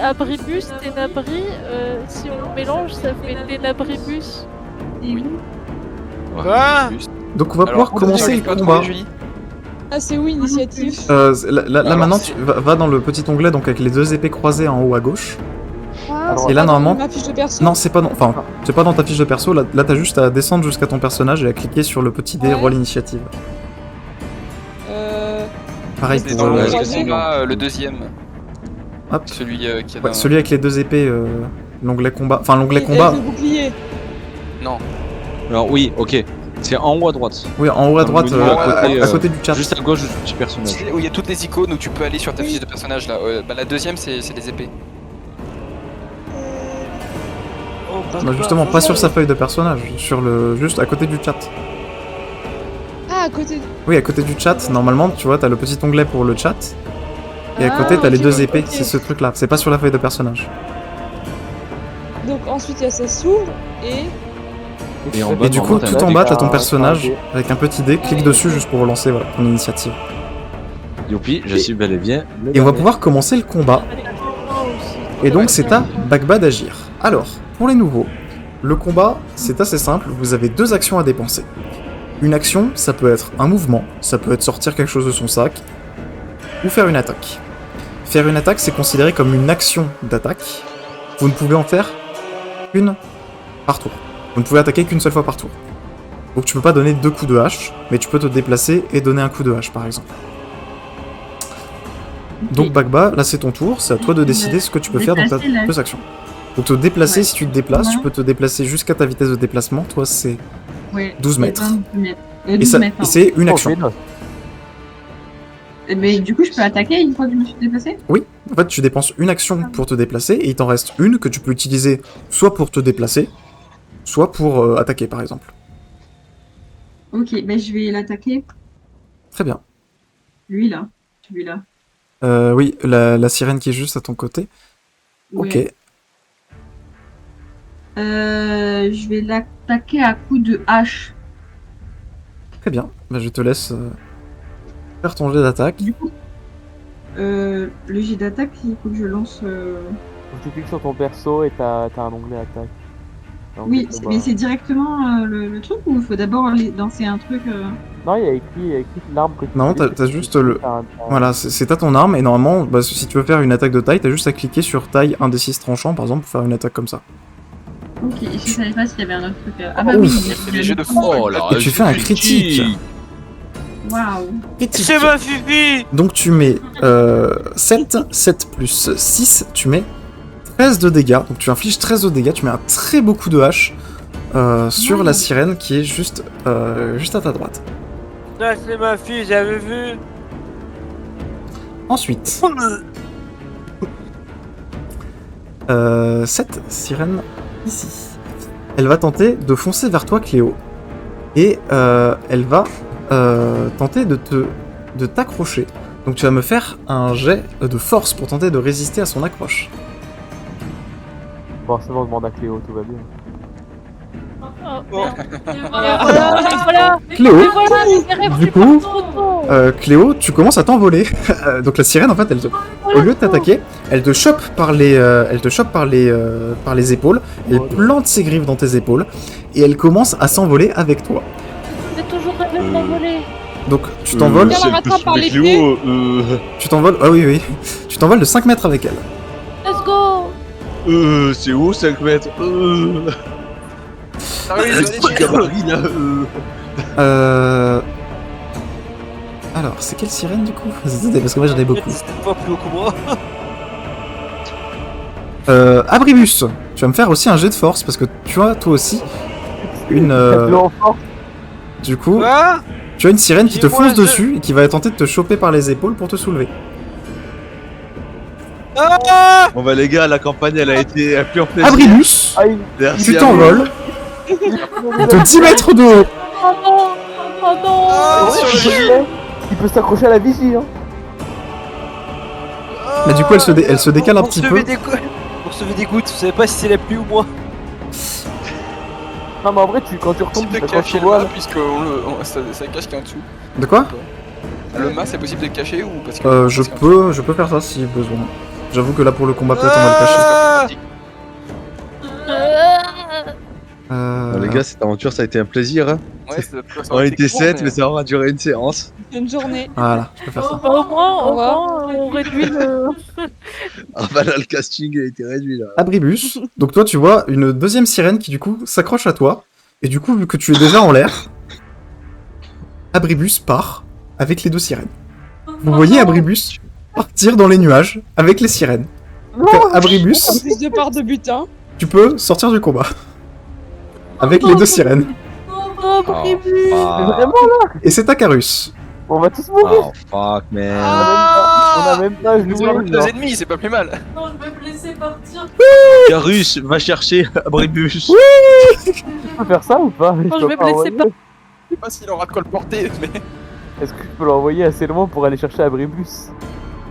Abribus, Ténabri. Si on mélange, ça fait Ténabribus. Oui. Quoi? Donc on va pouvoir commencer le combat. Ah, c'est où initiative? Là maintenant, tu vas dans le petit onglet donc avec les deux épées croisées en haut à gauche. Ah, Et là, pas dans normalement- ma fiche de perso. Non, c'est pas dans, enfin, c'est pas dans ta fiche de perso. Là t'as juste à descendre jusqu'à ton personnage et à cliquer sur le petit dé Ouais. roll initiative. Pareil C'est pour dans le- le troisième. combat, le deuxième. hop. Celui qui a Ouais, celui avec les deux épées, l'onglet combat. Enfin, l'onglet Et combat. avec le bouclier. Non. Alors, oui, ok. C'est en haut à droite. Oui, en haut à Dans le droite, menu, à côté du chat. Juste à gauche du petit personnage. C'est où il y a toutes les icônes où tu peux aller sur ta fiche de personnage là. Bah, la deuxième, c'est les épées. Non, justement, pas sur sa feuille de personnage, sur le, juste à côté du chat. Ah, à côté. Oui, à côté du chat, normalement, tu vois, t'as le petit onglet pour le chat. Et à Ah, côté, t'as les ok, deux épées. ok. C'est ce truc-là. C'est pas sur la feuille de personnage. Donc ensuite, il y a ça s'ouvre et. Et en bas, Et du coup, normalement, tout en bas, t'as ton un personnage dé. avec un petit dé. Clique dessus juste pour relancer voilà, ton initiative. Youpi, je suis bel et bien. le Et on va dernier. pouvoir commencer le combat. Et donc, c'est à Bagba d'agir. Alors, pour les nouveaux, le combat, c'est assez simple. Vous avez deux actions à dépenser. Une action, ça peut être un mouvement, ça peut être sortir quelque chose de son sac, ou faire une attaque. Faire une attaque, c'est considéré comme une action d'attaque. Vous ne pouvez en faire qu'une par tour. Vous ne pouvez attaquer qu'une seule fois par tour. Donc tu peux pas donner deux coups de hache, mais tu peux te déplacer et donner un coup de hache, par exemple. Donc Bagba, là c'est ton tour, c'est à toi de décider ce que tu peux faire dans ta Déplacer, là. deux actions. Donc te déplacer, Ouais. si tu te déplaces, Ouais. tu peux te déplacer jusqu'à ta vitesse de déplacement, toi c'est Ouais. 12 mètres. 22 mètres. Et 12 ça- mètres, et pardon. c'est une Oh, action. Vénos. Mais du coup, je peux attaquer une fois que je me suis déplacée? Oui, en fait tu dépenses une action pour te déplacer et il t'en reste une que tu peux utiliser soit pour te déplacer, soit pour attaquer par exemple. Ok, ben je vais l'attaquer. Très bien. Lui là. Celui-là. Oui, la sirène qui est juste à ton côté. Ok. Ouais. Je vais l'attaquer à coups de hache. Très bien. Bah, je te laisse faire ton jet d'attaque. Du coup, le jet d'attaque, il faut que je lance. Tu cliques sur ton perso et t'as un onglet attaque. Un onglet Oui, combat. mais c'est directement le truc ou il faut d'abord aller danser un truc Non, il y a écrit l'arme que tu Non, utilises, t'as tu juste cliques, le- t'as un- Voilà, c'est à ton arme et normalement, bah, si tu veux faire une attaque de taille, t'as juste à cliquer sur taille 1 des 6 tranchants par exemple pour faire une attaque comme ça. Ok, je savais pas s'il y avait un autre truc. Ah bah Ouf. oui, Il fait les jeux de fou. Oh là, Et tu fais un critique. Waouh. Critique. C'est ma fifi. Donc tu mets 7 plus 6, tu mets 13 de dégâts. Donc tu infliges 13 de dégâts, tu mets un très beau coup de hache sur la sirène qui est juste à ta droite. Ça, c'est ma fille, j'avais vu. Ensuite, cette sirène ici, elle va tenter de foncer vers toi Cléo. Et elle va tenter de t'accrocher. Donc tu vas me faire un jet de force pour tenter de résister à son accroche. Bon, c'est bon, demande à Cléo, tout va bien. Voilà. Cléo, Et voilà, les rêves du du coup, photo. Cléo, tu commences à t'envoler. Donc la sirène, en fait, au lieu de t'attaquer, elle te chope par les épaules, elle plante ses griffes dans tes épaules, et elle commence à s'envoler avec toi. J'ai toujours rêvé de m'envoler. Donc tu t'envoles. Regarde, on rattrape par les Cléo, Tu t'envoles. Ah oui, oui. Tu t'envoles de 5 mètres avec elle. Let's go. c'est où 5 mètres Ah oui, Le petit gabarit là Alors, c'est quelle sirène du coup? Attendez, parce que moi j'en ai beaucoup. C'est pas plus haut que moi. Abribus, tu vas me faire aussi un jet de force parce que tu as toi aussi une. Du coup, Quoi? tu as une sirène qui te Dis-moi, fonce dessus et qui va tenter de te choper par les épaules pour te soulever. Ah! Bon bah les gars, la campagne elle a été appelée en plaisir. Abribus, Merci tu à vous. t'envoles de 10 mètres de haut. Oh non. Oh non. Ah, sur le gilet. Il peut s'accrocher à la vigie, hein. Mais du coup, elle se décale un petit peu. Pour sauver des gouttes, vous savez pas si c'est la pluie ou moi. Non, mais en vrai, quand tu retombes, Possible tu de t'accroches cacher au le voile. mât, puisque ça cache qu'il y a en dessous. De quoi? Le mât, c'est possible de le cacher ou parce que. Je peux faire ça si besoin. J'avoue que là pour le combat peut-être on va le cacher. Ah! Les gars, cette aventure ça a été un plaisir. Hein. Ouais, On a été 7, mais ça aura duré une séance. Bonne journée. Voilà, je peux faire ça. Au moins, Au revoir. on réduit le. Ah bah là, le casting a été réduit là. Abribus, donc toi tu vois une deuxième sirène qui du coup s'accroche à toi, et du coup vu que tu es déjà en l'air, Abribus part avec les deux sirènes. Vous voyez Abribus partir dans les nuages avec les sirènes. Donc, Abribus, En plus de part de butin. tu peux sortir du combat. Avec les deux sirènes. Oh, Bribus. Mais vraiment là. Et c'est Takarus. On va tous mourir. Oh fuck man. On a même pas Nous joué. avons genre. deux ennemis, c'est pas plus mal. Non, je vais me laisser partir. Carus, va chercher Abribus. Tu peux faire ça ou pas? je vais peux me pas laisser envoyer. pas- Je sais pas s'il aura de quoi le porter, mais. Est-ce que je peux l'envoyer assez loin pour aller chercher Abribus?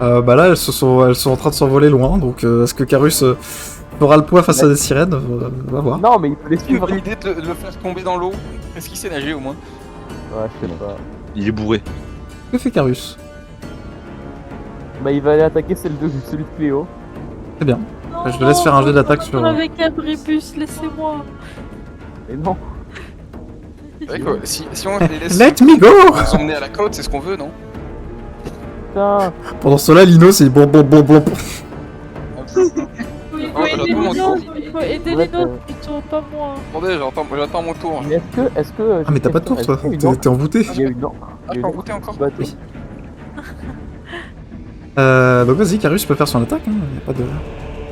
Bah là elles sont en train de s'envoler loin, donc est-ce que Carus fera le poids face à des sirènes? On va voir. Non, mais il peut les Une suivre. bonne idée de le faire tomber dans l'eau. Est-ce qu'il sait nager au moins? Ouais, je sais pas. Il est bourré. Que fait Carus? Bah, il va aller attaquer celui de Cléo. Très bien. Je te laisse faire un jet d'attaque sur... Avec Abribus, laissez-moi. Mais non. C'est vrai que si on les laisse Let me go! nous emmener à la côte, c'est ce qu'on veut, non? Putain. Pendant cela, Lino c'est bon. Il Oh, j'attends mon tour. faut aider Ouais, les autres plutôt, pas moi. Attendez, j'attends mon tour. Mais est-ce que. Ah mais t'as pas de tour toi, t'es envoûté. Il y a une encre. Ah, je peux envoûter encore? Bateau. Donc vas-y, Carus peut faire son attaque, hein. Y a pas de...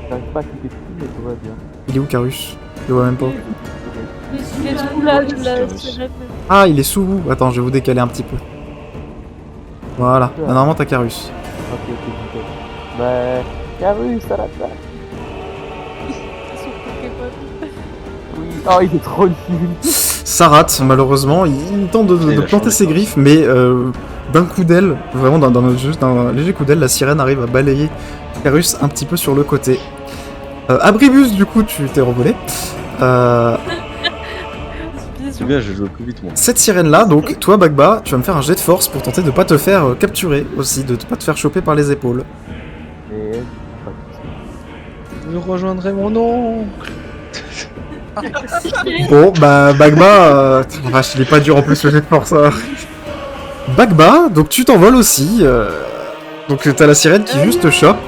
J'arrive pas à cliquer dessus, mais tout va bien. Il est où Carus? Je le vois même pas. Il est sous la sirène. Ah, il est sous vous. Attends, je vais vous décaler un petit peu. Voilà, là, normalement t'as Carus. Ok, nickel. Bah. Carus à l'attaque. Son Pokémon. Oui. Oh, il est trop nul. Ça rate, malheureusement. Il tente de Il a planter changé, ses quoi. griffes, mais d'un coup d'aile, vraiment juste d'un léger coup d'aile, la sirène arrive à balayer Carus un petit peu sur le côté. Abribus, du coup, tu t'es revolé. C'est bien, je joue plus vite moi. Cette sirène-là, donc, toi, Bagba, tu vas me faire un jet de force pour tenter de pas te faire capturer aussi, de pas te faire choper par les épaules. Mais. Je rejoindrai mon oncle. Bon, bah, Bagba, la vache, il est pas dur en plus le jet de force. Hein. Bagba, donc tu t'envoles aussi. Donc t'as la sirène qui juste te chope.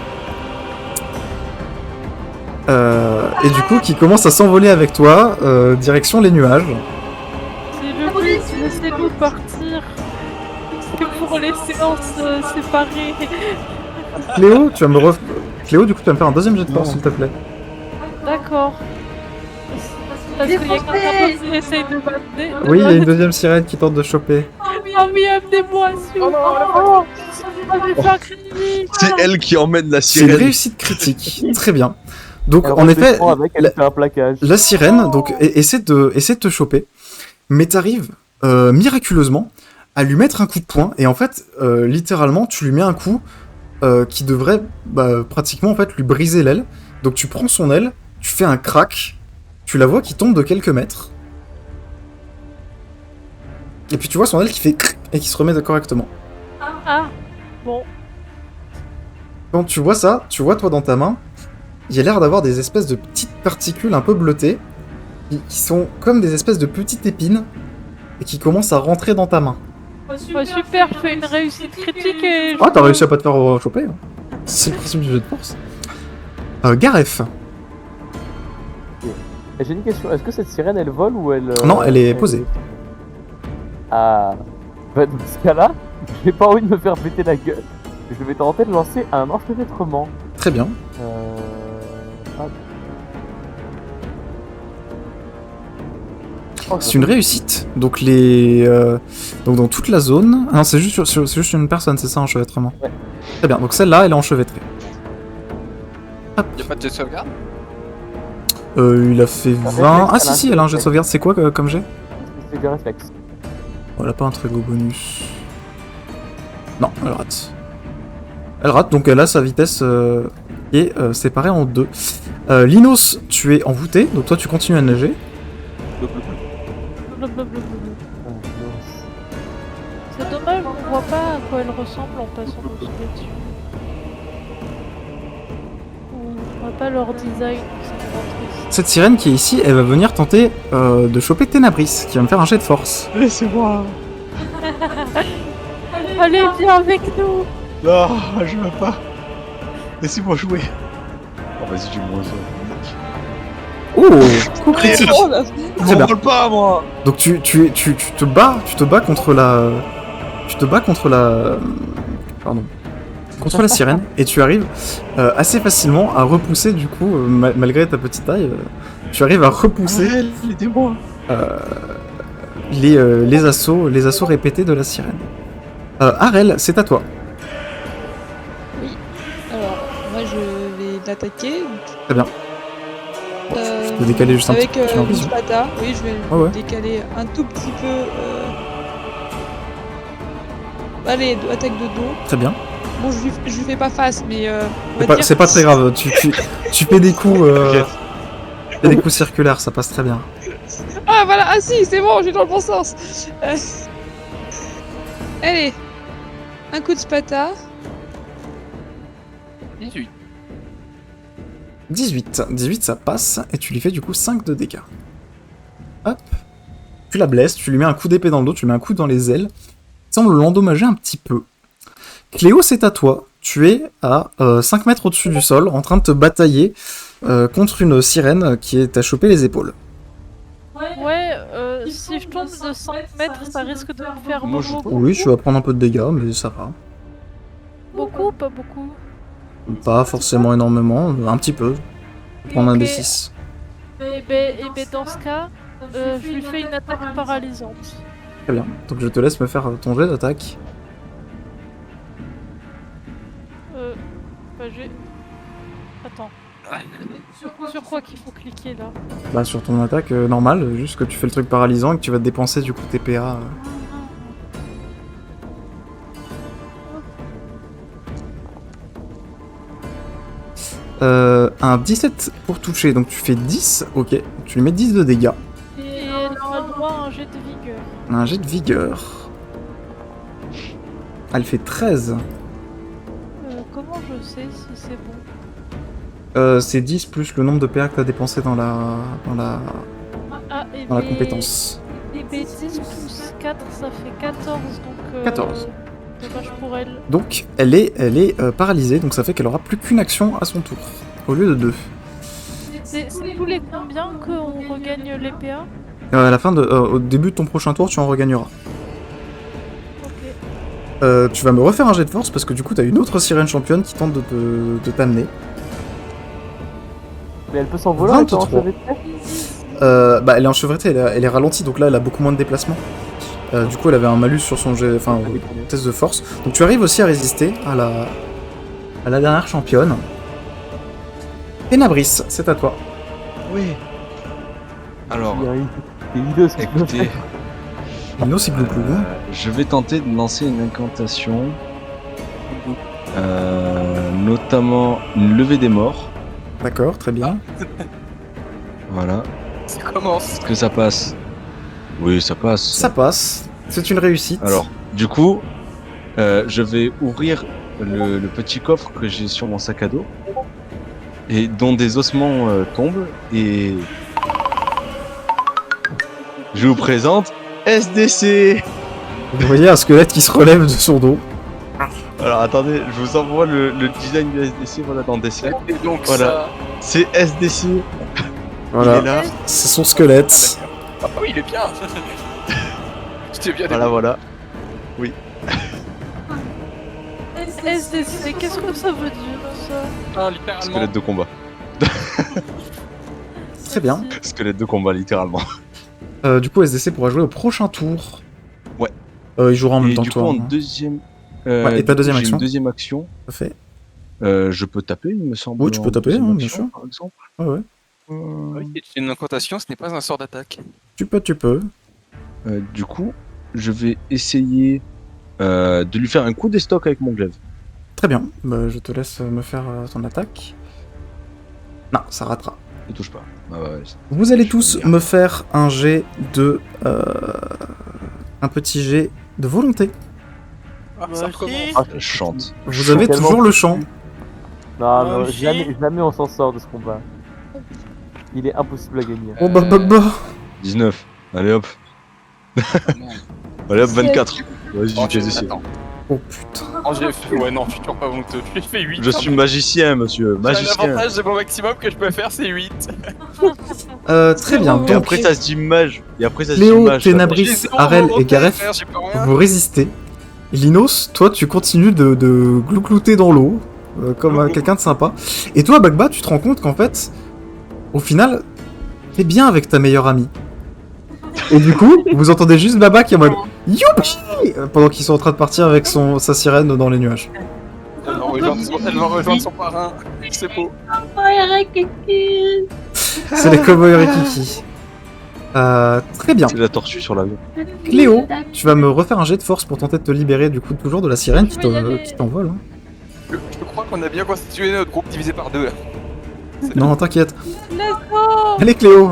Et du coup, qui commence à s'envoler avec toi, direction les nuages. C'est le but, laissez-nous partir. C'est pour les séances séparées. Cléo, Cléo, du coup, tu vas me faire un deuxième jet de force, s'il te plaît. D'accord. Parce qu'il y a quelqu'un qui essaye de m'amener. Oui, il y a une deuxième sirène qui tente de choper. Ah oui, amenez-moi sur. Oh, je vais faire crier. C'est elle qui emmène la C'est une sirène. réussite critique. Très bien. Donc, Elle en refait effet, froid avec, elle fait un plaquage. la sirène donc, essaie de te choper, mais t'arrives miraculeusement à lui mettre un coup de poing, et en fait, littéralement, tu lui mets un coup qui devrait pratiquement en fait, lui briser l'aile. Donc tu prends son aile, tu fais un crack, tu la vois qui tombe de quelques mètres, et puis tu vois son aile qui fait cric et qui se remet correctement. Ah, bon. Quand tu vois ça, tu vois toi dans ta main, il y a l'air d'avoir des espèces de petites particules un peu bleutées, qui sont comme des espèces de petites épines, et qui commencent à rentrer dans ta main. Ouais, super, je fais une réussite critique et... Ah, t'as réussi à pas te faire choper. Hein. C'est le principe du jeu de force. Garef. Et j'ai une question, est-ce que cette sirène elle vole ou elle... Non, elle est posée. Ah... Bah dans ce cas-là, j'ai pas envie de me faire péter la gueule. Je vais tenter de lancer un enchevêtrement. Très bien. C'est une réussite. Donc donc dans toute la zone... Ah non, c'est juste une personne, c'est ça, enchevêtrement. Ouais. Très bien, donc celle-là, elle est enchevêtrée. Y'a pas de jet de sauvegarde? Il a fait 20... Ah si, elle a un jet de sauvegarde. C'est quoi comme jet? C'est des réflexes. Oh, elle a pas un très gros bonus. Non, elle rate. Elle rate, donc elle a sa vitesse qui est séparée en deux. Linos, tu es envoûté, donc toi tu continues à nager. C'est dommage, on voit pas à quoi elle ressemble en passant dessus. On voit pas leur design, c'est vraiment triste. Cette sirène qui est ici, elle va venir tenter de choper Ténabris, qui va me faire un jet de force. Laissez-moi. Allez, viens avec nous. Non, je veux pas. Laissez-moi jouer. Oh, vas-y, tu moins ça. Oh, coup critique. Oh là, Très bien. vole pas, moi. Donc tu te bats contre la... Pardon. Contre la sirène, et tu arrives assez facilement à repousser, du coup, malgré ta petite taille, tu arrives à repousser Aidez-moi. les assauts répétés de la sirène. Arel, c'est à toi. alors moi je vais l'attaquer. Très bien. Je peux décaler juste un avec petit peu. une spata. Oui, je vais Ouais, ouais. décaler un tout petit peu. Allez, attaque de dos. Très bien. Bon, je lui fais pas face, mais on va dire... C'est pas très grave, tu fais des coups... tu fais des coups circulaires, ça passe très bien. Ah voilà, ah si, c'est bon, j'ai dans le bon sens. Allez, un coup de spata. 18. 18, ça passe, et tu lui fais du coup 5 de dégâts. Hop. Tu la blesses, tu lui mets un coup d'épée dans le dos, tu lui mets un coup dans les ailes. Ça semble l'endommager un petit peu. Cléo, c'est à toi. Tu es à 5 mètres au-dessus du sol, en train de te batailler contre une sirène qui t'a chopé les épaules. Ouais, si je tombe de 5 mètres, ça risque de me faire Moi, beaucoup. Oui, tu vas prendre un peu de dégâts, mais ça va. Beaucoup, pas beaucoup. Pas forcément énormément, un petit peu. Prendre un Ok. D6. Et ben dans ce cas, je lui fais une attaque paralysante. Très bien. Donc je te laisse me faire ton jet d'attaque. Bah j'ai... Attends. Sur quoi qu'il faut cliquer là? Bah sur ton attaque normale, juste que tu fais le truc paralysant et que tu vas te dépenser du coup tes PA. Un 17 pour toucher, donc tu fais 10, ok. Tu lui mets 10 de dégâts. Et elle aura le droit à un jet de vigueur. Un jet de vigueur. Elle fait 13. Comment je sais si c'est bon? C'est 10 plus le nombre de PA que tu as dépensé dans la Et dans la compétence. Et B10 plus 4, ça fait 14, donc... 14. Dommage pour elle. Donc elle est paralysée, donc ça fait qu'elle aura plus qu'une action à son tour, au lieu de 2. C'est tous les combien qu'on regagne les PA? À la fin au début de ton prochain tour, tu en regagneras. Ok. Tu vas me refaire un jet de force parce que du coup t'as une autre sirène championne qui tente de t'amener. Mais elle peut s'envoler, 23. elle peut enchevêtrer. Bah elle est enchevêtrée, elle est ralentie, donc là elle a beaucoup moins de déplacement. Du coup elle avait un malus sur son jet, enfin test de force. Donc tu arrives aussi à résister à la dernière championne. Ténabris, c'est à toi. Oui. Alors, Il y a une écoutez, Lino, c'est Glouglou. je vais tenter de lancer une incantation. Notamment une levée des morts. D'accord, très bien. Voilà. Ça commence. Est-ce que ça passe? Oui, ça passe. Ça passe, c'est une réussite. Alors, du coup, je vais ouvrir le petit coffre que j'ai sur mon sac à dos et dont des ossements tombent et je vous présente SDC. Vous voyez un squelette qui se relève de son dos. Alors attendez, je vous envoie le design du SDC, voilà, dans DC. Et donc Voilà. C'est SDC. Voilà. Il est là. C'est son squelette. Ah oui, il est bien. C'était bien. Voilà. SDC, qu'est-ce que ça veut dire ça? Ah, littéralement. Squelette de combat. Très bien. Squelette de combat, littéralement. Du coup, SDC pourra jouer au prochain tour. Ouais. Il jouera en même Et temps du que coup, toi. en hein. deuxième. Ouais, et ta du coup, deuxième j'ai action une deuxième action. Parfait. Je peux taper, il me semble. Oui, tu peux en taper, deuxième hein, bien action, sûr. Par exemple. Ouais. Oui, c'est une incantation, ce n'est pas un sort d'attaque. Tu peux. Du coup, je vais essayer de lui faire un coup d'estoc avec mon glaive. Très bien. Bah, je te laisse me faire ton attaque. Non, ça ratera. Ne touche pas. Ah ouais, Vous allez Je tous vais dire. me faire un jet de... un petit jet de volonté. Ah, Moi ça aussi. recommence. je chante. Vous avez tellement toujours le champ. Non, Moi non, aussi. jamais on s'en sort de ce combat. Il est impossible à gagner. Oh bah. 19. Allez hop. Non. Allez hop, 24. Vas-y, Oh, je t'ai Oh putain. Oh, j'ai fait... Ouais, non, je suis toujours pas honteux. J'ai fait 8. Je suis magicien, monsieur. J'ai un Magicien. avantage de mon maximum que je peux faire, c'est 8. Très bien. Et Donc, après, ça se dit mage. Et après, ça se dit Léo, mage. Ténabris, J'ai zéro Arel et volonté, Gareth, frère, j'ai pas rien. vous résistez. Linos, toi, tu continues de glouclouter dans l'eau, comme quelqu'un de sympa. Et toi, Bagba, tu te rends compte qu'en fait, au final, t'es bien avec ta meilleure amie. Et du coup, vous entendez juste Baba qui est en mode Youpi pendant qu'ils sont en train de partir avec sa sirène dans les nuages. Elle va rejoindre son parrain. C'est beau. C'est les cowboys Rikiki. Très bien. C'est la tortue sur l'avion. Cléo, tu vas me refaire un jet de force pour tenter de te libérer du coup toujours de la sirène qui t'envole. Hein. Je crois qu'on a bien constitué notre groupe divisé par 2 là. Non, t'inquiète. Let's go! Allez Cléo,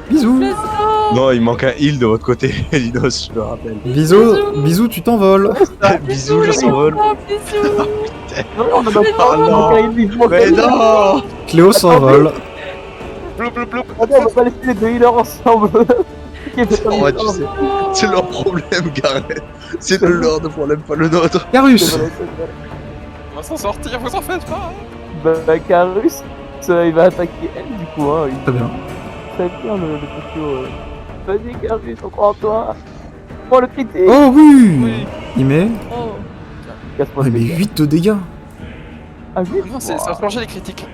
bisous. Let's go! Non, il manque un heal de votre côté, Linos, je te rappelle. Bisous, tu t'envoles. Bisous, je s'envole. Oh, bisous! Non, on a pas Oh non. Mais non. Cléo s'envole. Bloup bloup bloup. Attends, on va pas laisser les deux healers ensemble. Oh, ouais, tu sais, c'est leur problème, Gareth. C'est le leur de problème, pas le nôtre. Carus. On va s'en sortir, vous en faites pas. Bah, Carus, il va attaquer elle du coup. Hein. Très bien. Très bien le Tokyo. Vas-y, Carus, on croit en toi. Oh, le critique. Oh oui. Il met. Oh, Casse-moi Ouais, le mais dégât. 8 de dégâts. Ah, 8. Non, ça va changer les critiques.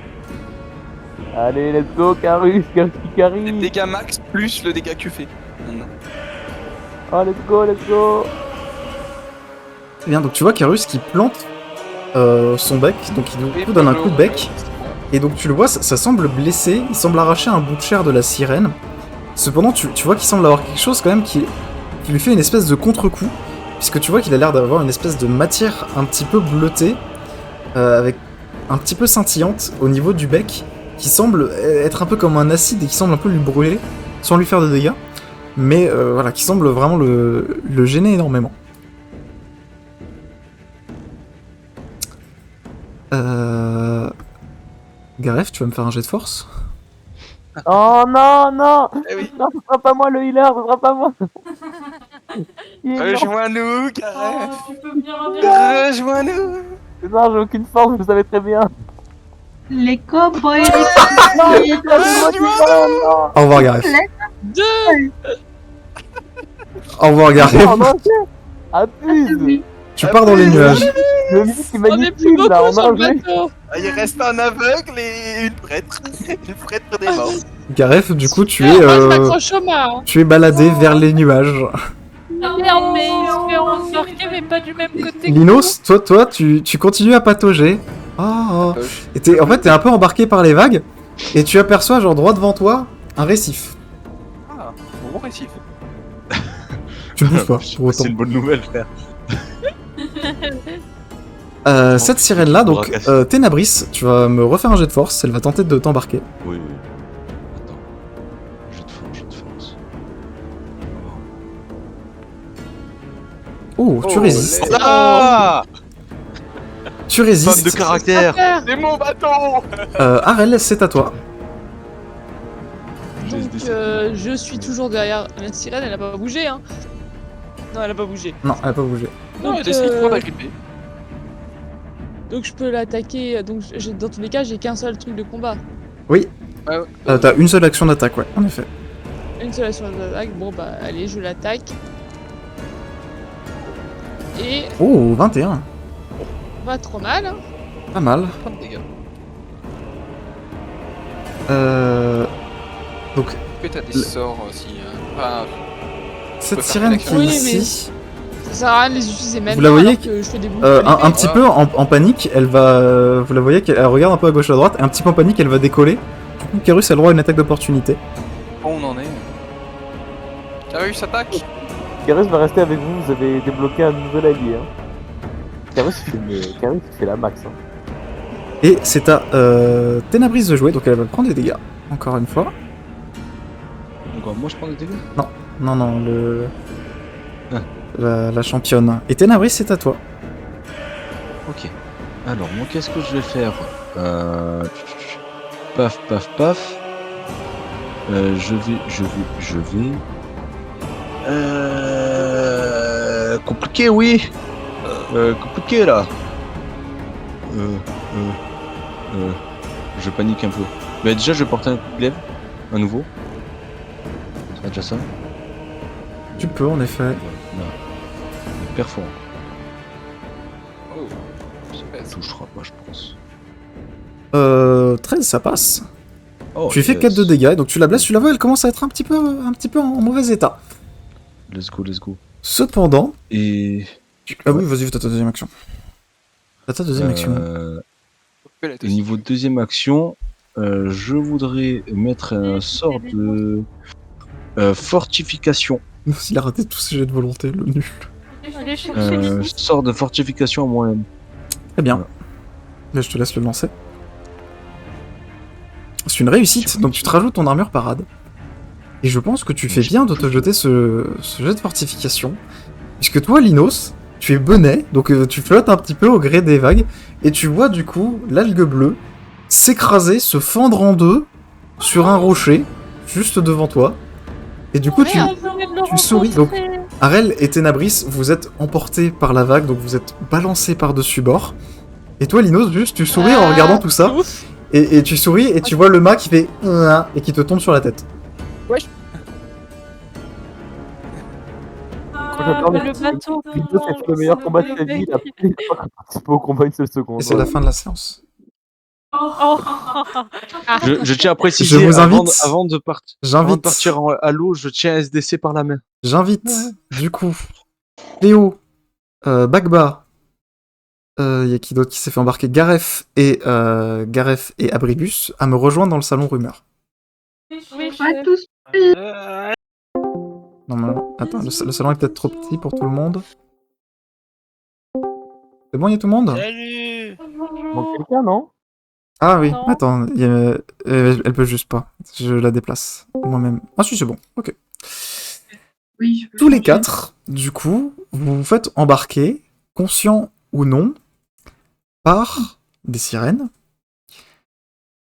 Allez, let's go, Carus, Les Carus. dégâts max plus le dégât que tu fais. Maintenant. Oh, let's go. Très bien, donc tu vois Carus qui plante son bec, donc il du coup donne un coup de bec. Et donc tu le vois, ça semble blessé, il semble arracher un bout de chair de la sirène. Cependant, tu vois qu'il semble avoir quelque chose quand même qui lui fait une espèce de contre-coup, puisque tu vois qu'il a l'air d'avoir une espèce de matière un petit peu bleutée, avec un petit peu scintillante au niveau du bec, qui semble être un peu comme un acide et qui semble un peu lui brûler, sans lui faire de dégâts, mais voilà, qui semble vraiment le gêner énormément. Gareth, tu vas me faire un jet de force? Oh non. Eh oui. Non, ce sera pas moi le healer, ce sera pas moi. Il est mort. Rejoins-nous, Gareth. tu peux venir avec Rejoins-nous. Non, j'ai aucune force, vous le savez très bien. Les cowboys. Non, Au revoir Gareth. Au revoir Gareth. Abuse. Tu pars dans les nuages. Le musique est On est plus magnifique beaucoup là, on a sur un le jeu. bateau! Ah, il reste un aveugle et une prêtre. Une prêtre des morts. Gareth, du coup, tu Super, moi, je es, m'accroche au mât! tu es baladé vers les nuages. Ah merde, mais il se fait embarquer, mais pas du même côté que Linos, toi, tu continues à patauger. Ah, et en fait, t'es un peu embarqué par les vagues, et tu aperçois, genre, droit devant toi, un récif. Ah, bon récif. Tu bouges pas, pour autant. C'est une bonne nouvelle, frère. Cette sirène-là, donc, Bracasse. Ténabris, tu vas me refaire un jet de force, elle va tenter de t'embarquer. Oui. Attends. Jeu de force. Oh, tu résistes. Ah! Tu Femme résistes. de caractère. C'est mon bâton. Arel, c'est à toi. Donc, je suis toujours derrière la sirène, elle a pas bougé, hein. Non, elle a pas bougé. Non, elle a pas bougé. Non, Donc, elle essaye trop d'agripper. donc je peux l'attaquer. Donc dans tous les cas, j'ai qu'un seul truc de combat. Oui, t'as une seule action d'attaque, ouais, en effet. Une seule action d'attaque. Bon bah allez, je l'attaque. Et Oh, 21. pas trop mal. Hein. Pas mal. Plein de dégâts. Donc, Est-ce que t'as des sorts aussi cette peux faire sirène qui l'action. est Oui, mais- ici, Ça sert à rien de les utiliser maintenant. Vous la voyez alors que je fais des boucles un petit peu en panique, elle va... vous la voyez qu'elle regarde un peu à gauche à droite, et un petit peu en panique, elle va décoller. Du coup, Carus a le droit à une attaque d'opportunité. Oh, on en est. Carus attaque. Garus va rester avec vous, vous avez débloqué un nouvel allié. Hein. Carus il fait la max. Hein. Et c'est à Ténabris de jouer, donc elle va prendre des dégâts. Encore une fois. Donc, moi, je prends des dégâts. Non, Ah. la championne. Et Ténabris, c'est à toi. Ok. Alors, moi, qu'est-ce que je vais faire Paf, paf, paf. Je vais... Compliqué, oui. Compliqué, là. Je panique un peu. Mais déjà, je vais porter un coup de glaive. À nouveau. Ça va déjà ça. Tu peux, en effet. Là. Perforant. Oh, super. Ça touchera pas, je pense. 13, ça passe. Oh, Tu lui fais yes. 4 de dégâts, donc tu la blesses, tu la vois, elle commence à être un petit peu en mauvais état. Let's go, let's go. Cependant... Et... Ah oui, vas-y, t'as ta deuxième action. T'as ta deuxième action. Au niveau de deuxième action, je voudrais mettre un sort de fortification. Il a raté tous ses jets de volonté, le nul. Allez chercher Sort de fortification à moyenne. Très bien. Là, je te laisse le lancer. C'est une réussite, donc tu te rajoutes ton armure parade. Et je pense que tu fais bien de te jeter ce jet de fortification. Puisque toi, Linos, tu es bonnet, donc tu flottes un petit peu au gré des vagues. Et tu vois du coup l'algue bleue s'écraser, se fendre en deux sur un rocher, juste devant toi. Et du coup, tu souris. Donc, Arel et Ténabris, vous êtes emportés par la vague, donc vous êtes balancés par-dessus bord. Et toi, Linos, juste, tu souris en regardant tout ça. Et tu souris et tu vois le mât qui fait et qui te tombe sur la tête. le bateau. Linos a fait le meilleur combat de sa vie, il a pas participé au combat une seule seconde. Et c'est la fin de la séance. Oh. Je tiens à préciser, Je vous invite. avant de partir à l'eau, je tiens SDC par la main. J'invite, du coup, Léo, Bagba, y a qui d'autre qui s'est fait embarquer, Gareth et Abribus à me rejoindre dans le salon rumeur. Oui, Ouais, chef. tous. Normalement, attends, le salon est peut-être trop petit pour tout le monde. C'est bon, il y a tout le monde? Salut. Il manque Bonjour. quelqu'un, non? Ah oui, Non. attends, elle peut juste pas. Je la déplace moi-même. Ah si, c'est bon, ok. Oui, je peux Tous les changer. 4, du coup, vous vous faites embarquer, conscient ou non, par des sirènes.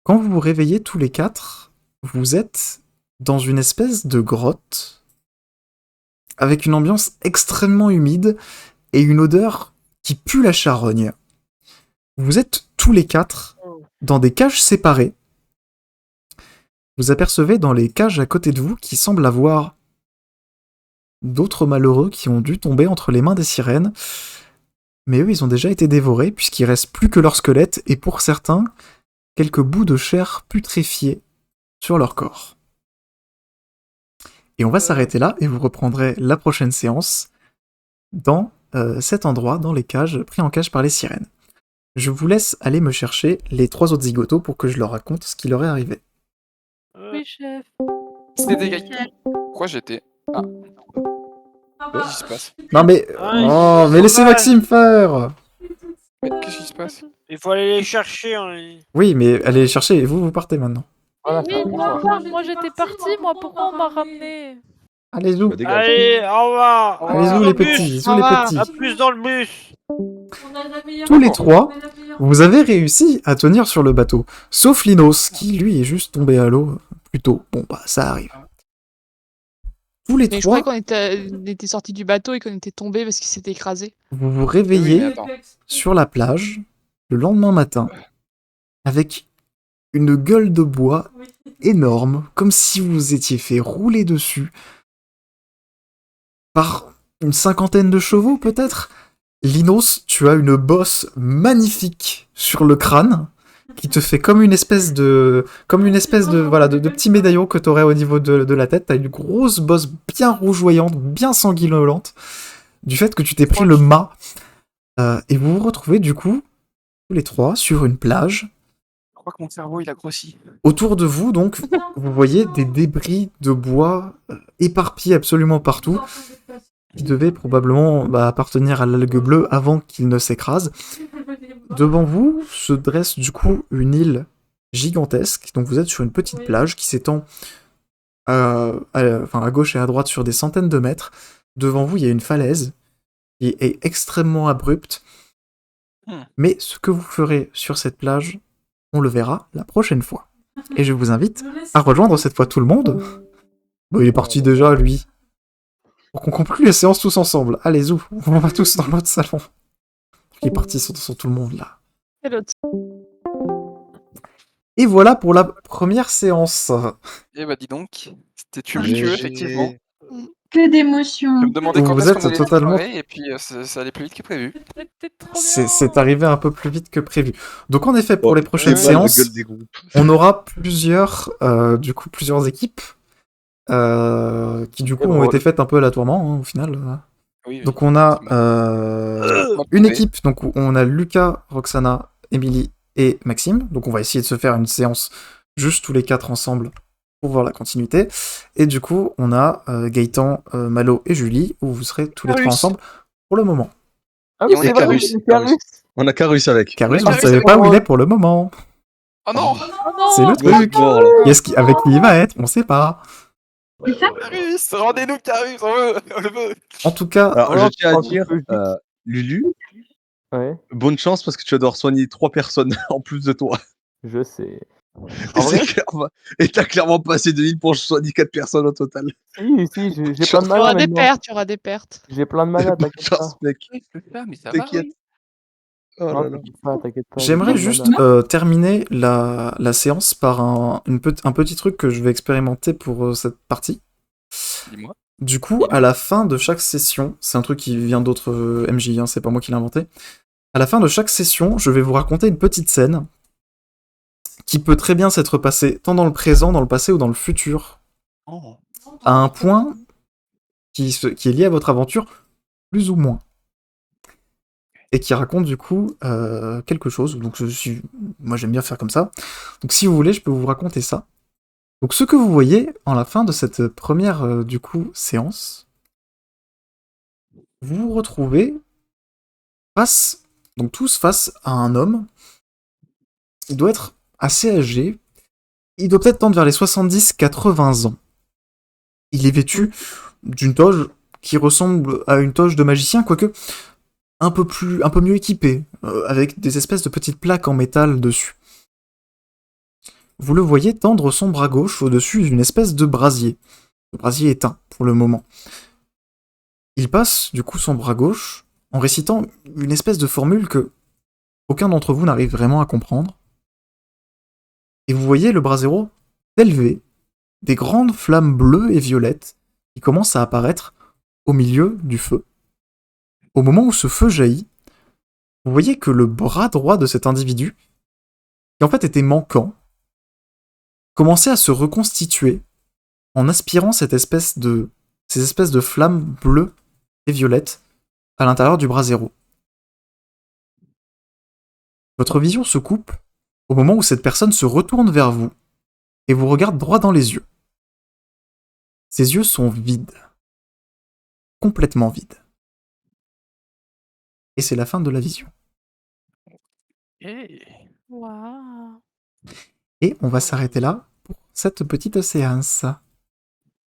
Quand vous vous réveillez tous les 4, vous êtes dans une espèce de grotte avec une ambiance extrêmement humide et une odeur qui pue la charogne. Vous êtes tous les 4 dans des cages séparées. Vous apercevez dans les cages à côté de vous qui semblent avoir d'autres malheureux qui ont dû tomber entre les mains des sirènes. Mais eux, ils ont déjà été dévorés puisqu'il reste plus que leur squelette et pour certains, quelques bouts de chair putréfiés sur leur corps. Et on va s'arrêter là et vous reprendrez la prochaine séance dans cet endroit, dans les cages, pris en cage par les sirènes. Je vous laisse aller me chercher les 3 autres zigotos pour que je leur raconte ce qui leur est arrivé. Oui, chef. C'était des gars. Pourquoi j'étais. Ah. Qu'est-ce qui se passe? Non mais... Oh, mais laissez Maxime faire! Mais qu'est-ce qui se passe? Il faut aller les chercher. Oui, mais allez les chercher et vous partez maintenant. Voilà, Oui, moi j'étais partie, moi pourquoi on m'a ramené? Allez-y, Bah, dégage. Allez, au revoir. allez-y Au les bus. petits, Au les revoir. petits. À plus dans le bus. Tous les 3, vous avez réussi à tenir sur le bateau. Sauf Linos, qui lui est juste tombé à l'eau plus tôt. Bon bah ça arrive. Tous les Mais je croyais trois, qu'on était sortis du bateau et qu'on était tombés parce qu'il s'était écrasé. vous vous Oui, réveillez mais attends. sur la plage le lendemain matin avec une gueule de bois énorme, comme si vous étiez fait rouler dessus par une cinquantaine de chevaux peut-être. Linos, tu as une bosse magnifique sur le crâne qui te fait comme une espèce de voilà de petit médaillon que tu aurais au niveau de la tête. T'as une grosse bosse bien rougeoyante, bien sanguinolente du fait que tu t'es pris le mât. Et vous vous retrouvez du coup tous les trois sur une plage. Je crois que mon cerveau, il a grossi. Autour de vous, donc, vous voyez des débris de bois éparpillés absolument partout, qui devaient probablement appartenir à l'algue bleue avant qu'il ne s'écrase. Devant vous se dresse du coup une île gigantesque, donc vous êtes sur une petite plage qui s'étend à gauche et à droite sur des centaines de mètres. Devant vous, il y a une falaise qui est extrêmement abrupte. Mais ce que vous ferez sur cette plage, on le verra la prochaine fois. Et je vous invite à rejoindre cette fois tout le monde. Bon, il est parti déjà, lui. Pour qu'on conclue la séance tous ensemble. Allez, zou, on va tous dans l'autre salon. Il est parti sur tout le monde, là. Et l'autre. Et voilà pour la première séance. Eh bah dis donc, c'était tumultueux, effectivement. Que d'émotions. Je me demandais quand Vous est-ce êtes qu'on allait totalement- se séparer, et puis ça allait plus vite que prévu. C'était trop C'est arrivé un peu plus vite que prévu. Donc en effet, pour les prochaines J'ai mal, la séances, gueule des groupes. on aura plusieurs équipes qui du coup ont drôle. été faites un peu aléatoirement au final. Oui, Donc on a effectivement. une équipe, donc où on a Lucas, Roxana, Emily et Maxime. Donc on va essayer de se faire une séance juste tous les quatre ensemble pour voir la continuité. Et du coup on a Gaëtan, Malo et Julie, où vous serez tous les trois Carus. ensemble pour le moment. Ah Et oui, on c'est est vrai, Carus, c'est Carus. On a Carus avec. Carus, Oui, vous ne Carus, savez c'est pas où moi. il est pour le moment. Oh non, C'est le truc. Mort, là. Avec qui il va être, on sait pas. C'est ça? Carus, rendez-nous Carus, on le veut. En tout cas, Alors, Alors, je tiens à en dire, logique. Lulu, Ouais, bonne chance parce que tu vas devoir soigner 3 personnes en plus de toi. je sais. Et En vrai, t'as clairement pas assez de villes pour soigner 4 personnes au total. si, j'ai Tu plein de Tu mana auras des maintenant. pertes, tu auras des pertes. J'ai plein de mana, Bonne t'inquiète pas. chance, mec. Oui, je peux faire, mais ça va, T'inquiète. oui. Oh Non, là là. t'inquiète pas. j'ai j'aimerais plein de juste mana. terminer la séance par un petit truc que je vais expérimenter pour cette partie. Dis-moi. Du coup, à la fin de chaque session, c'est un truc qui vient d'autres MJ, hein, c'est pas moi qui l'ai inventé. À la fin de chaque session, je vais vous raconter une petite scène qui peut très bien s'être passée tant dans le présent, dans le passé ou dans le futur, Oh. à un point qui est lié à votre aventure, plus ou moins. Et qui raconte du coup quelque chose. Donc moi j'aime bien faire comme ça. Donc si vous voulez, je peux vous raconter ça. Donc ce que vous voyez en la fin de cette première du coup séance, vous vous retrouvez tous face à un homme. Il doit être assez âgé. Il doit peut-être tendre vers les 70-80 ans. Il est vêtu d'une toge qui ressemble à une toge de magicien, quoique un peu mieux équipée, avec des espèces de petites plaques en métal dessus. Vous le voyez tendre son bras gauche au-dessus d'une espèce de brasier. Le brasier éteint pour le moment. Il passe du coup son bras gauche en récitant une espèce de formule que aucun d'entre vous n'arrive vraiment à comprendre. Et vous voyez le brasero élevé, des grandes flammes bleues et violettes qui commencent à apparaître au milieu du feu. Au moment où ce feu jaillit, vous voyez que le bras droit de cet individu, qui en fait était manquant, commençait à se reconstituer en aspirant ces espèces de flammes bleues et violettes à l'intérieur du brasero. Votre vision se coupe au moment où cette personne se retourne vers vous et vous regarde droit dans les yeux. Ses yeux sont vides. Complètement vides. Et c'est la fin de la vision. Waouh. Et on va s'arrêter là pour cette petite séance.